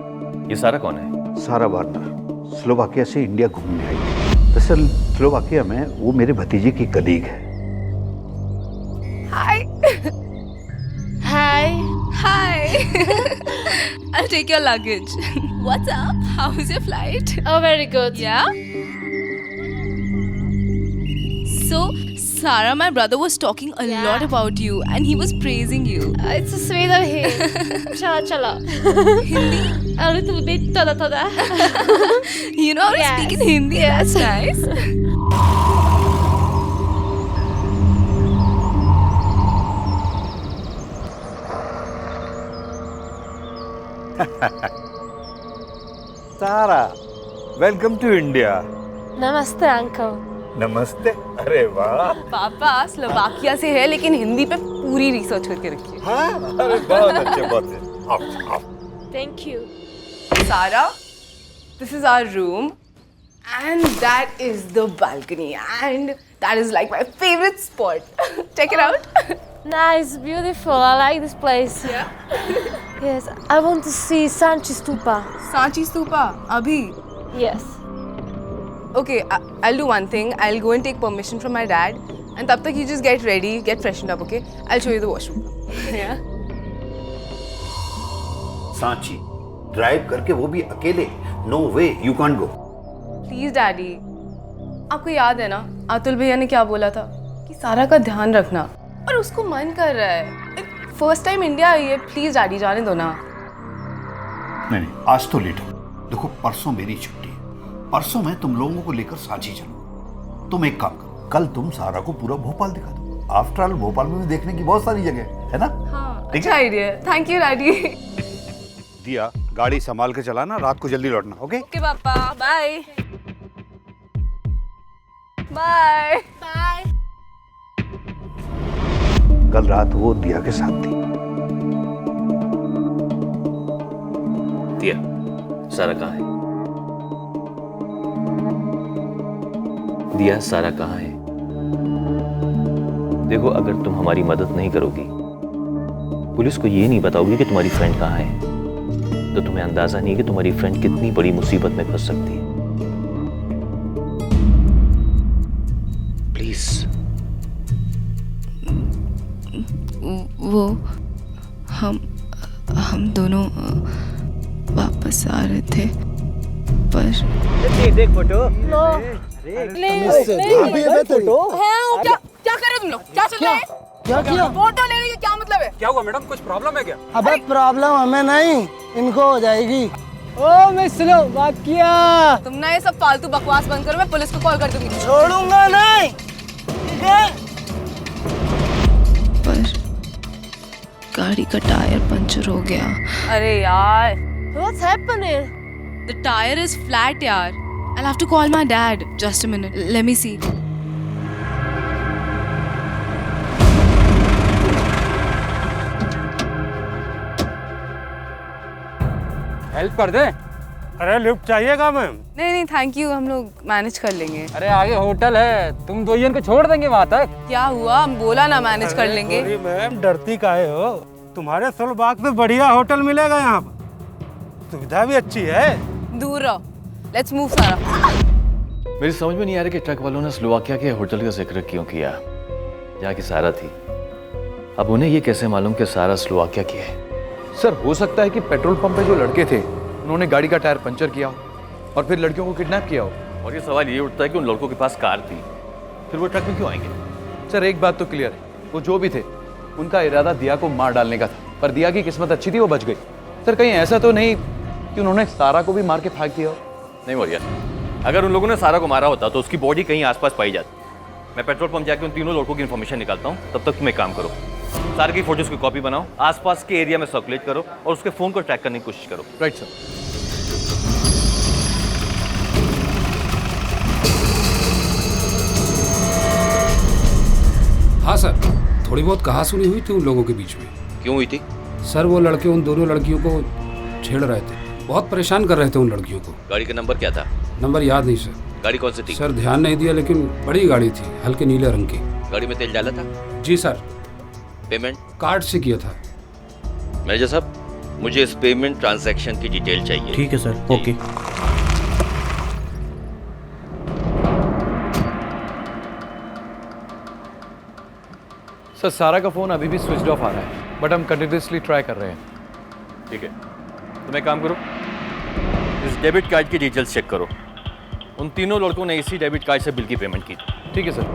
Speaker 24: ये सारा कौन है?
Speaker 2: सारा वार्नर स्लोवाकिया से इंडिया घूमने आई है। दरअसल स्लोवाकिया में वो मेरे भतीजे की कलीग है।
Speaker 14: Hi. Hi. Hi. I'll take your luggage. What's up? How was your flight?
Speaker 15: Oh, very good.
Speaker 14: Yeah? So, Sarah, my brother was talking a lot about you and he was praising you.
Speaker 3: It's so sweet of him. Chala. Hindi? A little bit, toda.
Speaker 14: You know how to speak in Hindi? That's nice.
Speaker 2: Sara, welcome to India.
Speaker 3: Namaste, uncle.
Speaker 2: नमस्ते। अरे वाह।
Speaker 14: पापा Slovakia से है लेकिन हिंदी पे पूरी research करके रखी है।
Speaker 2: हाँ? अरे बहुत अच्छे, बहुत अच्छे। आओ।
Speaker 3: Thank you.
Speaker 14: Sarah, this is our room and that is the balcony and that is like my favorite spot. Check it out.
Speaker 3: Nice, beautiful. I like this place.
Speaker 14: Yeah.
Speaker 3: Yes, I want to see Sanchi Stupa.
Speaker 14: Sanchi Stupa? Abhi?
Speaker 3: Yes.
Speaker 14: Okay, I'll do one thing. I'll go and take permission from my dad and tab tak you just get ready, get freshened up, okay? I'll show you the washroom. Yeah.
Speaker 2: Sanchi, drive करके वो भी अकेले? No way, you can't go.
Speaker 14: Please daddy. आपको याद है ना अतुल भैया ने क्या बोला था कि सारा का ध्यान रखना और उसको मन कर रहा है। फर्स्ट टाइम इंडिया आई है, प्लीज डैडी जाने दो ना।
Speaker 2: नहीं, आज तो लेट हो। देखो परसों मेरी छुट्टी है, परसों मैं तुम लोगों को लेकर सांची चलूंगा। तुम एक काम करो, कल तुम सारा को पूरा भोपाल दिखा दो। आफ्टर ऑल भोपाल में भी देखने की बहुत सारी जगह है ना।
Speaker 14: हाँ,
Speaker 2: ठीक
Speaker 14: अच्छा आइडिया है। Thank you daddy.
Speaker 2: दिया, गाड़ी संभाल के चलाना, रात को जल्दी लौटना। ओके
Speaker 14: ओके पापा, बाय बाय
Speaker 3: बाय।
Speaker 2: कल रात वो दिया के साथ थी।
Speaker 24: दिया, सारा कहाँ है? दिया, सारा कहाँ है? देखो, अगर तुम हमारी मदद नहीं करोगी, पुलिस को ये नहीं बताओगी कि तुम्हारी फ्रेंड कहाँ है, तो तुम्हें अंदाजा नहीं कि तुम्हारी फ्रेंड कितनी बड़ी मुसीबत में फंस सकती है। प्लीज।
Speaker 14: वो हम दोनों वापस आ रहे थे पर
Speaker 17: देख फोटो।
Speaker 14: फोटो क्या कर रहे हो तुम लोग? क्या चल रहा है?
Speaker 19: क्या किया?
Speaker 14: फोटो लेने का क्या मतलब है?
Speaker 4: क्या हुआ मैडम, कुछ प्रॉब्लम है क्या?
Speaker 19: अबे प्रॉब्लम हमें नहीं, इनको हो जाएगी।
Speaker 17: ओ मैं स्लोवाकिया।
Speaker 14: तुम ना ये सब फालतू बकवास बंद करो, मैं पुलिस को कॉल कर दूंगी।
Speaker 19: छोड़ूंगा नहीं, ठीक है?
Speaker 14: पर गाड़ी का टायर पंचर हो गया। अरे यार,
Speaker 3: What's happening?
Speaker 14: the tire is flat यार। I'll have to call my dad. Just a minute. Let me see.
Speaker 4: Help कर दे।
Speaker 6: अरे लिफ्ट चाहिएगा मैम?
Speaker 14: नहीं थैंक यू, हम लोग मैनेज कर लेंगे।
Speaker 4: अरे आगे होटल है, तुम दो जन को छोड़ देंगे वहाँ तक।
Speaker 14: क्या हुआ, हम बोला ना मैनेज कर लेंगे।
Speaker 6: मैम डरती काहे हो? तुम्हारे सोलबाग में बढ़िया होटल मिलेगा यहाँ पर, सुविधा भी अच्छी है।
Speaker 14: दूर रहो, लेट्स मूव सारा।
Speaker 24: मेरी समझ में नहीं आ रहा कि ट्रक वालों ने स्लोवाकिया के होटल का जिक्र क्यों किया, जहाँ की सारा थी। अब उन्हें ये कैसे मालूम कि सारा स्लोवाकिया की है?
Speaker 16: सर हो सकता है कि पेट्रोल पंप पे जो लड़के थे उन्होंने गाड़ी का टायर पंचर किया हो और फिर लड़कियों को किडनैप किया हो।
Speaker 24: और ये सवाल ये उठता है कि उन लड़कों के पास कार थी, फिर वो ट्रक में क्यों आएंगे?
Speaker 16: सर एक बात तो क्लियर है, वो जो भी थे उनका इरादा दिया को मार डालने का था, पर दिया की किस्मत अच्छी थी, वो बच गई। सर कहीं ऐसा तो नहीं कि उन्होंने सारा को भी मार के फेंक दिया हो?
Speaker 24: नहीं मौर्या, अगर उन लोगों ने सारा को मारा होता तो उसकी बॉडी कहीं आसपास पाई जाती। मैं पेट्रोल पंप जाके उन तीनों लड़कों की इन्फॉर्मेशन निकालता हूँ, तब तक तुम एक काम करो, सारे की फोटोज की कॉपी बनाओ, आसपास के एरिया में सर्कुलेट करो और उसके फोन को ट्रैक करने की कोशिश करो।
Speaker 16: Right sir.
Speaker 4: हाँ सर, थोड़ी बहुत कहासुनी हुई थी उन लोगों के बीच में।
Speaker 24: क्यों हुई थी?
Speaker 4: सर वो लड़के उन दोनों लड़कियों को छेड़ रहे थे, बहुत परेशान कर रहे थे उन लड़कियों को।
Speaker 24: गाड़ी का नंबर क्या था?
Speaker 4: नंबर याद नहीं सर।
Speaker 24: गाड़ी कौन सी थी?
Speaker 4: सर ध्यान नहीं दिया, लेकिन बड़ी गाड़ी थी, हल्के नीले रंग की।
Speaker 24: गाड़ी में तेल डाला था?
Speaker 4: जी सर।
Speaker 24: पेमेंट
Speaker 4: कार्ड से किया था।
Speaker 24: मैनेजर साहब, मुझे इस पेमेंट ट्रांजैक्शन की डिटेल चाहिए।
Speaker 25: ठीक है सर, ओके।
Speaker 16: सर सारा का फोन अभी भी स्विच ऑफ आ रहा है, बट हम कंटिन्यूसली ट्राई कर रहे हैं।
Speaker 24: ठीक है, तुम एक काम करो, इस डेबिट कार्ड की डिटेल्स चेक करो। उन तीनों लड़कों ने इसी डेबिट कार्ड से बिल की पेमेंट की।
Speaker 16: ठीक है सर।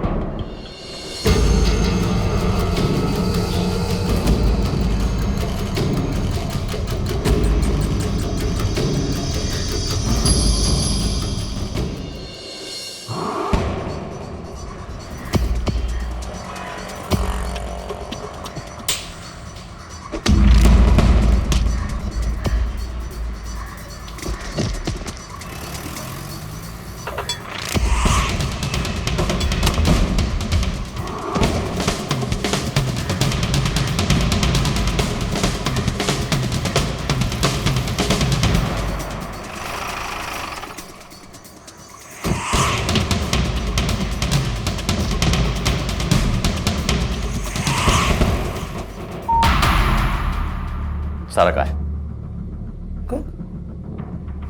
Speaker 24: सारा कहाँ है?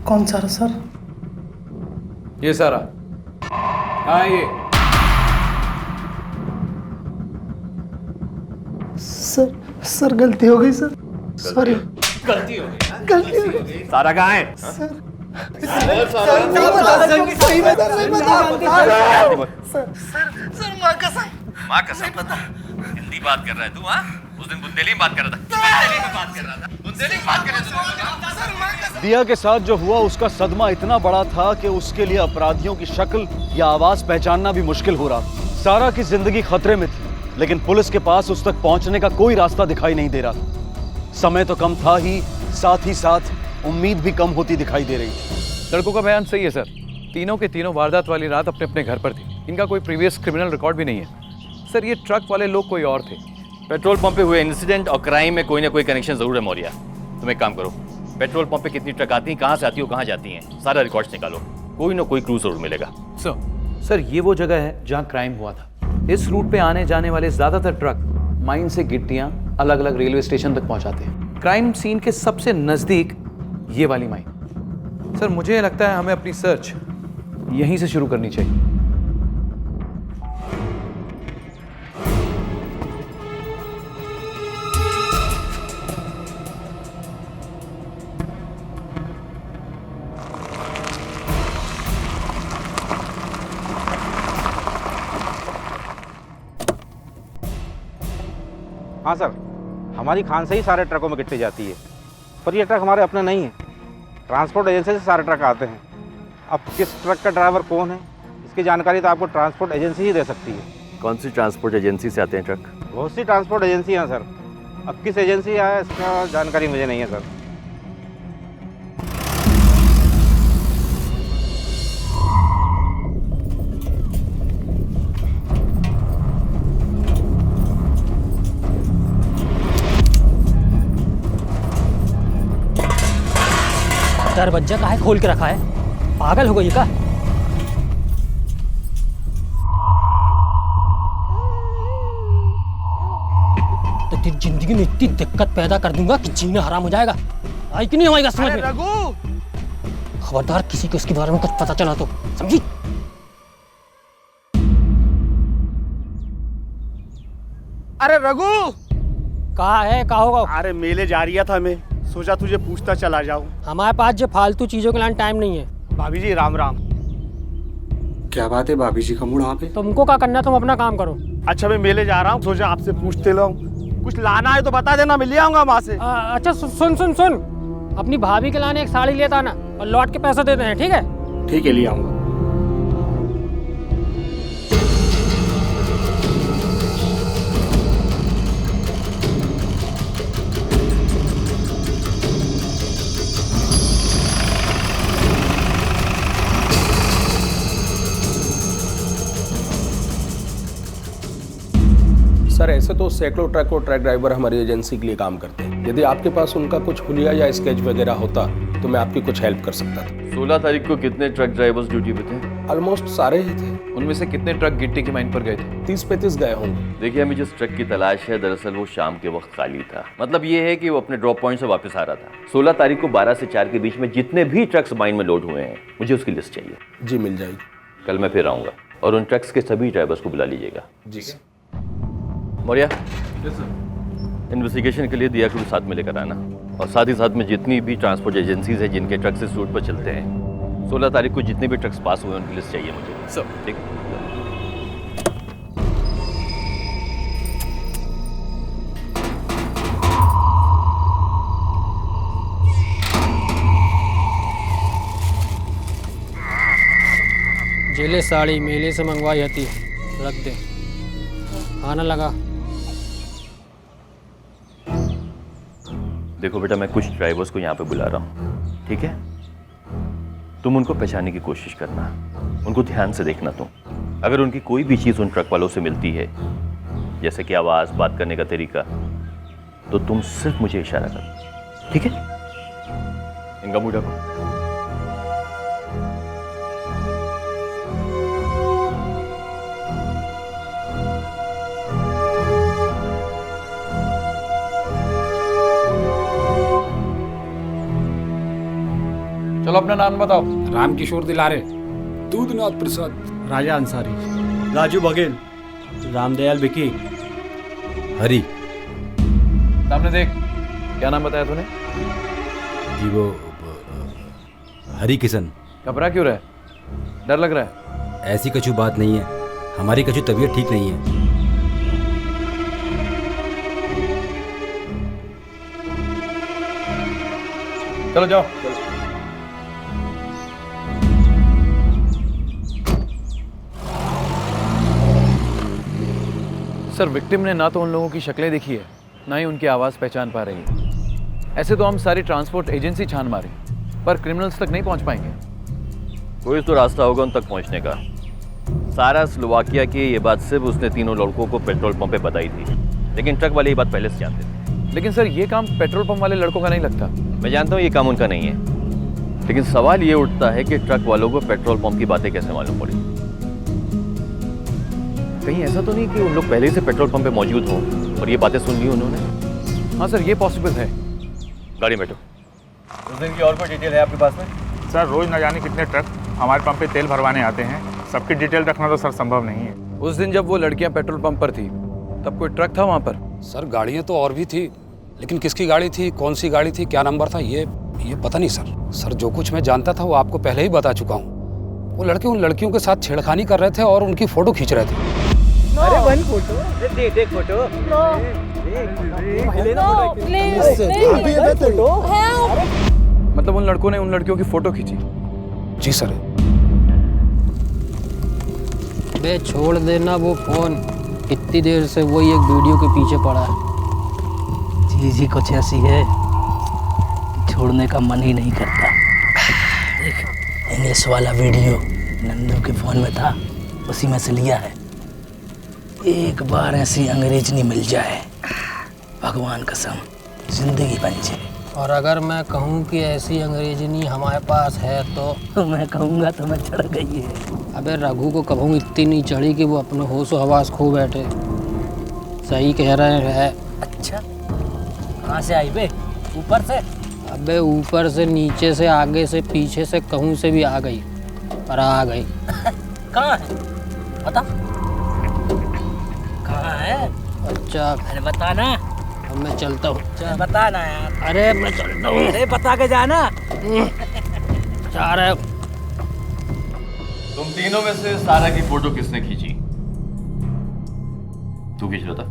Speaker 19: कौन सारा सर?
Speaker 16: ये सारा कहाँ है ये?
Speaker 19: सर गलती हो गई सर, सॉरी।
Speaker 24: गलती हो गई?
Speaker 19: गलती हो गई।
Speaker 24: सारा कहाँ है?
Speaker 19: सर
Speaker 24: माँ कसम पता। हिंदी बात कर रहा है तू? हाँ, उस दिन बुंदेली में बात कर रहा था। बुंदेली में बात कर रहा था। बुंदेली में बात कर रहा था।
Speaker 21: दिया के साथ जो हुआ उसका सदमा इतना बड़ा था कि उसके लिए अपराधियों की शक्ल या आवाज पहचानना भी मुश्किल हो रहा। सारा की जिंदगी खतरे में थी, लेकिन पुलिस के पास उस तक पहुंचने का कोई रास्ता दिखाई नहीं दे रहा। समय तो कम था ही, साथ ही साथ उम्मीद भी कम होती दिखाई दे रही थी।
Speaker 16: लड़कों का बयान सही है सर। तीनों के तीनों वारदात वाली रात अपने अपने घर पर थे। इनका कोई प्रीवियस क्रिमिनल रिकॉर्ड भी नहीं है। सर ये ट्रक वाले लोग कोई और थे।
Speaker 24: पेट्रोल पंप पे हुए इंसिडेंट और क्राइम में कोई ना कोई कनेक्शन जरूर है मौर्या। तुम एक काम करो, पेट्रोल पंप पे कितनी ट्रक आती हैं, कहाँ से आती हो, कहाँ जाती हैं, सारा रिकॉर्ड्स निकालो। कोई ना कोई क्लू जरूर मिलेगा।
Speaker 16: सर ये वो जगह है जहाँ क्राइम हुआ था। इस रूट पे आने जाने वाले ज्यादातर ट्रक माइन से गिट्टियाँ अलग अलग रेलवे स्टेशन तक पहुँचाते हैं। क्राइम सीन के सबसे नज़दीक ये वाली माइन। सर मुझे लगता है हमें अपनी सर्च यहीं से शुरू करनी चाहिए।
Speaker 1: हाँ सर, हमारी खान से ही सारे ट्रकों में गिट्टी जाती है, पर ये ट्रक हमारे अपने नहीं है। ट्रांसपोर्ट एजेंसी से सारे ट्रक आते हैं। अब किस ट्रक का ड्राइवर कौन है, इसकी जानकारी तो आपको ट्रांसपोर्ट एजेंसी ही दे सकती है।
Speaker 24: कौन सी ट्रांसपोर्ट एजेंसी से आते हैं ट्रक?
Speaker 1: बहुत सी ट्रांसपोर्ट एजेंसी हैं सर। अब किस एजेंसी है इसका जानकारी मुझे नहीं है सर।
Speaker 8: दरवाजा काहे खोल के रखा है? पागल हो गई का? तो तेरी जिंदगी में इतनी दिक्कत पैदा कर दूंगा कि जीना हराम हो जाएगा। आई कि नहीं हमारी समझ में? खबरदार किसी को इसके बारे में कुछ पता चला तो, समझी?
Speaker 15: अरे रघु,
Speaker 8: कहाँ है? कहाँ होगा?
Speaker 15: अरे मेले जा रही था, मैं सोचा तुझे पूछता चला जाऊं।
Speaker 8: हमारे पास जो फालतू चीजों के लिए टाइम नहीं है।
Speaker 15: भाभी जी राम राम।
Speaker 4: क्या बात है, भाभी जी का मूड वहाँ पे?
Speaker 8: तुमको क्या करना है, तुम अपना काम करो।
Speaker 15: अच्छा मैं मेले जा रहा हूँ, सोचा आपसे पूछते लो। कुछ लाना है तो बता देना, मैं ले आऊंगा वहाँ से।
Speaker 8: अच्छा सुन सुन सुन, अपनी भाभी के लाने एक साड़ी लेता ना और लौट के पैसा देते हैं, ठीक है?
Speaker 4: ठीक है, ले आऊंगा।
Speaker 25: सर ऐसे तो सैकड़ों ट्रक और ट्रक ड्राइवर हमारी एजेंसी के लिए काम करते हैं। यदि आपके पास उनका कुछ हुलिया या स्केच वगैरह होता तो मैं आपकी कुछ हेल्प कर सकता था।
Speaker 24: 16 तारीख को कितने ट्रक ड्राइवर्स ड्यूटी पे थे?
Speaker 25: ऑलमोस्ट सारे ही थे।
Speaker 16: उनमें से कितने ट्रक गिट्टी की माइन पर गए थे?
Speaker 25: 30-35 गए होंगे।
Speaker 24: देखिए हमें जिस ट्रक की तलाश है, दरअसल वो शाम के वक्त खाली था। मतलब ये है कि वो अपने ड्रॉप पॉइंट से वापस आ रहा था। 16 तारीख को 12 से 4 के बीच में जितने भी ट्रक्स माइन में लोड हुए हैं, मुझे उसकी लिस्ट चाहिए।
Speaker 25: जी मिल जाएगी।
Speaker 24: कल मैं फिर आऊंगा और उन ट्रक्स के सभी ड्राइवर्स को बुला लीजिएगा।
Speaker 25: जी
Speaker 24: मौर्या, इन्वेस्टिगेशन के लिए दिया को भी साथ में लेकर आना, और साथ ही साथ में जितनी भी ट्रांसपोर्ट एजेंसीज हैं जिनके ट्रक्स इस रूट पर चलते हैं, 16 तारीख को जितने भी ट्रक्स पास हुए उनकी लिस्ट चाहिए मुझे। सब ठीक है?
Speaker 8: जेले साड़ी मेले से मंगवाई आती है, रख दे। आना लगा।
Speaker 24: देखो बेटा, मैं कुछ ड्राइवर्स को यहाँ पे बुला रहा हूँ, ठीक है? तुम उनको पहचानने की कोशिश करना, उनको ध्यान से देखना। तुम अगर उनकी कोई भी चीज़ उन ट्रक वालों से मिलती है, जैसे कि आवाज़, बात करने का तरीका, तो तुम सिर्फ मुझे इशारा करो, ठीक है? इनका मुंह ढको।
Speaker 16: चलो अपना नाम बताओ।
Speaker 4: रामकिशोर दिलारे, दूधनाथ प्रसाद,
Speaker 11: राजा अंसारी, राजू बघेल, रामदयाल विकी,
Speaker 16: हरी। सामने देख, क्या नाम बताया तूने?
Speaker 10: जी वो हरी किशन।
Speaker 16: घबरा क्यों रहा है? डर लग रहा है?
Speaker 10: ऐसी कछु बात नहीं है, हमारी कछु तबीयत ठीक नहीं है।
Speaker 16: चलो जाओ। सर, विक्टिम ने ना तो उन लोगों की शक्लें देखी है, ना ही उनकी आवाज़ पहचान पा रही है। ऐसे तो हम सारी ट्रांसपोर्ट एजेंसी छान मारे, पर क्रिमिनल्स तक नहीं पहुंच पाएंगे।
Speaker 24: कोई तो रास्ता होगा उन तक पहुंचने का। सारा स्लोवाकिया की ये बात सिर्फ उसने तीनों लड़कों को पेट्रोल पंप पे बताई थी, लेकिन ट्रक वाले ये बात पहले से जानते थे।
Speaker 16: लेकिन सर, ये काम पेट्रोल पंप वाले लड़कों का नहीं लगता।
Speaker 24: मैं जानता हूँ ये काम उनका नहीं है, लेकिन सवाल ये उठता है कि ट्रक वालों को पेट्रोल पंप की बातें कैसे मालूम पड़ी। कहीं ऐसा तो नहीं कि उन लोग पहले से पेट्रोल पंप पे मौजूद हों और ये बातें सुन ली उन्होंने?
Speaker 16: हाँ सर, ये पॉसिबल है।
Speaker 24: गाड़ी में बैठो।
Speaker 21: उस दिन की और कोई डिटेल है आपके पास में?
Speaker 15: सर, रोज न जाने कितने ट्रक हमारे पंप पे तेल भरवाने आते हैं, सबकी डिटेल रखना तो सर संभव नहीं है।
Speaker 16: उस दिन जब वो लड़कियां पेट्रोल पंप पर थी, तब कोई ट्रक था वहाँ पर?
Speaker 4: सर, गाड़ियाँ तो और भी थी, लेकिन किसकी गाड़ी थी, कौन सी गाड़ी थी, क्या नंबर था, ये पता नहीं सर। सर, जो कुछ मैं जानता था वो आपको पहले ही बता चुका हूँ। वो लड़के उन लड़कियों के साथ छेड़खानी कर रहे थे और उनकी फोटो खींच रहे थे।
Speaker 17: अरे वन फोटो, एक फोटो।
Speaker 16: मतलब उन लड़कों ने उन लड़कियों की फोटो खींची?
Speaker 4: जी सर।
Speaker 8: बे छोड़ देना वो फोन, इतनी देर से वही एक वीडियो के पीछे पड़ा है।
Speaker 18: चीज ही कुछ ऐसी है कि छोड़ने का मन ही नहीं करता। देख, इंग्लिश वाला वीडियो नंदू के फोन में था, उसी में से लिया है। एक बार ऐसी अंग्रेजनी मिल जाए, भगवान कसम जिंदगी बन जाए।
Speaker 8: और अगर मैं कहूँ कि ऐसी अंग्रेजनी हमारे पास है तो
Speaker 18: मैं कहूँगा तो मैं चढ़ गई है।
Speaker 8: अबे रघु को कभी इतनी नहीं चढ़ी कि वो अपने होश हवास खो बैठे। सही कह रहे हैं।
Speaker 18: अच्छा, कहाँ से आई बे? ऊपर से?
Speaker 8: अबे ऊपर से, नीचे से, आगे से, पीछे से, कहूँ से भी आ गई, पर आ गई।
Speaker 18: कहाँ है बता, कहाँ है?
Speaker 8: अच्छा,
Speaker 18: अरे बता ना।
Speaker 8: अब मैं चलता हूँ।
Speaker 18: बता ना यार।
Speaker 8: अरे मैं चलता हूँ।
Speaker 18: अरे बता के जाना।
Speaker 8: जा रहे हो?
Speaker 24: तुम तीनों में से सारा की फोटो किसने खींची? तू खींच रहा था?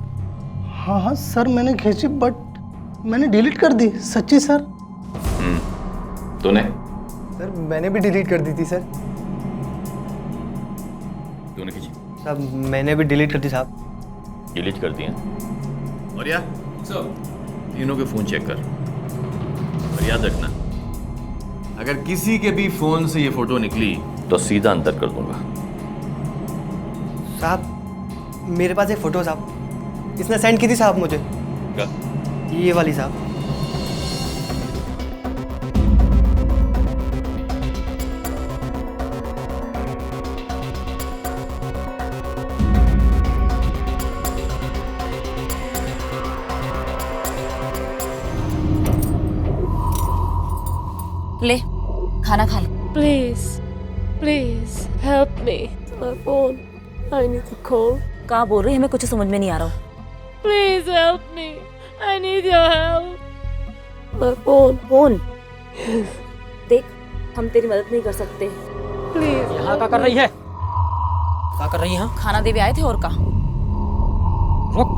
Speaker 19: हाँ हाँ सर, मैंने खींची, बट मैंने डिलीट कर दी। सच्ची सर।
Speaker 24: तूने?
Speaker 17: सर, मैंने भी डिलीट कर दी थी सर।
Speaker 24: तूने खींची?
Speaker 17: साहब, मैंने भी डिलीट कर दी साहब।
Speaker 24: डिलीट कर दिया? और या तीनों के फोन चेक कर, और याद रखना, अगर किसी के भी फोन से ये फोटो निकली तो सीधा अंदर कर दूंगा।
Speaker 17: साहब, मेरे पास एक फोटो साहब, इसने सेंड की थी साहब मुझे।
Speaker 24: क्या?
Speaker 17: ये वाली साहब।
Speaker 9: ले, खाना खा ले।
Speaker 3: Please help me. My phone. I need to call.
Speaker 9: कहाँ बोल रही है, हमें कुछ समझ में नहीं आ रहा।
Speaker 3: Please help me. I need your help. My phone.
Speaker 9: Phone. देख, हम तेरी मदद नहीं कर सकते।
Speaker 3: Please.
Speaker 8: यहाँ क्या कर रही है? क्या कर रही है?
Speaker 9: खाना देवे आए थे और का?
Speaker 8: रुक।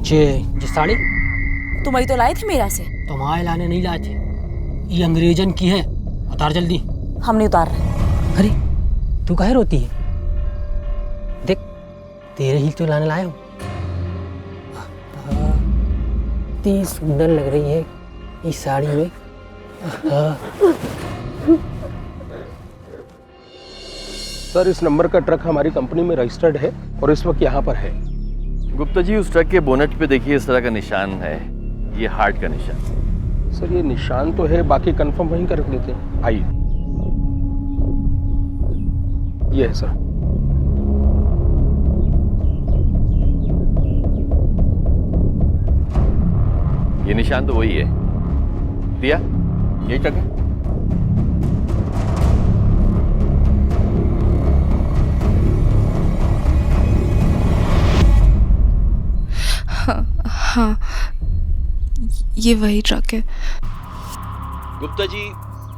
Speaker 8: जे साड़ी
Speaker 9: तुम ही तो लाए थे मेरा से।
Speaker 8: तुम्हारे लाने नहीं लाए थे, ये अंग्रेजन की है। उतार जल्दी।
Speaker 9: हम नहीं उतार रहे।
Speaker 8: अरे तू काहे रोती है? देख, तेरे ही तो लाने लाया हूँ। इतनी सुंदर लग रही है इस साड़ी में।
Speaker 11: सर, इस नंबर का ट्रक हमारी कंपनी में रजिस्टर्ड है और इस वक्त यहाँ पर है।
Speaker 24: गुप्ता जी, उस ट्रक के बोनट पे देखिए, इस तरह का निशान है, ये हार्ट का निशान।
Speaker 11: सर, ये निशान तो है, बाकी कंफर्म वहीं का रख लेते हैं। आइए, ये है सर।
Speaker 24: ये निशान तो वही है। दिया, यही ट्रक है।
Speaker 14: हाँ, ये वही ट्रक है।
Speaker 24: गुप्ता जी,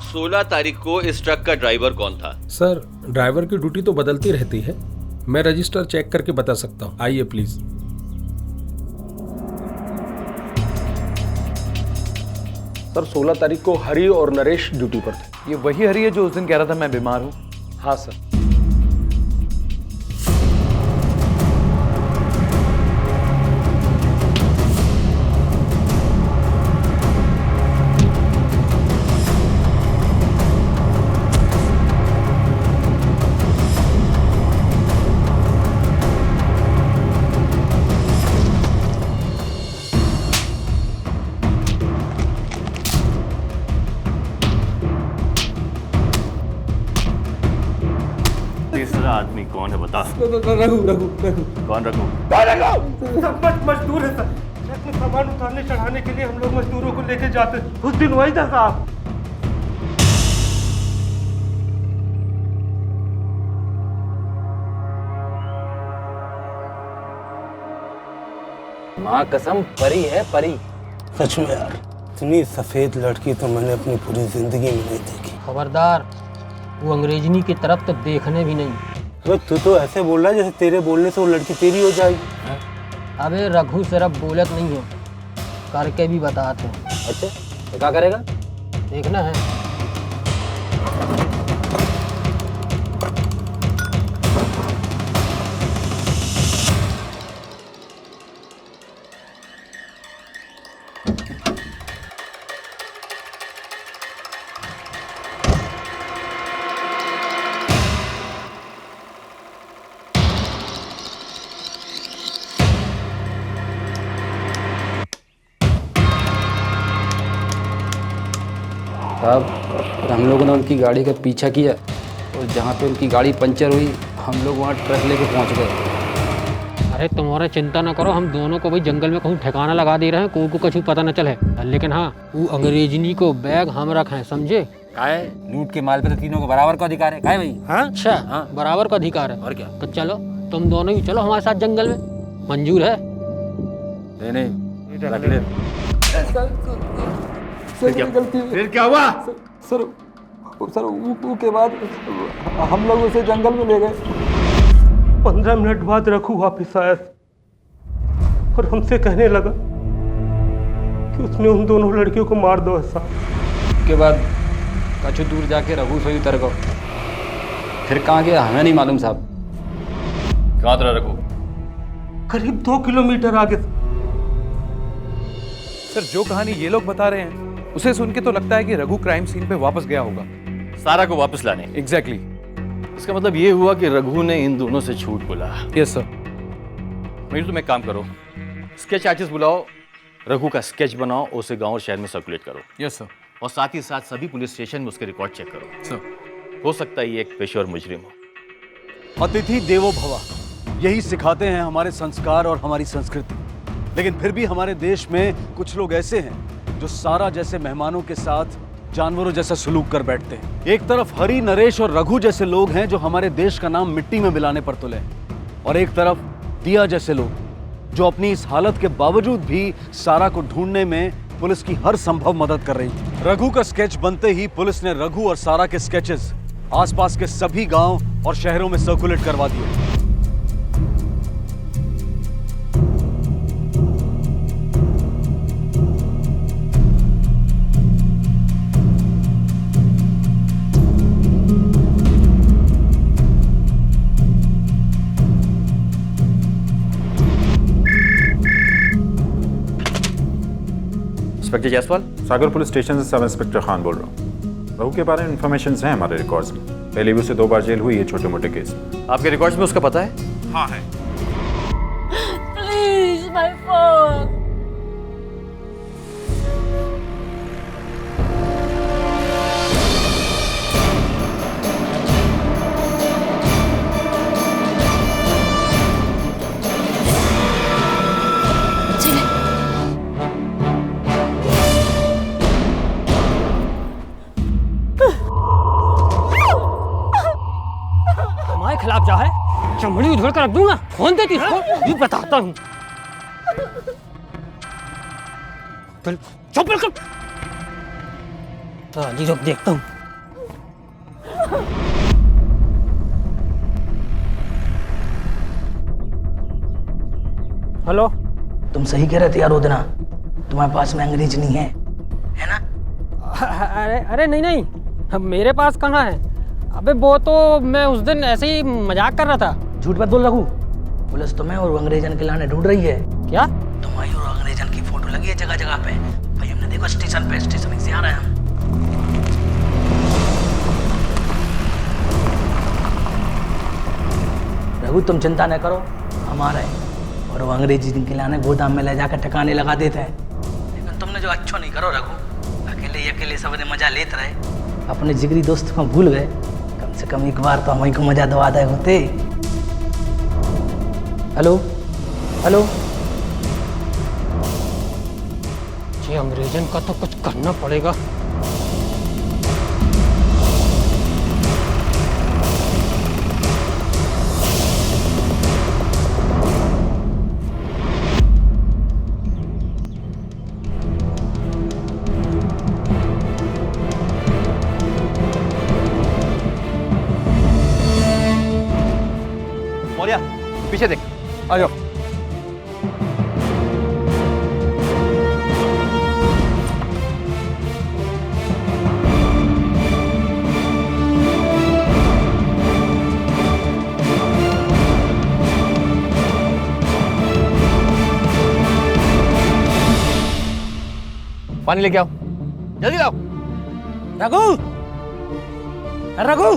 Speaker 24: 16 तारीख को इस ट्रक का ड्राइवर कौन था?
Speaker 7: सर, ड्राइवर की ड्यूटी तो बदलती रहती है, मैं रजिस्टर चेक करके बता सकता हूँ। आइए प्लीज।
Speaker 16: सर 16 तारीख को हरी और नरेश ड्यूटी पर थे। ये वही हरी है जो उस दिन कह रहा था मैं बीमार हूँ? हाँ सर।
Speaker 24: तीसरा आदमी कौन है बता?
Speaker 6: रघु रघु रघु।
Speaker 24: कौन रघु?
Speaker 6: सब मजदूर है सर। ट्रक में सामान उतारने चढ़ाने के लिए हम लोग मजदूरों को लेके जाते, उस दिन वही था साहब।
Speaker 18: माँ कसम, परी है परी। सच में यार, इतनी सफेद लड़की तो मैंने अपनी पूरी जिंदगी में नहीं देखी। खबरदार, वो अंग्रेजनी की तरफ तो देखने भी नहीं। तो तू तो ऐसे बोल रहा है जैसे तेरे बोलने से वो लड़की तेरी हो जाएगी। अबे रघु सिर्फ बोलत नहीं है, करके भी बताते हैं। अच्छा, तो क्या करेगा? देखना है।
Speaker 4: साहब, हम लोगों ने उनकी गाड़ी का पीछा किया और जहाँ पे उनकी गाड़ी पंचर हुई हम लोग वहाँ ट्रक लेके पहुँच गए।
Speaker 8: अरे तुम्हारा चिंता ना करो, हम दोनों को भाई जंगल में कहूँ ठिकाना लगा दे रहे हैं, कोई को कुछ पता न चले। लेकिन हाँ, वो अंग्रेजनी को बैग हम रखें, समझे?
Speaker 10: काहे? लूट के माल पे तो तीनों को बराबर का अधिकार है। काहे भाई?
Speaker 8: हाँ अच्छा, हाँ बराबर का अधिकार है।
Speaker 10: और क्या? तो
Speaker 8: चलो तुम दोनों ही चलो हमारे साथ जंगल में, मंजूर है?
Speaker 10: नहीं, रख ले।
Speaker 6: फिर क्या हुआ?
Speaker 17: सर वो के बाद हम लोग उसे जंगल में ले गए।
Speaker 6: 15 मिनट बाद रघु वापिस आया और हमसे कहने लगा कि उसने उन दोनों लड़कियों को मार दो ऐसा।
Speaker 4: उसके बाद कछु दूर जाके रघु से उतर गो। फिर कहाँ गया हमें नहीं मालूम साहब।
Speaker 24: कहाँ था रघु?
Speaker 6: करीब 2 किलोमीटर आगे।
Speaker 16: सर जो कहानी ये लोग बता रहे हैं उसे सुन के तो लगता है कि रघु क्राइम सीन पे वापस गया होगा,
Speaker 24: सारा को वापस लाने।
Speaker 16: एग्जैक्टली।
Speaker 24: इसका मतलब ये हुआ कि रघु ने इन दोनों से झूठ बोला।
Speaker 16: Yes sir.
Speaker 24: मेरी तुम एक काम करो, स्केच आर्टिस्ट बुलाओ, रघु का स्केच बनाओ, उसे गांव और शहर में सर्कुलेट करो।
Speaker 16: Yes sir.
Speaker 24: और साथ ही साथ सभी पुलिस स्टेशन में उसके रिकॉर्ड चेक करो।
Speaker 16: सर।
Speaker 24: हो सकता है ये एक पेशेवर मुजरिम हो।
Speaker 21: अतिथि देवो भव, यही सिखाते हैं हमारे संस्कार और हमारी संस्कृति। लेकिन फिर भी हमारे देश में कुछ लोग ऐसे हैं जो सारा जैसे मेहमानों के साथ जानवरों जैसा सलूक कर बैठते हैं। एक तरफ हरी, नरेश और रघु जैसे लोग हैं जो हमारे देश का नाम मिट्टी में मिलाने पर तुले हैं, और एक तरफ दिया जैसे लोग जो अपनी इस हालत के बावजूद भी सारा को ढूंढने में पुलिस की हर संभव मदद कर रही थी। रघु का स्केच बनते ही पुलिस ने रघु और सारा के स्केचेस आसपास के सभी गांव और शहरों में सर्कुलेट करवा दिए।
Speaker 24: इंस्पेक्टर जायसवाल।
Speaker 15: सागर पुलिस स्टेशन से सब इंस्पेक्टर खान बोल रहा हूँ। रघु के बारे में इन्फॉर्मेशन हैं हमारे रिकॉर्ड्स में, पहले भी उसे 2 बार जेल हुई है छोटे मोटे केस।
Speaker 24: आपके रिकॉर्ड्स में उसका पता है?
Speaker 15: हाँ है।
Speaker 3: Please my phone.
Speaker 8: खिलाफ जा है, चमड़ी उधेड़ कर रख दूंगा। फोन देती, बताता हूँ। चुप बिल्कुल। साली रुक देखता हूँ।
Speaker 18: हेलो, तुम सही कह रहे थे यार उदना, तुम्हारे पास में अंग्रेज नहीं है, है ना?
Speaker 8: अरे अरे नहीं नहीं, मेरे पास कहाँ है? अबे वो तो मैं उस दिन ऐसे ही मजाक कर रहा था।
Speaker 18: झूठ मत बोल रघु, पुलिस तुम्हें और अंग्रेजन के लाने ढूंढ रही है।
Speaker 8: क्या?
Speaker 18: तुम्हारी और अंग्रेजन की फोटो लगी है जगह जगह पे। भाई हमने देखो स्टेशन पे, स्टेशन से आ रहे हैं हम। रघु तुम चिंता न करो, हम आ रहे हैं और वो अंग्रेजी के लाने गोदाम में ले जाकर ठिकाने लगा देते हैं। लेकिन तुमने जो अच्छा नहीं करो रघु, अकेले अकेले सब ने मजा लेते रहे, अपने जिगरी दोस्त को भूल गए। कम से कम एक बार तो हम को मजा दवा दे होते। हेलो हेलो,
Speaker 8: ये अंग्रेजन का तो कुछ करना पड़ेगा।
Speaker 24: मौर्या पीछे देख, आ जाओ। पानी लेके आओ, जल्दी लाओ।
Speaker 8: रघु, रघु,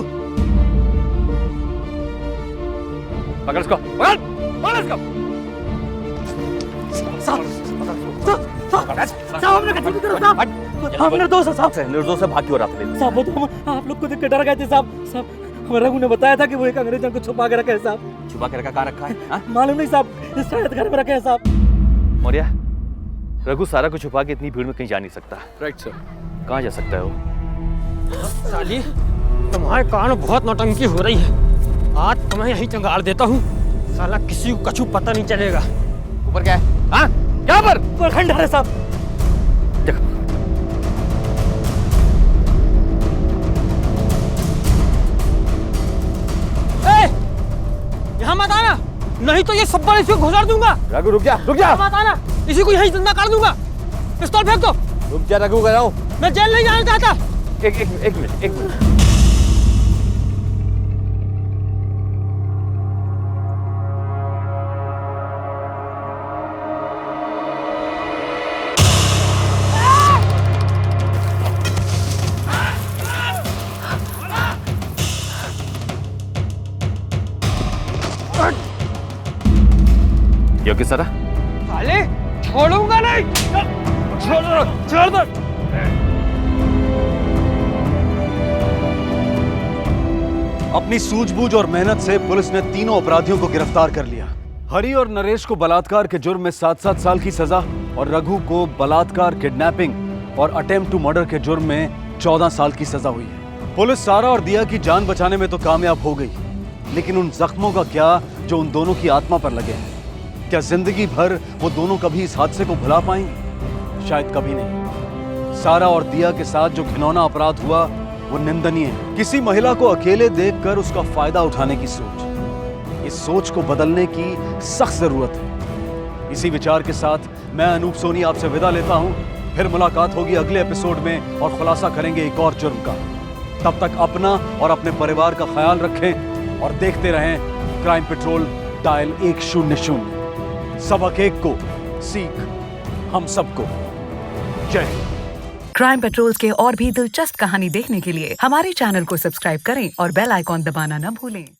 Speaker 24: पकड़ इसको, पकड़, पकड़ इसको।
Speaker 8: साहब हमने कत्ल करो साहब, हम निर्दोष है साहब।
Speaker 24: निर्दोष से भाग क्यों रहा था?
Speaker 8: साहब वो तो हम आप लोग को देख के डर गए थे साहब। साहब हमारे रघु ने बताया था कि वो एक अंग्रेजन को छुपा के रखा है साहब।
Speaker 24: छुपा के रखा, कहाँ रखा है?
Speaker 8: मालूम नहीं साहब, शायद घर में रखे हैं साहब।
Speaker 24: मौर्या, रघु सारा कुछ छुपा के इतनी भीड़ में कहीं जा नहीं सकता। Right sir. कहाँ जा सकता है वो?
Speaker 8: साली तुम्हारे कारण बहुत नौटंकी हो रही है, आज तुम्हें यही चंगाड़ देता हूँ। साला किसी को कछु पता नहीं चलेगा।
Speaker 24: ऊपर क्या है? हाँ क्या पर?
Speaker 8: खंडहर है साहब।
Speaker 24: देखो
Speaker 8: यहाँ मत आना, नहीं तो ये सब बार इसी को घुसा दूंगा।
Speaker 24: रघु रुक जा, रुक जा।
Speaker 8: मत आना, इसी को यहीं जिंदा कर दूंगा। पिस्तौल फेंक दो।
Speaker 24: रुक जा रघु, गया हूँ
Speaker 8: मैं जेल नहीं जाना चाहता।
Speaker 24: एक मिनट। ये किस तरह?
Speaker 8: साले छोड़ूंगा नहीं। छोड़ दो।
Speaker 21: अपनी सूझबूझ और मेहनत से पुलिस ने तीनों अपराधियों को गिरफ्तार कर लिया। हरि और नरेश को बलात्कार के जुर्म में 7-7 साल की सजा और रघु को बलात्कार, किडनैपिंग और अटेम्प्ट टू मर्डर के जुर्म में 14 साल की सजा हुई है। पुलिस सारा और दिया की जान बचाने में तो कामयाब हो गई, लेकिन उन जख्मों का क्या जो उन दोनों की आत्मा पर लगे हैं? क्या जिंदगी भर वो दोनों कभी इस हादसे को भुला पाएंगे? शायद कभी नहीं। सारा और दिया के साथ जो घिनौना अपराध हुआ वो निंदनीय है। किसी महिला को अकेले देखकर उसका फायदा उठाने की सोच, इस सोच को बदलने की सख्त जरूरत है। इसी विचार के साथ मैं अनूप सोनी आपसे विदा लेता हूं। फिर मुलाकात होगी अगले एपिसोड में और खुलासा करेंगे एक और जुर्म का। तब तक अपना और अपने परिवार का ख्याल रखें और देखते रहें क्राइम पेट्रोल डायल 100। सबक एक को सीख हम सबको। जय हिंद।
Speaker 5: क्राइम पेट्रोल के और भी दिलचस्प कहानी देखने के लिए हमारे चैनल को सब्सक्राइब करें और बेल आइकॉन दबाना न भूलें।